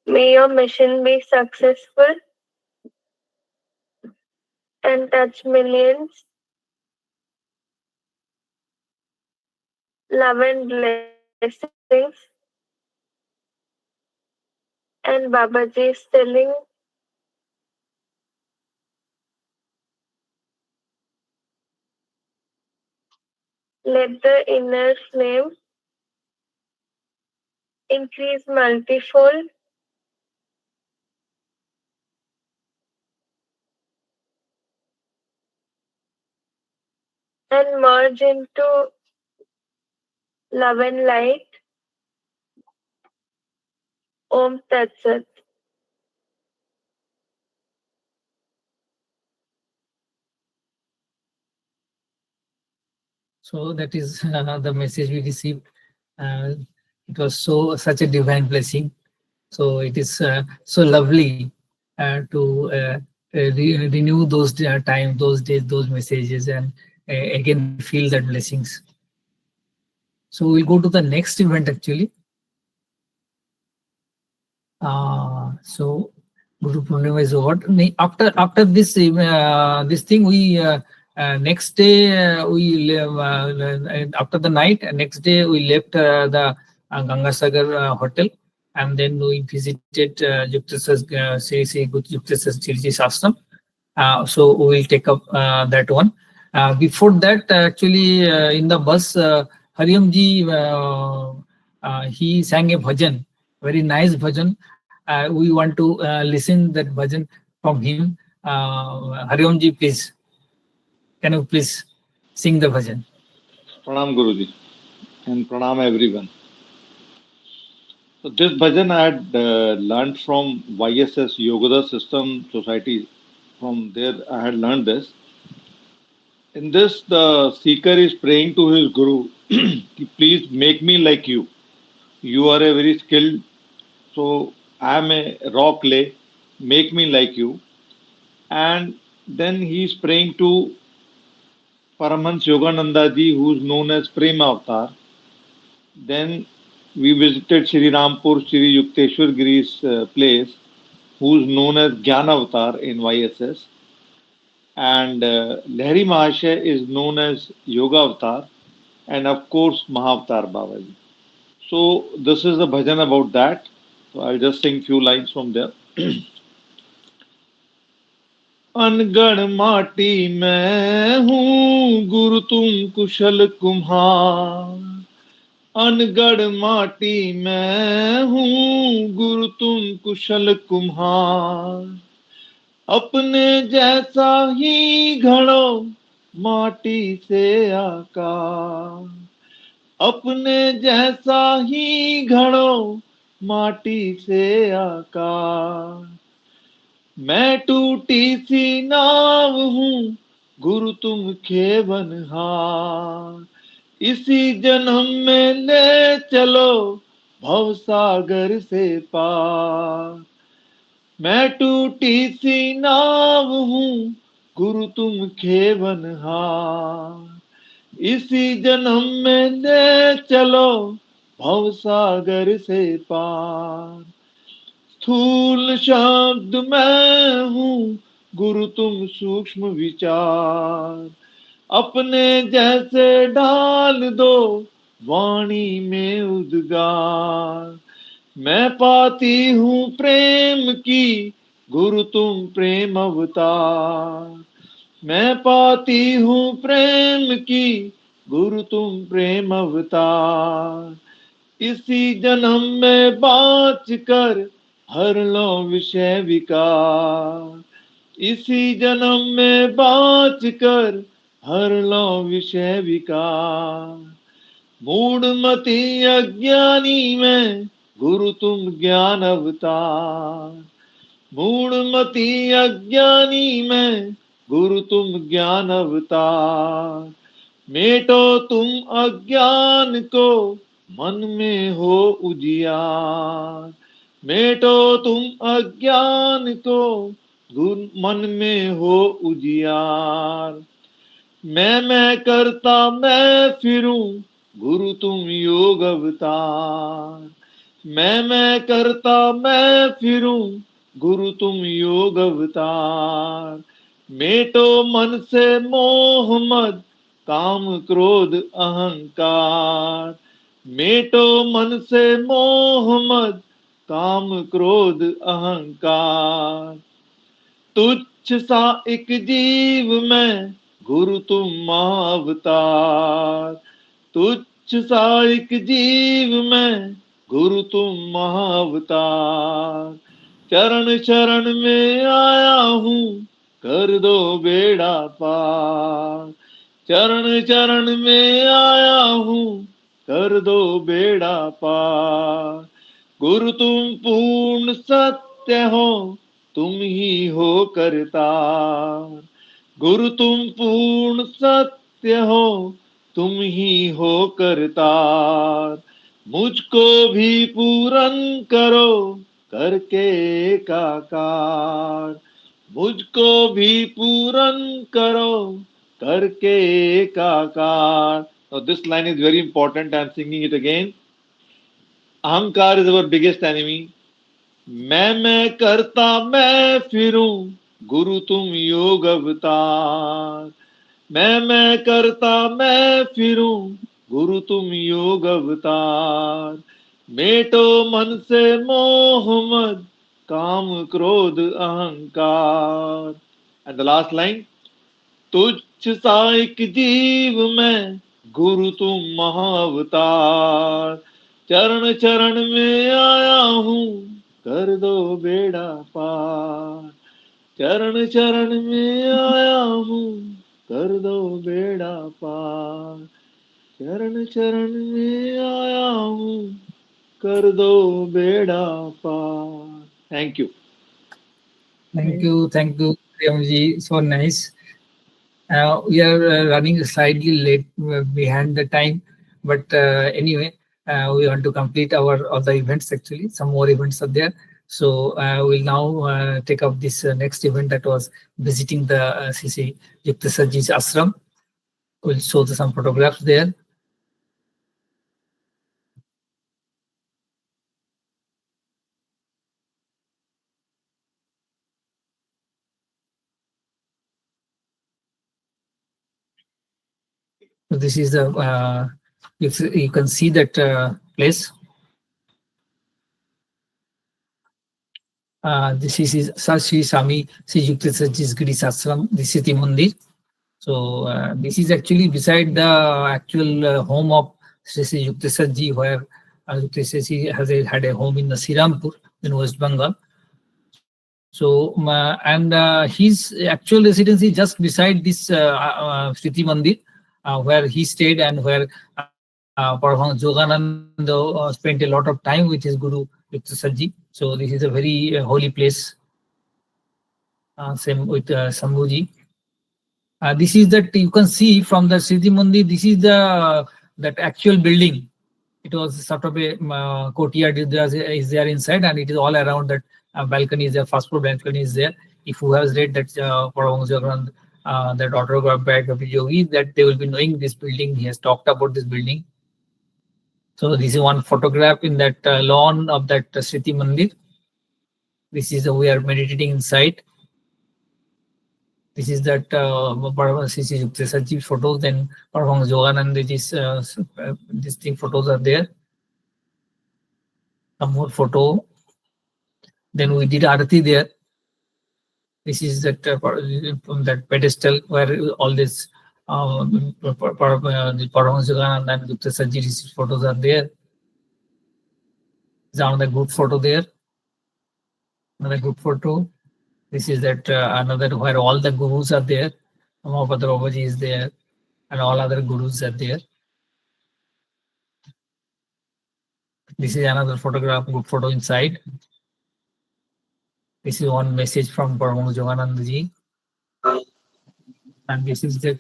May your mission be successful and touch millions. Love and blessings. And Babaji is telling let the inner flame increase multifold and merge into love and light. Om Tat Sat. So that is the message we received. It was such a divine blessing. So it is so lovely to renew those time, those days, those messages, and again feel that blessings. So we'll go to the next event actually. So Guru Purnima is over. After this this thing, we next day after the night, next day we left the Gangasagar hotel, and then we visited Yuktasas Sri Yuktasas Chirji's ashram. So we will take up that one. Before that, actually, in the bus, Hariomji he sang a bhajan, very nice bhajan. We want to listen that bhajan from him. Hariomji, please, can you please sing the bhajan? Pranam Guruji and Pranam everyone. So this bhajan I had learned from YSS Yogoda System Society. From there I had learned this. In this, the seeker is praying to his Guru, please make me like you. You are a very skilled, so I am a raw clay, make me like you. And then he is praying to Paramhans Yogananda ji, who is known as Prema Avatar. Then we visited Sri Rampur, Sri Yukteswar Giri's place, who is known as Jnana Avatar in YSS. And Lahiri Mahasaya is known as Yoga Avatar, and of course Mahavatar Babaji. So this is a bhajan about that. So I'll just sing few lines from there. अनगढ़ माटी मैं हूँ गुरु तुम कुशल कुम्हार, अनगढ़ माटी मैं हूँ गुरु तुम कुशल कुम्हार, अपने जैसा ही घड़ो माटी से आकार, अपने जैसा ही घड़ो माटी से आकार, मैं टूटी सी नाव हूँ गुरु तुम खेवनहार, इसी जन्म में ले चलो भव सागर से पार, मैं टूटी सी नाव हूँ गुरु तुम खेवनहार, इसी जन्म में ले चलो भव सागर से पार, स्थूल शब्द मैं हूँ गुरु तुम सूक्ष्म विचार, अपने जैसे डाल दो वाणी में उद्गार, मैं पाती हूँ प्रेम की गुरु तुम प्रेम अवतार, मैं पाती हूँ प्रेम की गुरु तुम प्रेम अवतार, इसी जन्म में बाँच कर हर लो विषय विकार, इसी जन्म में बाँच कर हर लो विषय विकार, मूढ़मति अज्ञानी में गुरु तुम ज्ञान अवतार, मूढ़मति अज्ञानी में गुरु तुम ज्ञान अवतार, मेटो तुम अज्ञान को मन में हो उजियार, मेटो तुम अज्ञान को मन में हो उजियार, मैं करता मैं फिरूं गुरु तुम योग अवतार, मैं करता मैं फिरूं गुरु तुम योग अवतार, मेटो मन से मोह मद काम क्रोध अहंकार, मेटो मन से मोह मद काम क्रोध अहंकार, तुच्छ सा एक जीव में गुरु तुम महाअवतार, तुच्छ सा एक जीव में गुरु तुम महाअवतार, चरण चरण में आया हूँ कर दो बेड़ा पार, चरण चरण में आया हूँ कर दो बेड़ा पार, गुरु तुम पूर्ण सत्य हो तुम ही हो करतार, गुरु तुम पूर्ण सत्य हो तुम ही हो करतार, मुझको भी पूरन करो करके एकाकार, मुझको भी पूरन करो करके एकाकार. Now this line is very important. I am singing it again. अहंकार is our biggest enemy. मैं करता मैं फिरूं गुरु तुम योग अवतार, मैं करता मैं फिरूं गुरु तुम योग अवतार, मेटो मन से मोह मद काम क्रोध अहंकार. And the last line, तुच्छ सा एक जीव में गुरु तुम महाअवतार, चरण चरण में आया हूँ कर दो बेड़ा पार, चरण चरण में आया हूँ कर दो बेड़ा पार, चरण चरण में आया हूँ कर दो बेड़ा पार. Thank you. Thank you, Priyamji. So nice. We are running slightly late behind the time, but anyway, we want to complete all the events. Actually, some more events are there. So we'll now take up this next event, that was visiting the CC Yuktasaji's ashram. We'll show some photographs there. So this is the you can see that place. This is Sri Swami Sri Yuktasarji's Giri Sastram, the Siti Mandir. So this is actually beside the actual home of Sri Yuktasarji, where Yuktasarji had a home in the Sirampur in West Bengal. So his actual residency just beside this Sriti Mandir, where he stayed and where Paramahansa Yogananda spent a lot of time with his Guru Yuktasarji. So this is a very holy place. Same with Sambhuji. This is that you can see from the Sriti Mandir. This is the that actual building. It was sort of a courtyard is there inside, and it is all around that balcony is there. First floor balcony is there. If you have read that Paramahansa Yogananda, that autograph back of the yogi, that they will be knowing this building. He has talked about this building. So this is one photograph in that lawn of that Sriti Mandir. This is we are meditating inside. This is that Sri Yuktasarji photos. Then Paramahansa Yoganandaji's these thing photos are there. Some more photo. Then we did Arati there. This is that from that pedestal where all this the Paramahansa Yogananda and Yuktasarji's photos are there. There's another good photo there. Another good photo. This is that another where all the gurus are there. Mahua Babaji is there, and all other gurus are there. This is another photograph, good photo inside. This is one message from Paramahansa Yoganandaji. And this is the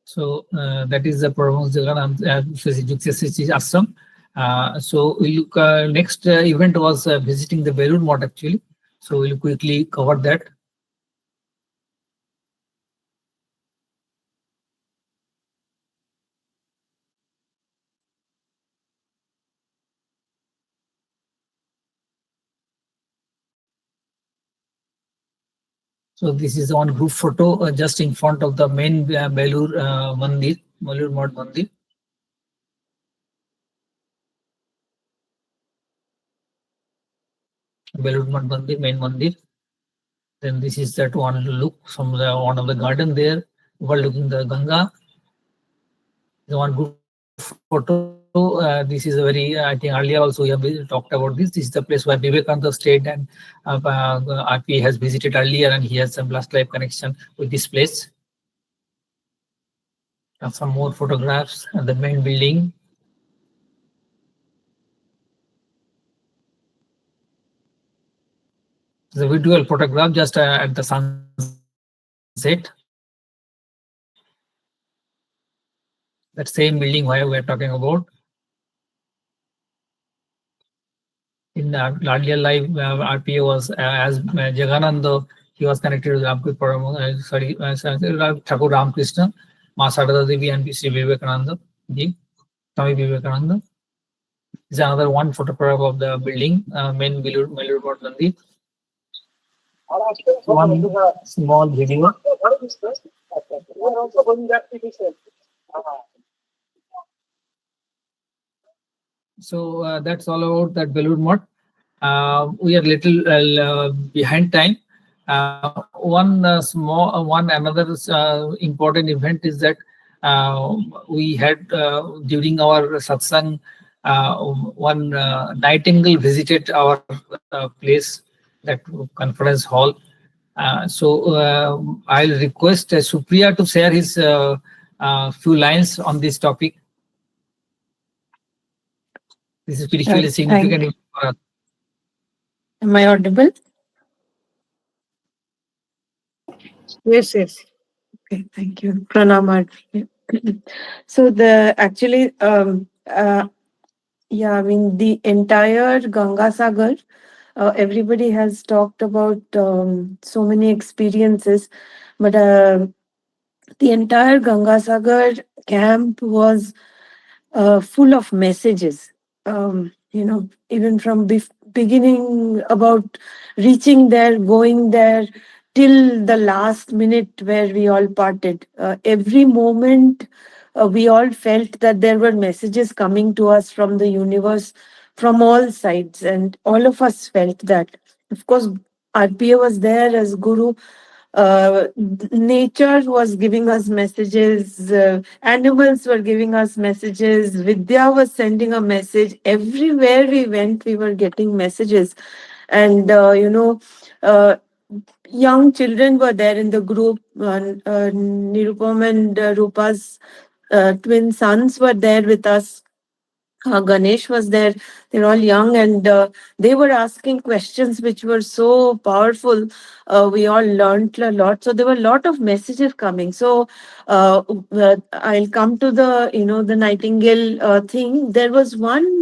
so that is the Paramahansa Yogananda Yuktasarji ashram. So we look next event was visiting the Belur Math actually. So we'll quickly cover that. So this is one group photo just in front of the main Belur Mandir, Belur Math Mandir. Belur Math Mandir, main Mandir. Then this is that one look from the one of the garden there, overlooking the Ganga. The one group photo. This is a very, I think earlier also we have talked about this. This is the place where Vivekananda stayed, and RP has visited earlier, and he has some last life connection with this place. Some more photographs and the main building. The visual photograph just at the sunset. That same building where we are talking about. In the earlier life, RPA was as Jagananda, he was connected with Thakur Ramakrishna, Ma Sarada Devi, and Sri Vivekananda ji, Swami Vivekananda. This is another one photograph of the building, main Belur Math Mandir. One small video. So that's all about that Belur Math. We are little behind time. One another important event is that we had during our satsang, one Nightingale visited our place, that conference hall. So I'll request Supriya to share his few lines on this topic. This is spiritually significant for us. Am I audible? Yes, yes. Okay, thank you. Pranam. So actually Yeah, I mean, the entire Ganga Sagar, everybody has talked about so many experiences, but the entire Ganga Sagar camp was full of messages. Even from beginning about reaching there, going there, till the last minute where we all parted. Every moment, we all felt that there were messages coming to us from the universe from all sides, and all of us felt that. Of course, RPA was there as Guru. Nature was giving us messages, animals were giving us messages, Vidya was sending a message. Everywhere we went, we were getting messages. And, young children were there in the group. Nirupam and Rupa's twin sons were there with us. Ganesh was there. They're all young, and they were asking questions which were so powerful. We all learned a lot. So there were a lot of messages coming. So I'll come to the Nightingale thing. There was one.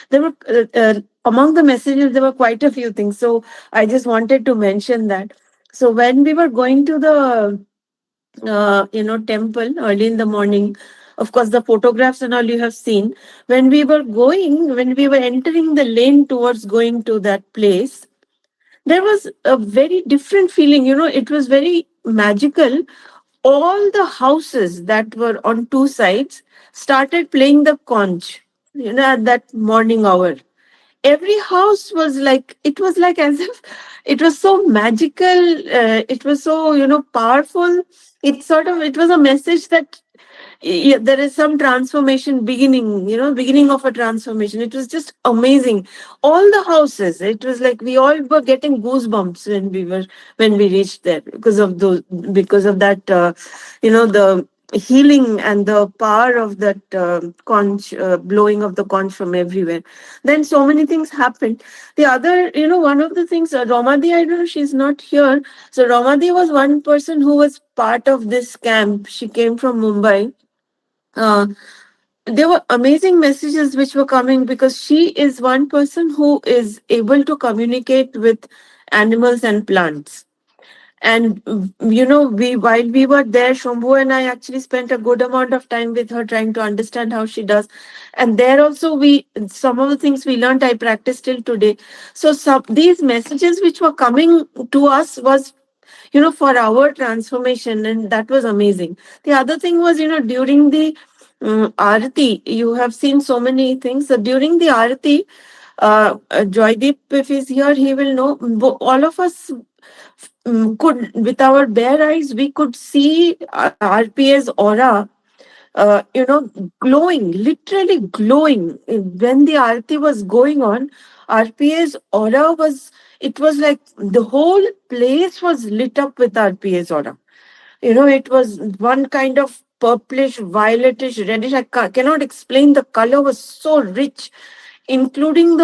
There were among the messages there were quite a few things. So I just wanted to mention that. So when we were going to the temple early in the morning. Of course, the photographs and all you have seen. When we were entering the lane towards going to that place, there was a very different feeling. It was very magical. All the houses that were on two sides started playing the conch, at that morning hour. Every house was like, it was like as if it was so magical. It was so, powerful. It was a message that there is some transformation beginning of a transformation. It was just amazing. All the houses, it was like we all were getting goosebumps when we reached there because of that, the healing and the power of that conch, blowing of the conch from everywhere. Then so many things happened. The other, one of the things, Ramadi, I don't know, she's not here. So Ramadi was one person who was part of this camp. She came from Mumbai. uh, there were amazing messages which were coming because she is one person who is able to communicate with animals and plants. And while we were there, Shambhu and I actually spent a good amount of time with her trying to understand how she does. And there also some of the things we learned I practice till today. So these messages which were coming to us was for our transformation, and that was amazing. The other thing was, during the Aarti, you have seen so many things. So during the Aarti, Joydeep, if he's here, he will know. All of us could, with our bare eyes, we could see RPA's aura, glowing, literally glowing. When the Aarti was going on, RPA's aura it was like the whole place was lit up with RPA's aura. It was one kind of purplish, violetish, reddish. I cannot explain. The color was so rich, including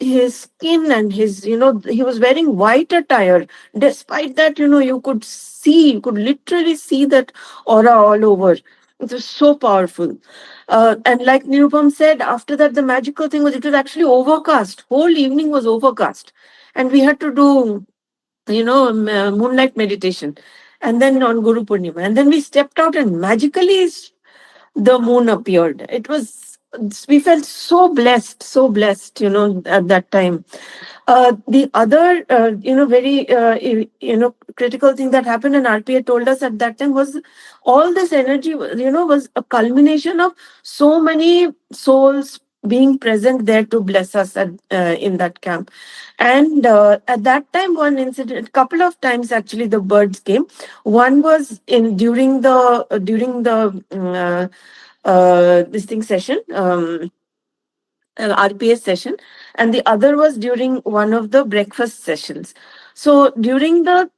his skin and he was wearing white attire. Despite that, you could literally see that aura all over. It was so powerful. And like Nirupam said, after that, the magical thing was it was actually overcast. Whole evening was overcast. And we had to do moonlight meditation, and then on Guru Purnima. And then we stepped out and magically the moon appeared. We felt so blessed, at that time. The other, very, critical thing that happened, and RPA told us at that time, was all this energy, was a culmination of so many souls being present there to bless us in that camp. And at that time, one incident, couple of times actually, the birds came. One was during the this thing session, RPS session, and the other was during one of the breakfast sessions. So during the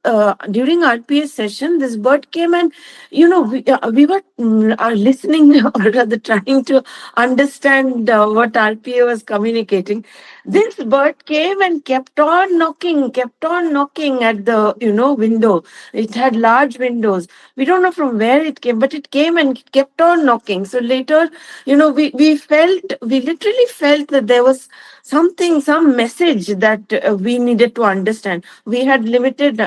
during RPA session, this bird came and we were listening or rather trying to understand what RPA was communicating. This bird came and kept on knocking at the window. It had large windows. We don't know from where it came, but it came and kept on knocking. So later, we literally felt that there was some message that we needed to understand. We had limited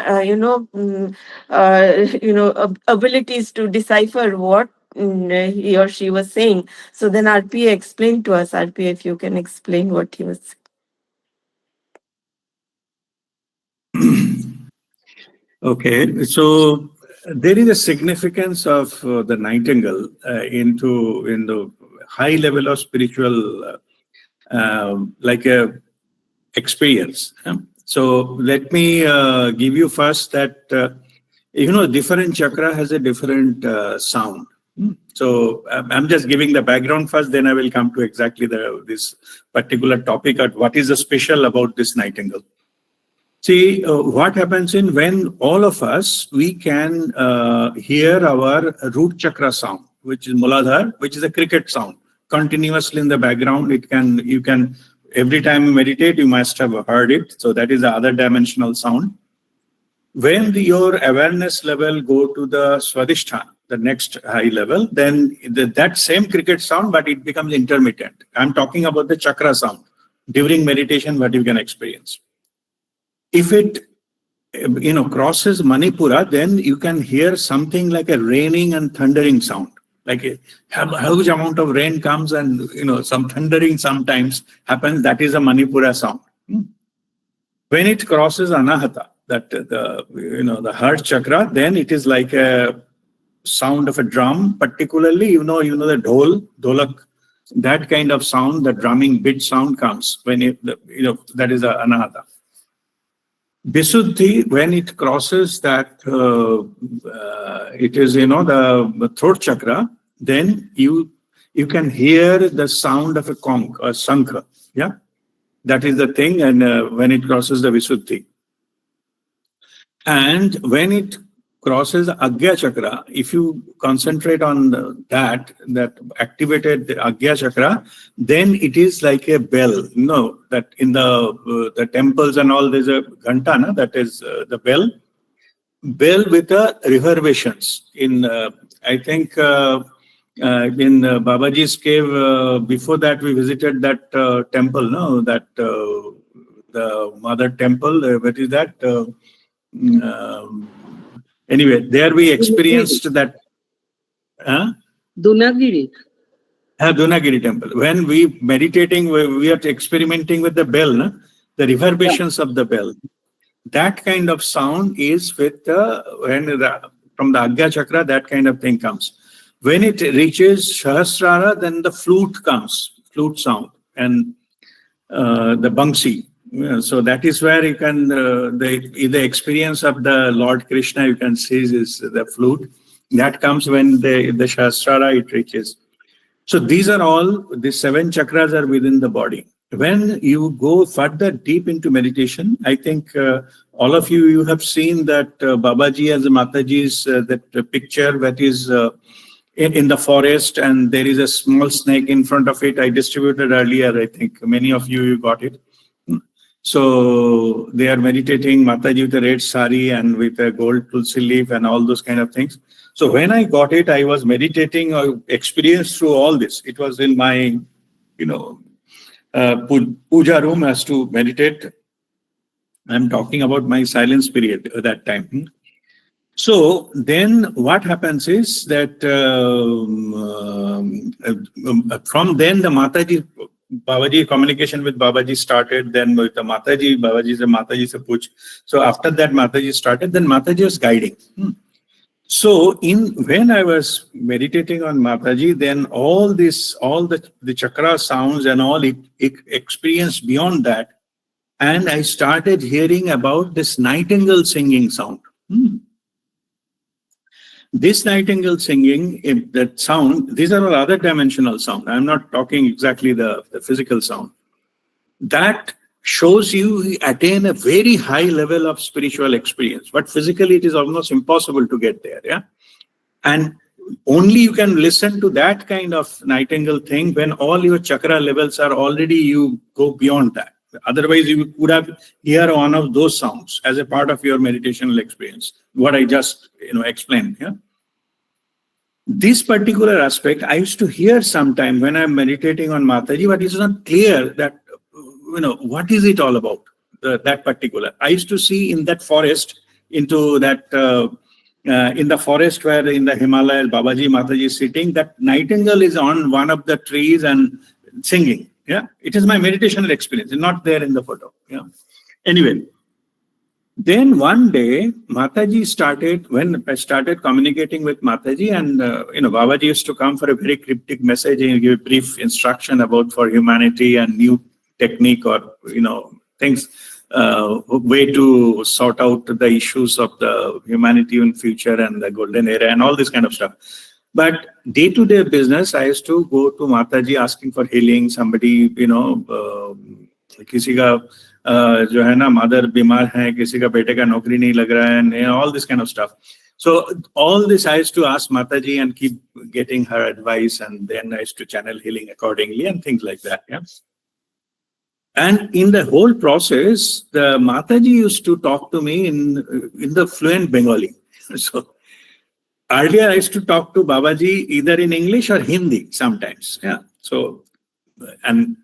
abilities to decipher what he or she was saying. So then RPA explained to us. RPA, if you can explain what he was saying. Okay, so there is a significance of the nightingale in the high level of spiritual like a experience. So let me give you first that different chakra has a different sound. So I'm just giving the background first, then I will come to exactly this particular topic at what is the special about this nightingale. See, what happens when all of us, we can hear our root chakra sound, which is Muladhara, which is a cricket sound, continuously in the background. You can, every time you meditate, you must have heard it. So that is the other dimensional sound. When your awareness level go to the Swadhisthana, the next high level, then that same cricket sound, but it becomes intermittent. I'm talking about the chakra sound. During meditation, what you can experience. If it crosses Manipura, then you can hear something like a raining and thundering sound. Like a huge amount of rain comes and some thundering sometimes happens. That is a Manipura sound. When it crosses Anahata, that the heart chakra, then it is like a sound of a drum, particularly the dhol, dholak, that kind of sound, the drumming bit sound comes when that is a Anahata. Visuddhi, when it crosses that, it is, the throat chakra, then you can hear the sound of a conch or sankha. Yeah, that is the thing. And when it crosses the Visuddhi. And when it crosses Agya chakra, if you concentrate on that activated the Agya chakra, then it is like a bell. That in the temples and all, there's a ghanta, that is the bell with the reverberations. In I think in Babaji's cave, before that we visited that temple, that the mother temple. What is that? Anyway, there we experienced that. Dunagiri. Dunagiri temple. When we meditating, we are experimenting with the bell, the reverberations of the bell. That kind of sound is with from the Agya chakra, that kind of thing comes. When it reaches Sahasrara, then the flute comes, flute sound, and the Bagchi. So that is where you can, the experience of the Lord Krishna, you can see is the flute. That comes when the Sahasrara it reaches. So these are all, the 7 chakras are within the body. When you go further deep into meditation, I think all of you have seen that Babaji as a Mataji's that picture that is in the forest, and there is a small snake in front of it. I distributed earlier, I think many of you got it. So they are meditating, Mataji with a red sari and with a gold tulsi leaf and all those kind of things. So when I got it, I was meditating, experienced through all this. It was in my, puja room as to meditate. I'm talking about my silence period at that time. So then what happens is that from then the Babaji communication with Babaji started, then with the Mataji se puch. So after that Mataji started, then Mataji was guiding. So when I was meditating on Mataji, then all the chakra sounds and all it experienced beyond that. And I started hearing about this nightingale singing sound. This nightingale singing, that sound, these are all other dimensional sound. I'm not talking exactly the physical sound. That shows you attain a very high level of spiritual experience, but physically it is almost impossible to get there. Yeah, and only you can listen to that kind of nightingale thing when all your chakra levels are already, you go beyond that. Otherwise, you would have hear one of those sounds as a part of your meditational experience. What I just explained. Yeah. This particular aspect I used to hear sometime when I'm meditating on Mataji, but it's not clear that what is it all about. That particular. I used to see in that forest, into that. In the forest where in the Himalayas, Babaji, Mataji is sitting, that nightingale is on one of the trees and singing. Yeah, it is my meditational experience. It's not there in the photo. Yeah. Anyway, then one day Mataji started, when I started communicating with Mataji, and Babaji used to come for a very cryptic message and give brief instruction about for humanity and new technique or things. Way to sort out the issues of the humanity in future and the golden era and all this kind of stuff. But day-to-day business, I used to go to Mataji asking for healing. Somebody, किसी का जो है ना mother बीमार है, किसी का बेटे का नौकरी नहीं लग रहा है, and all this kind of stuff. So all this I used to ask Mataji and keep getting her advice, and then I used to channel healing accordingly and things like that. Yeah. And in the whole process, the Mataji used to talk to me in the fluent Bengali. So earlier I used to talk to Babaji either in English or Hindi sometimes. Yeah. So, and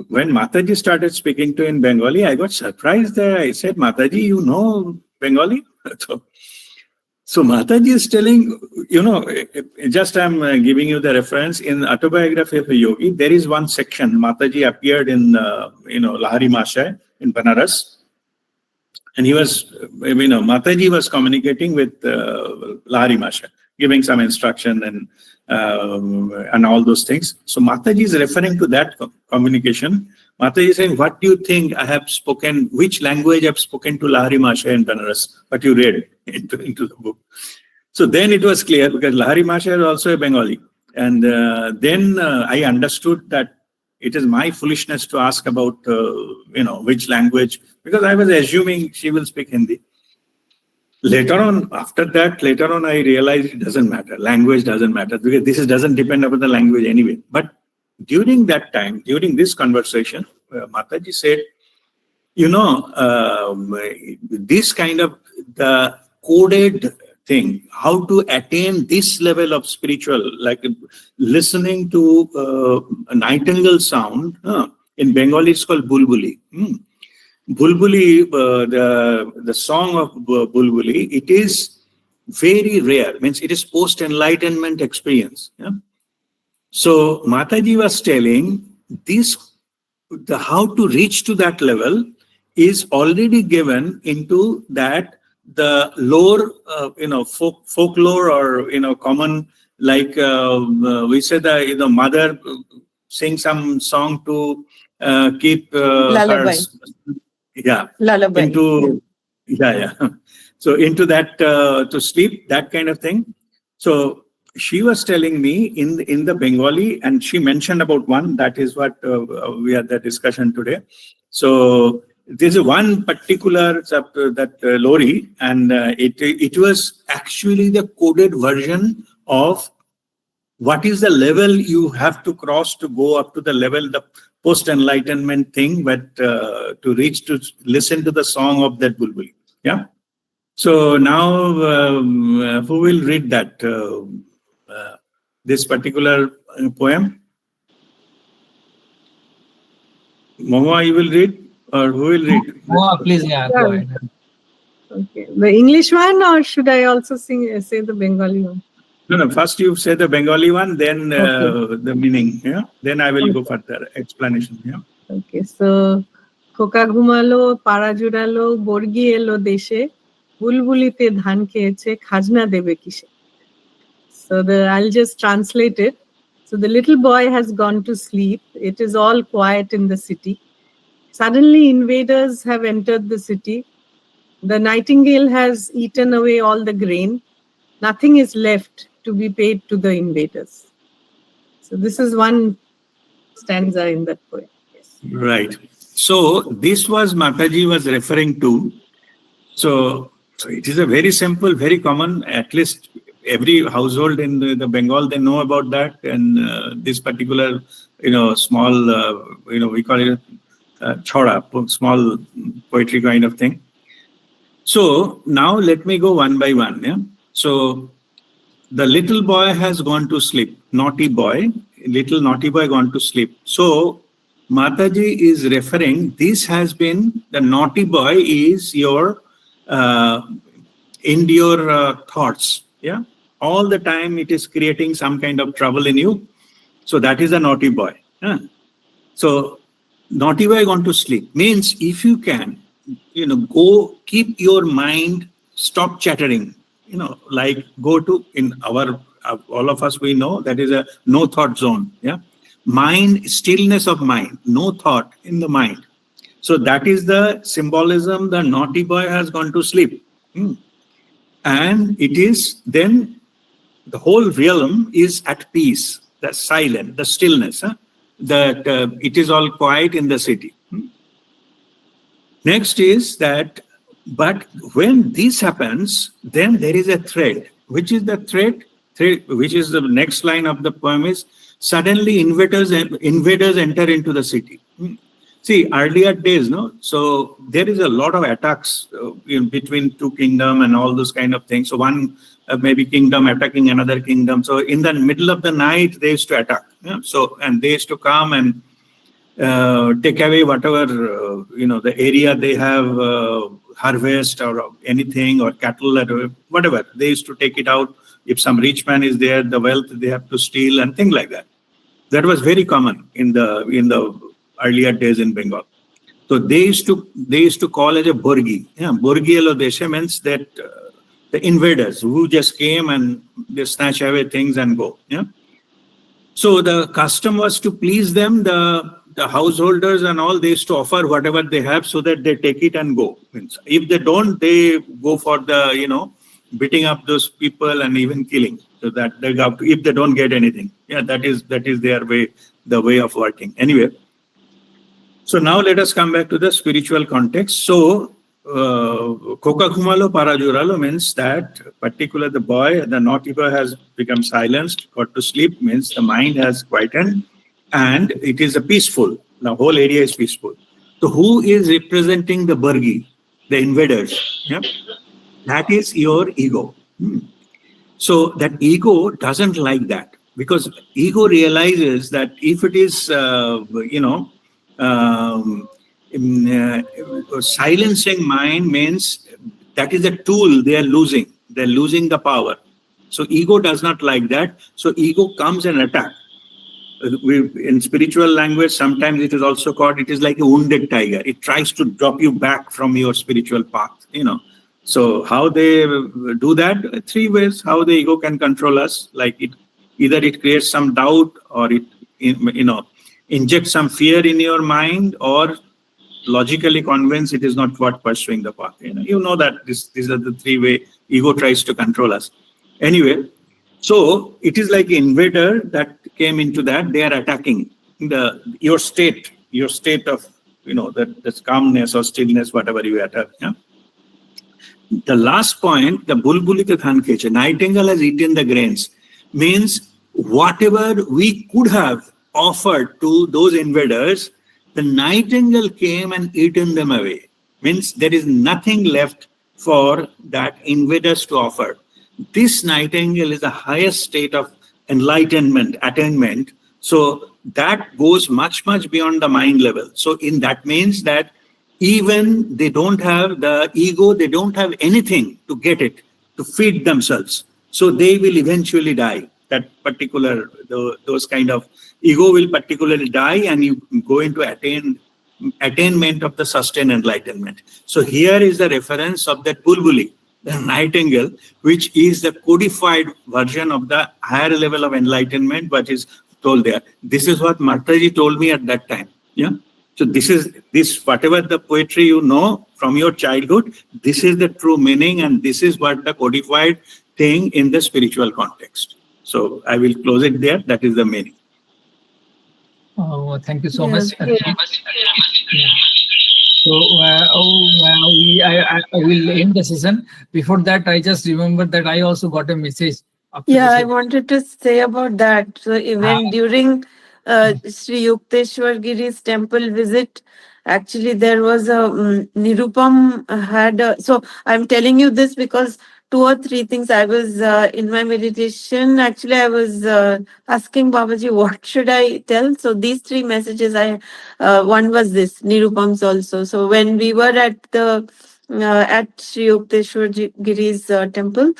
when Mataji started speaking to in Bengali, I got surprised there. I said, Mataji, you know Bengali? So Mataji is telling, just I'm giving you the reference in Autobiography of a Yogi. There is one section, Mataji appeared in, Lahari Masha in Banaras. And he was, Mataji was communicating with Lahari Masha, giving some instruction and all those things. So Mataji is referring to that communication. Mataji is saying, what do you think I have spoken, which language I have spoken to Lahari Masha in Banaras, what you read into the book. So then it was clear, because Lahari Masha is also a Bengali. And then I understood that it is my foolishness to ask about, which language, because I was assuming she will speak Hindi. Later on, I realized it doesn't matter. Language doesn't matter, because this doesn't depend upon the language anyway. But during that time, during this conversation, Mataji said, this kind of the coded thing, how to attain this level of spiritual, like listening to a nightingale sound, in Bengali it's called bulbuli. Bulbuli, the song of bulbuli, it is very rare, means it is post-enlightenment experience. Yeah? So Mataji was telling how to reach to that level is already given into that the lore, folklore or common, like we said that mother sing some song to keep Lullaby. Lullaby. So into that to sleep, that kind of thing. So she was telling me in the Bengali, and she mentioned about one, that is what we had the discussion today. So there's one particular that lori, and it was actually the coded version of what is the level you have to cross to go up to the level, the post-enlightenment thing, but to reach to listen to the song of that bulbuli. Yeah. So now who will read that? This particular poem? Mahua, you will read, or who will read? Mahua, please, go ahead. Okay, the English one, or should I also say the Bengali one? No. First you say the Bengali one, then the meaning. Yeah. Then I will go further explanation. Yeah. Okay. So, খোকা ঘুমালো, পাড়া জুড়ালো, বর্গি এলো দেশে, বুলবুলিতে ধান খেয়েছে, খাজনা দেবে কিসে. So I'll just translate it. So the little boy has gone to sleep. It is all quiet in the city. Suddenly invaders have entered the city. The nightingale has eaten away all the grain. Nothing is left to be paid to the invaders. So this is one stanza in that poem. Yes. Right. So this was Mataji was referring to. So it is a very simple, very common, at least every household in the Bengal, they know about that. And this particular, small, we call it chhora, small poetry kind of thing. So now let me go one by one. Yeah. So the little boy has gone to sleep. Naughty boy, little naughty boy gone to sleep. So Mataji is referring, this has been, the naughty boy is your, in your thoughts. Yeah. All the time it is creating some kind of trouble in you. So that is a naughty boy. Yeah. So naughty boy gone to sleep means if you can, go keep your mind, stop chattering, like go to, in our, all of us, we know that is a no thought zone. Yeah. Mind, stillness of mind, no thought in the mind. So that is the symbolism, the naughty boy has gone to sleep. And it is then the whole realm is at peace, the silent, the stillness, that it is all quiet in the city. Next is that, but when this happens, then there is a threat. Which is the threat? Which is the next line of the poem is, suddenly invaders enter into the city. See, earlier days, no? So there is a lot of attacks in between two kingdoms and all those kind of things. So one maybe kingdom attacking another kingdom. So in the middle of the night, they used to attack. Yeah? So, and they used to come and take away whatever, the area they have harvest or anything, or cattle or whatever. They used to take it out. If some rich man is there, the wealth they have to steal and things like that. That was very common in the earlier days in Bengal. So they used to call it a Borgi. Yeah, Borgi elo deshe means that the invaders who just came and they snatch away things and go. Yeah. So the custom was to please them, the householders and all, they used to offer whatever they have so that they take it and go. If they don't, they go for the, beating up those people and even killing. So that they have to, if they don't get anything. Yeah, that is their way, the way of working. Anyway, so now let us come back to the spiritual context. So Koka Khumalo Parajuralo means that particular the boy, the naughty boy has become silenced, got to sleep, means the mind has quietened and it is a peaceful. The whole area is peaceful. So who is representing the Burgi, the invaders? Yeah? That is your ego. So that ego doesn't like that, because ego realizes that if it is, silencing mind means that is a tool they are losing. They're losing the power. So ego does not like that. So ego comes and attacks. In spiritual language, sometimes it is also called, it is like a wounded tiger. It tries to drop you back from your spiritual path, So how they do that? 3 ways how the ego can control us. Like either it creates some doubt, or it, injects some fear in your mind, or logically convince it is not worth pursuing the path. You know that these are the 3 ways ego tries to control us. Anyway, so it is like an invader that came into that. They are attacking your state of, that calmness or stillness, whatever you attack. Yeah? The last point, the bulbulite thankeche, nightingale has eaten the grains, means whatever we could have offered to those invaders, the nightingale came and eaten them away. Means there is nothing left for that invaders to offer. This nightingale is the highest state of enlightenment, attainment. So that goes much, much beyond the mind level. So in that means that even they don't have the ego, they don't have anything to get it, to feed themselves. So they will eventually die. That particular, those kind of ego will particularly die, and you go into attainment of the sustained enlightenment. So here is the reference of that bulbuli, the nightingale, which is the codified version of the higher level of enlightenment, but is told there. This is what Mataji told me at that time. Yeah. So this whatever the poetry you know from your childhood, this is the true meaning, and this is what the codified thing in the spiritual context. So I will close it there. That is the meaning. Thank you so much. So I will end the session. Before that, I just remember that I also got a message. After Yeah, the I wanted to say about that. So even during Sri Yukteswar Giri's temple visit, actually there was a Nirupam had a, so I'm telling you this because 2 or 3 things I was in my meditation. Actually, I was asking Babaji, what should I tell? So these 3 messages, one was this Nirupam's also. So when we were at the at Sri Yukteswar Giri's temple,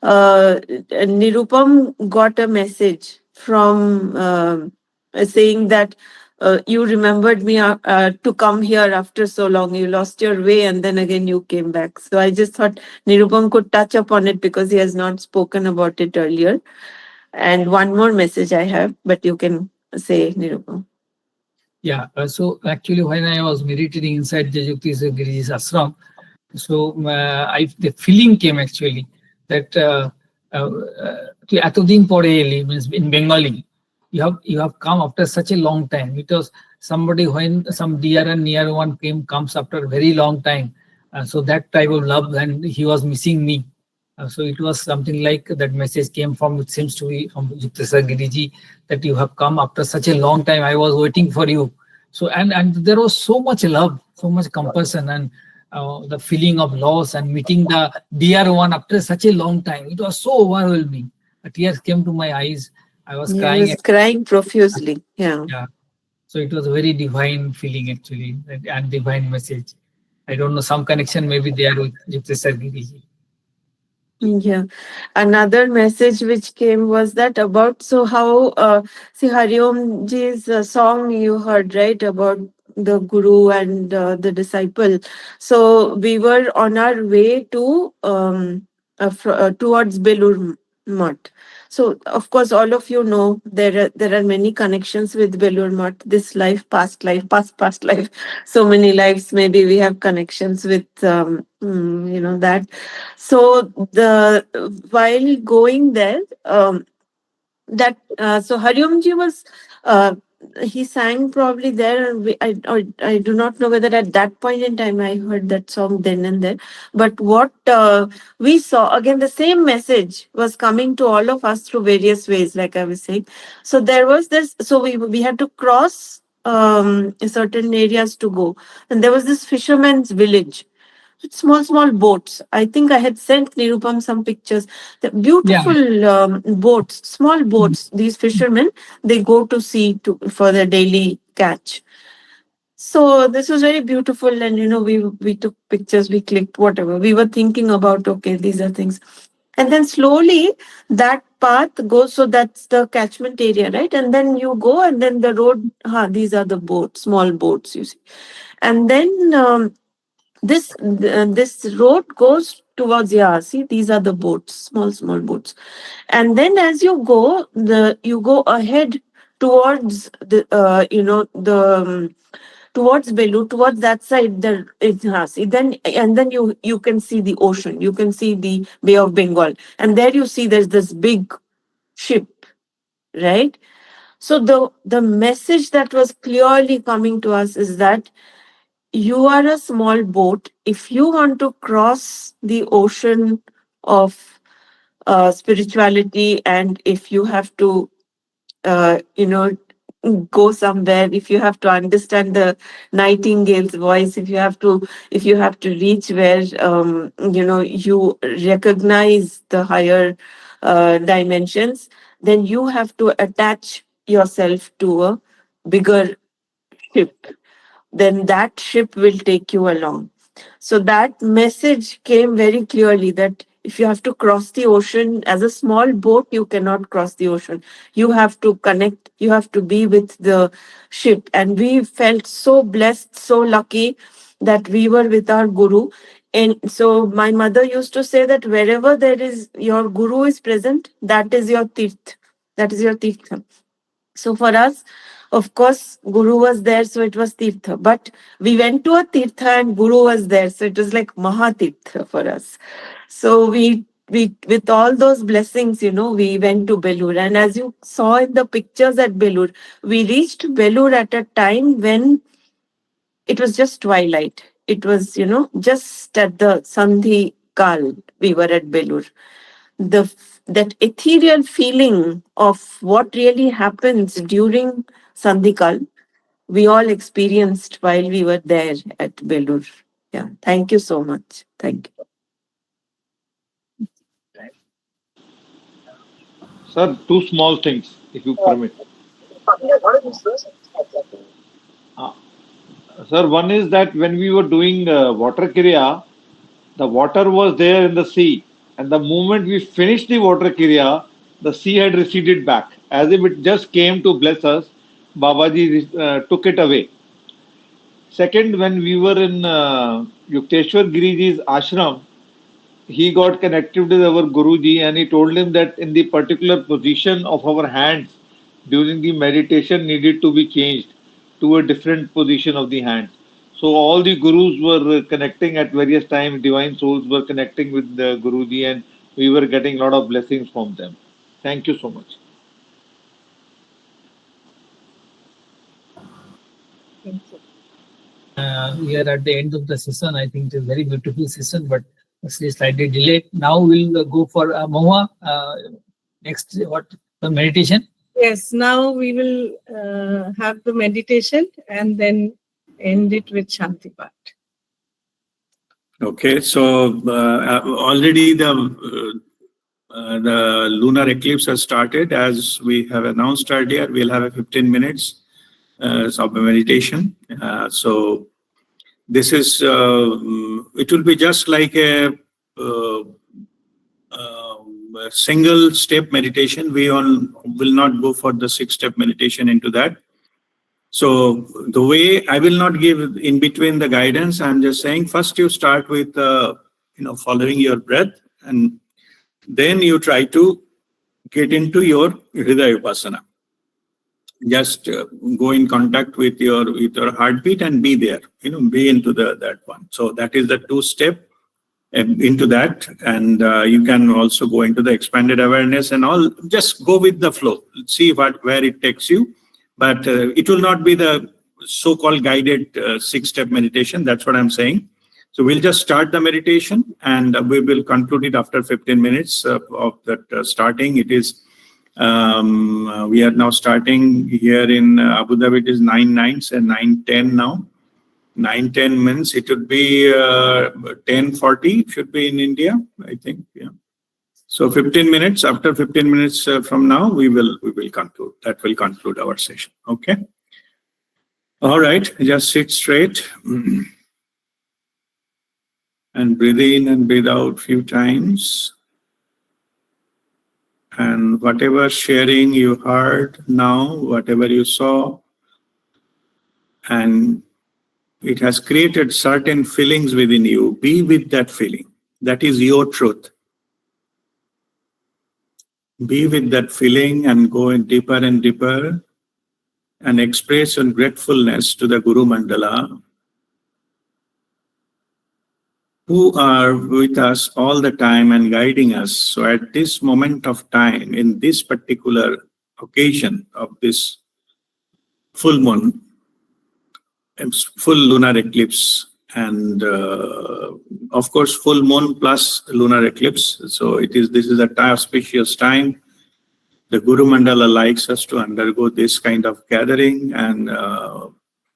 Nirupam got a message from saying that you remembered me to come here after so long. You lost your way and then again you came back. So I just thought Nirupam could touch upon it because he has not spoken about it earlier. And one more message I have, but you can say, Nirupam. Yeah, so actually when I was meditating inside the Yukteswar Giri's ashram, so the feeling came actually that এতদিন পরে এলি means in Bengali, you have come after such a long time. It was somebody when some dear and near one comes after a very long time. So that type of love, and he was missing me. So it was something like that message came from, it seems to be from Yukteswar Giriji, that you have come after such a long time. I was waiting for you. So and there was so much love, so much compassion, and the feeling of loss and meeting the dear one after such a long time. It was so overwhelming. Tears came to my eyes. I was crying. He was crying profusely. Yeah. Yeah. So it was a very divine feeling actually, and divine message. I don't know, some connection maybe there with Yukteswar Giriji. Yeah. Another message which came was that about, so how, see Hariom ji's song you heard, right, about the guru and the disciple. So we were on our way to towards Belur Math. So of course all of you know there are many connections with Belur Math. This life, past life, so many lives. Maybe we have connections with that. So while going there, so Hariomji was he sang probably there. I do not know whether at that point in time I heard that song then and there. But what we saw again, the same message was coming to all of us through various ways, like I was saying. So there was this. So we had to cross certain areas to go, and there was this fisherman's village. Small boats. I think I had sent Nirupam some pictures. The beautiful boats, small boats. These fishermen, they go to sea for their daily catch. So this was very beautiful, and we took pictures, we clicked, whatever. We were thinking about, okay, these are things. And then slowly that path goes, so that's the catchment area, right? And then you go, and then the road, these are the boats, small boats, you see. And then this road goes towards, see, these are the boats, small boats. And then as you go ahead towards the towards Belur, towards that side, then you can see the ocean, you can see the Bay of Bengal, and there you see there's this big ship, right? So the message that was clearly coming to us is that you are a small boat. If you want to cross the ocean of spirituality, and if you have to go somewhere, if you have to understand the nightingale's voice, if you have to reach where you recognize the higher dimensions, then you have to attach yourself to a bigger ship. Then that ship will take you along. So that message came very clearly, that if you have to cross the ocean as a small boat, you cannot cross the ocean. You have to connect, you have to be with the ship. And we felt so blessed, so lucky that we were with our guru. And so my mother used to say that wherever there is your guru is present, that is your tirth. That is your tirtha. So for us, of course, Guru was there, so it was Tirtha. But we went to a Tirtha and Guru was there, so it was like Mahatirtha for us. So we with all those blessings, we went to Belur. And as you saw in the pictures at Belur, we reached Belur at a time when it was just twilight. it was, just at the Sandhi Kal, we were at Belur. That ethereal feeling of what really happens during Sandhi Kal, we all experienced while we were there at Belur. Yeah, thank you so much. Thank you. Sir, two small things, if you permit. Uh, Sir, one is that when we were doing water kriya, the water was there in the sea, and the moment we finished the water kriya, the sea had receded back, as if it just came to bless us. Babaji took it away. Second, when we were in Yukteswar Giriji's ashram, he got connected with our Guruji and he told him that in the particular position of our hands during the meditation needed to be changed to a different position of the hands. So all the Gurus were connecting at various times, divine souls were connecting with the Guruji and we were getting a lot of blessings from them. Thank you so much. Thank you. We are at the end of the session. I think it's a very beautiful session, but actually slightly delayed. Now we'll go for Mahua. Next, what the meditation? Yes, now we will have the meditation and then end it with Shaanti Path. Okay, so already the lunar eclipse has started. As we have announced earlier, we'll have a 15 minutes of a meditation. So this is, it will be just like a single step meditation. We will not go for the 6-step meditation into that. So the way I will not give in between the guidance, I'm just saying first you start with following your breath, and then you try to get into your Hridaya Upasana. Just go in contact with your heartbeat and be there, be into that one. So that is the 2-step into that, and you can also go into the expanded awareness and all. Just go with the flow, see where it takes you, but it will not be the so-called guided 6-step meditation. That's what I'm saying. So we'll just start the meditation and we will conclude it after 15 minutes of that starting. It is we are now starting here in Abu Dhabi. It is 9:09 and 9:10 now. 9:10 means it would be 10:40 should be in India, I think. Yeah. So 15 minutes. After 15 minutes from now, we will conclude. That will conclude our session. Okay. All right. Just sit straight and breathe in and breathe out few times. And whatever sharing you heard now, whatever you saw, and it has created certain feelings within you. Be with that feeling. That is your truth. Be with that feeling and go in deeper and deeper and express your gratefulness to the Guru Mandala who are with us all the time and guiding us. So at this moment of time, in this particular occasion of this full moon, full lunar eclipse, and of course full moon plus lunar eclipse. So this is a auspicious time. The Guru Mandala likes us to undergo this kind of gathering, and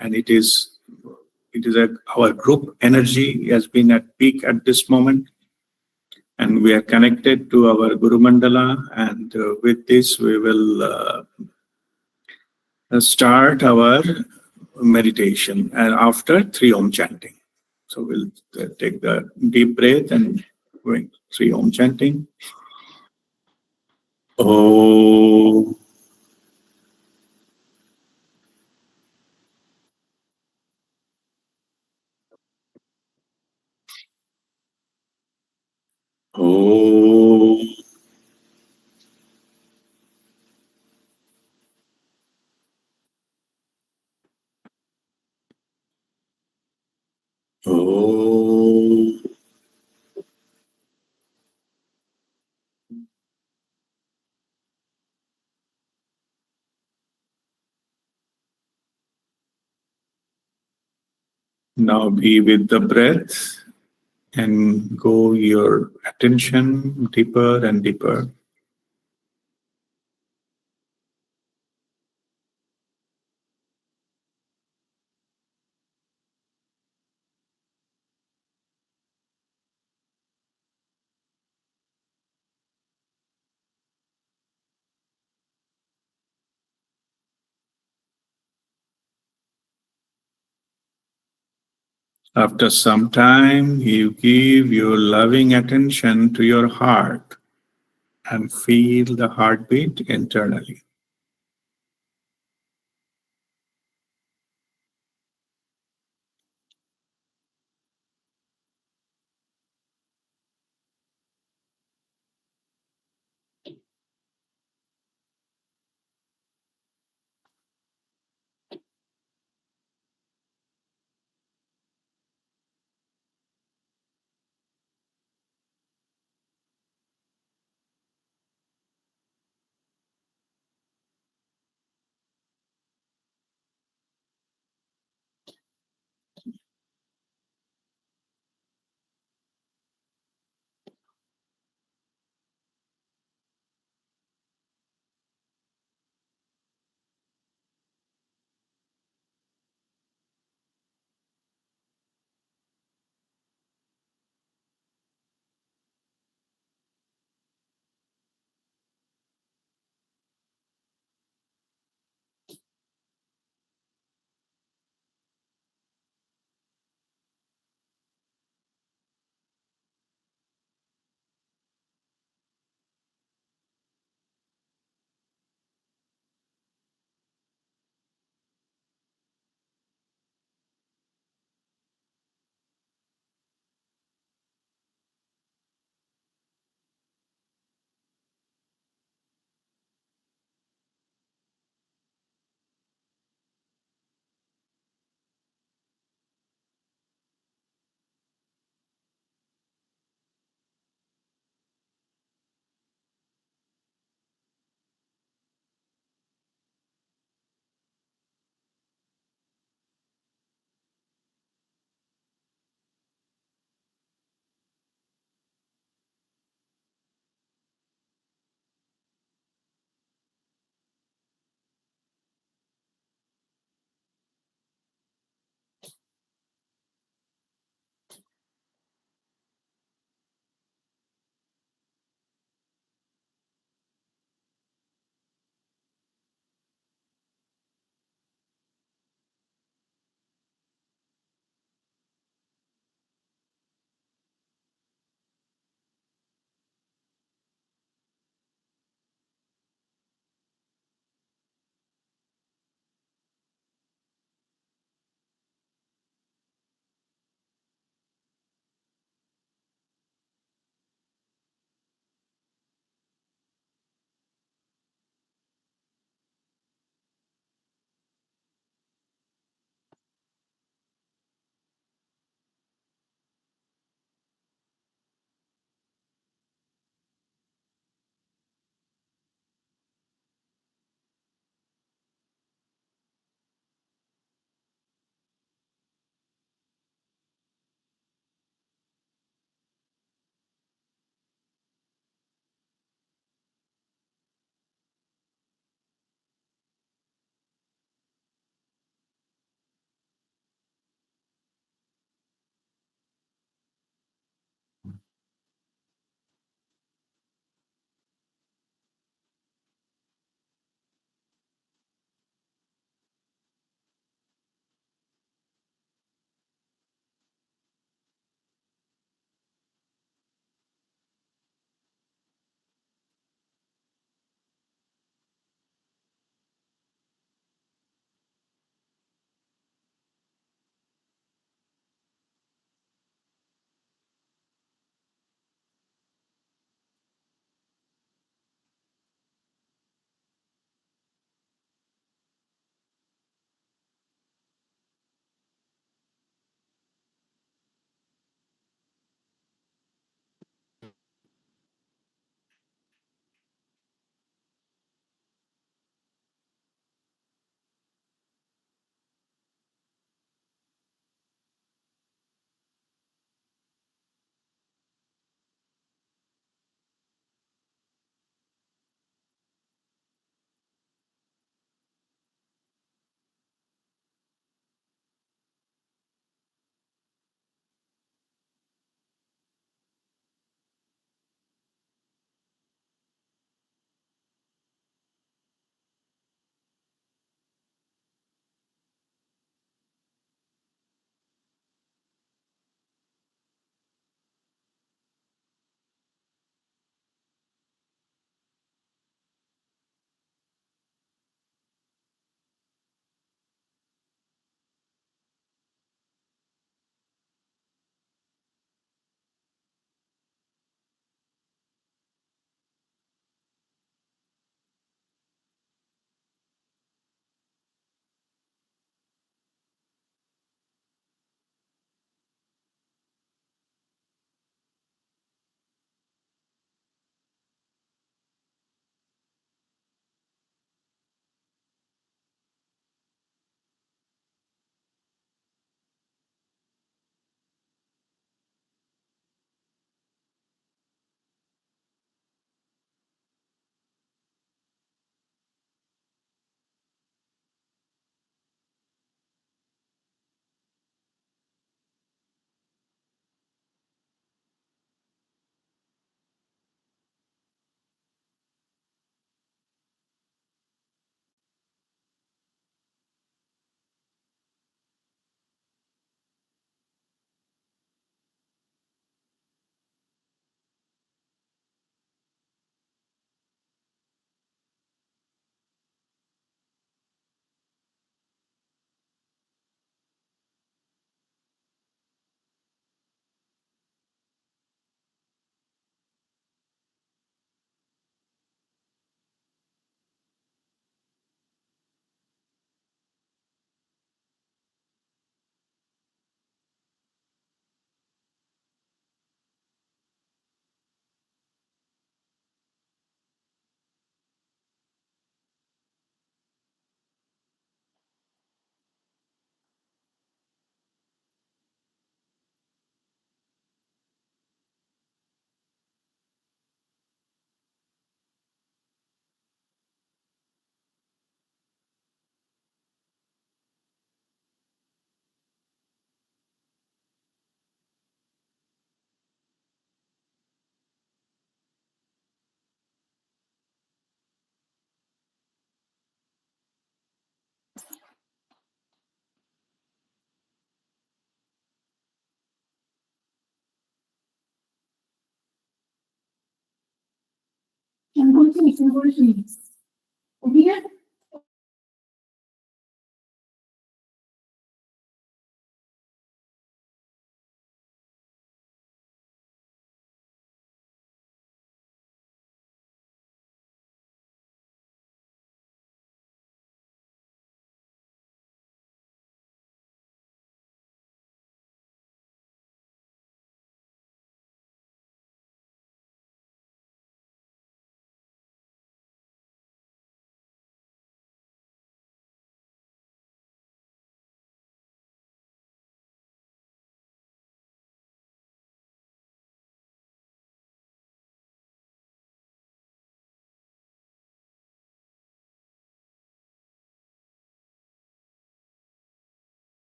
it is our group energy has been at peak at this moment, and we are connected to our Guru Mandala, and with this we will start our meditation and after 3 Om chanting. So we'll take the deep breath and going 3 Om chanting. Om. Om. Om. Now be with the breath and go your attention deeper and deeper. After some time, you give your loving attention to your heart and feel the heartbeat internally.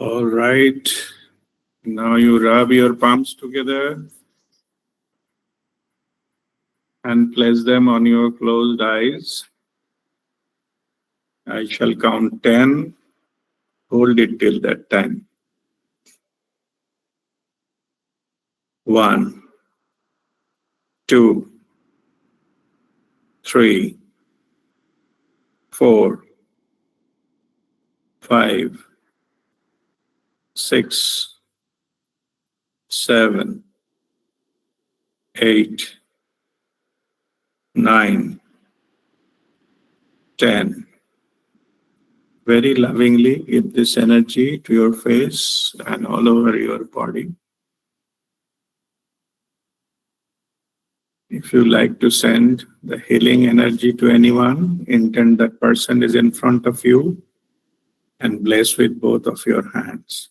All right. Now you rub your palms together and place them on your closed eyes. I shall count 10. Hold it till that time. 1, 2, 3, 4, 5, 6, 7, 8, 9, 10. Very lovingly give this energy to your face and all over your body. If you like to send the healing energy to anyone, intend that person is in front of you and bless with both of your hands.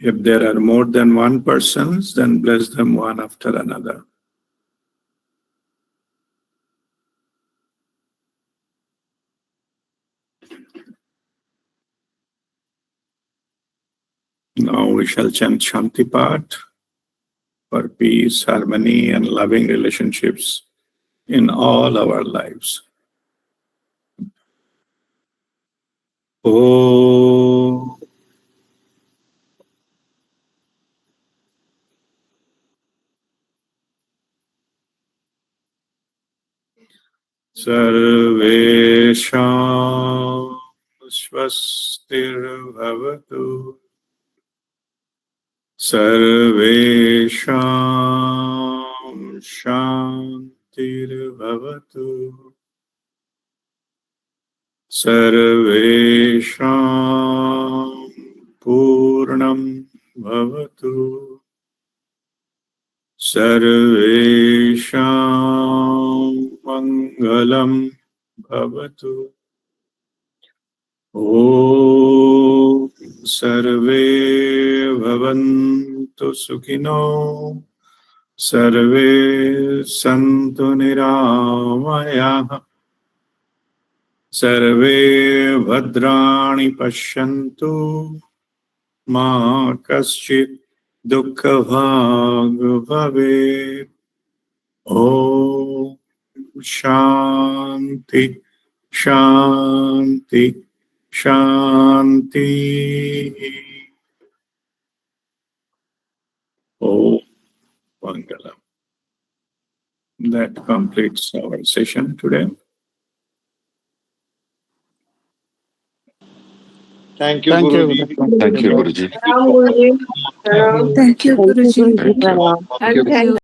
If there are more than one persons, then bless them one after another. Now we shall chant Shaanti Path for peace, harmony, and loving relationships in all our lives. Oh. Sarvesham swastirvavatu. Sarvesham shantirvavatu. Sarvesham purnam bhavatu. Sarvesham Mangalam bhavatu. Om Sarve Bhavantu Sukhino. Sarve Santu Niramaya. Sarve Bhadrani Pashyantu. Ma Kaschit Dukkha Bhag Bhavet. Om Shanti, Shanti, Shanti. Om Mangalam. That completes our session today. Thank you, Guruji. Thank you, Guruji. Thank you, Guruji. Thank you. Thank you.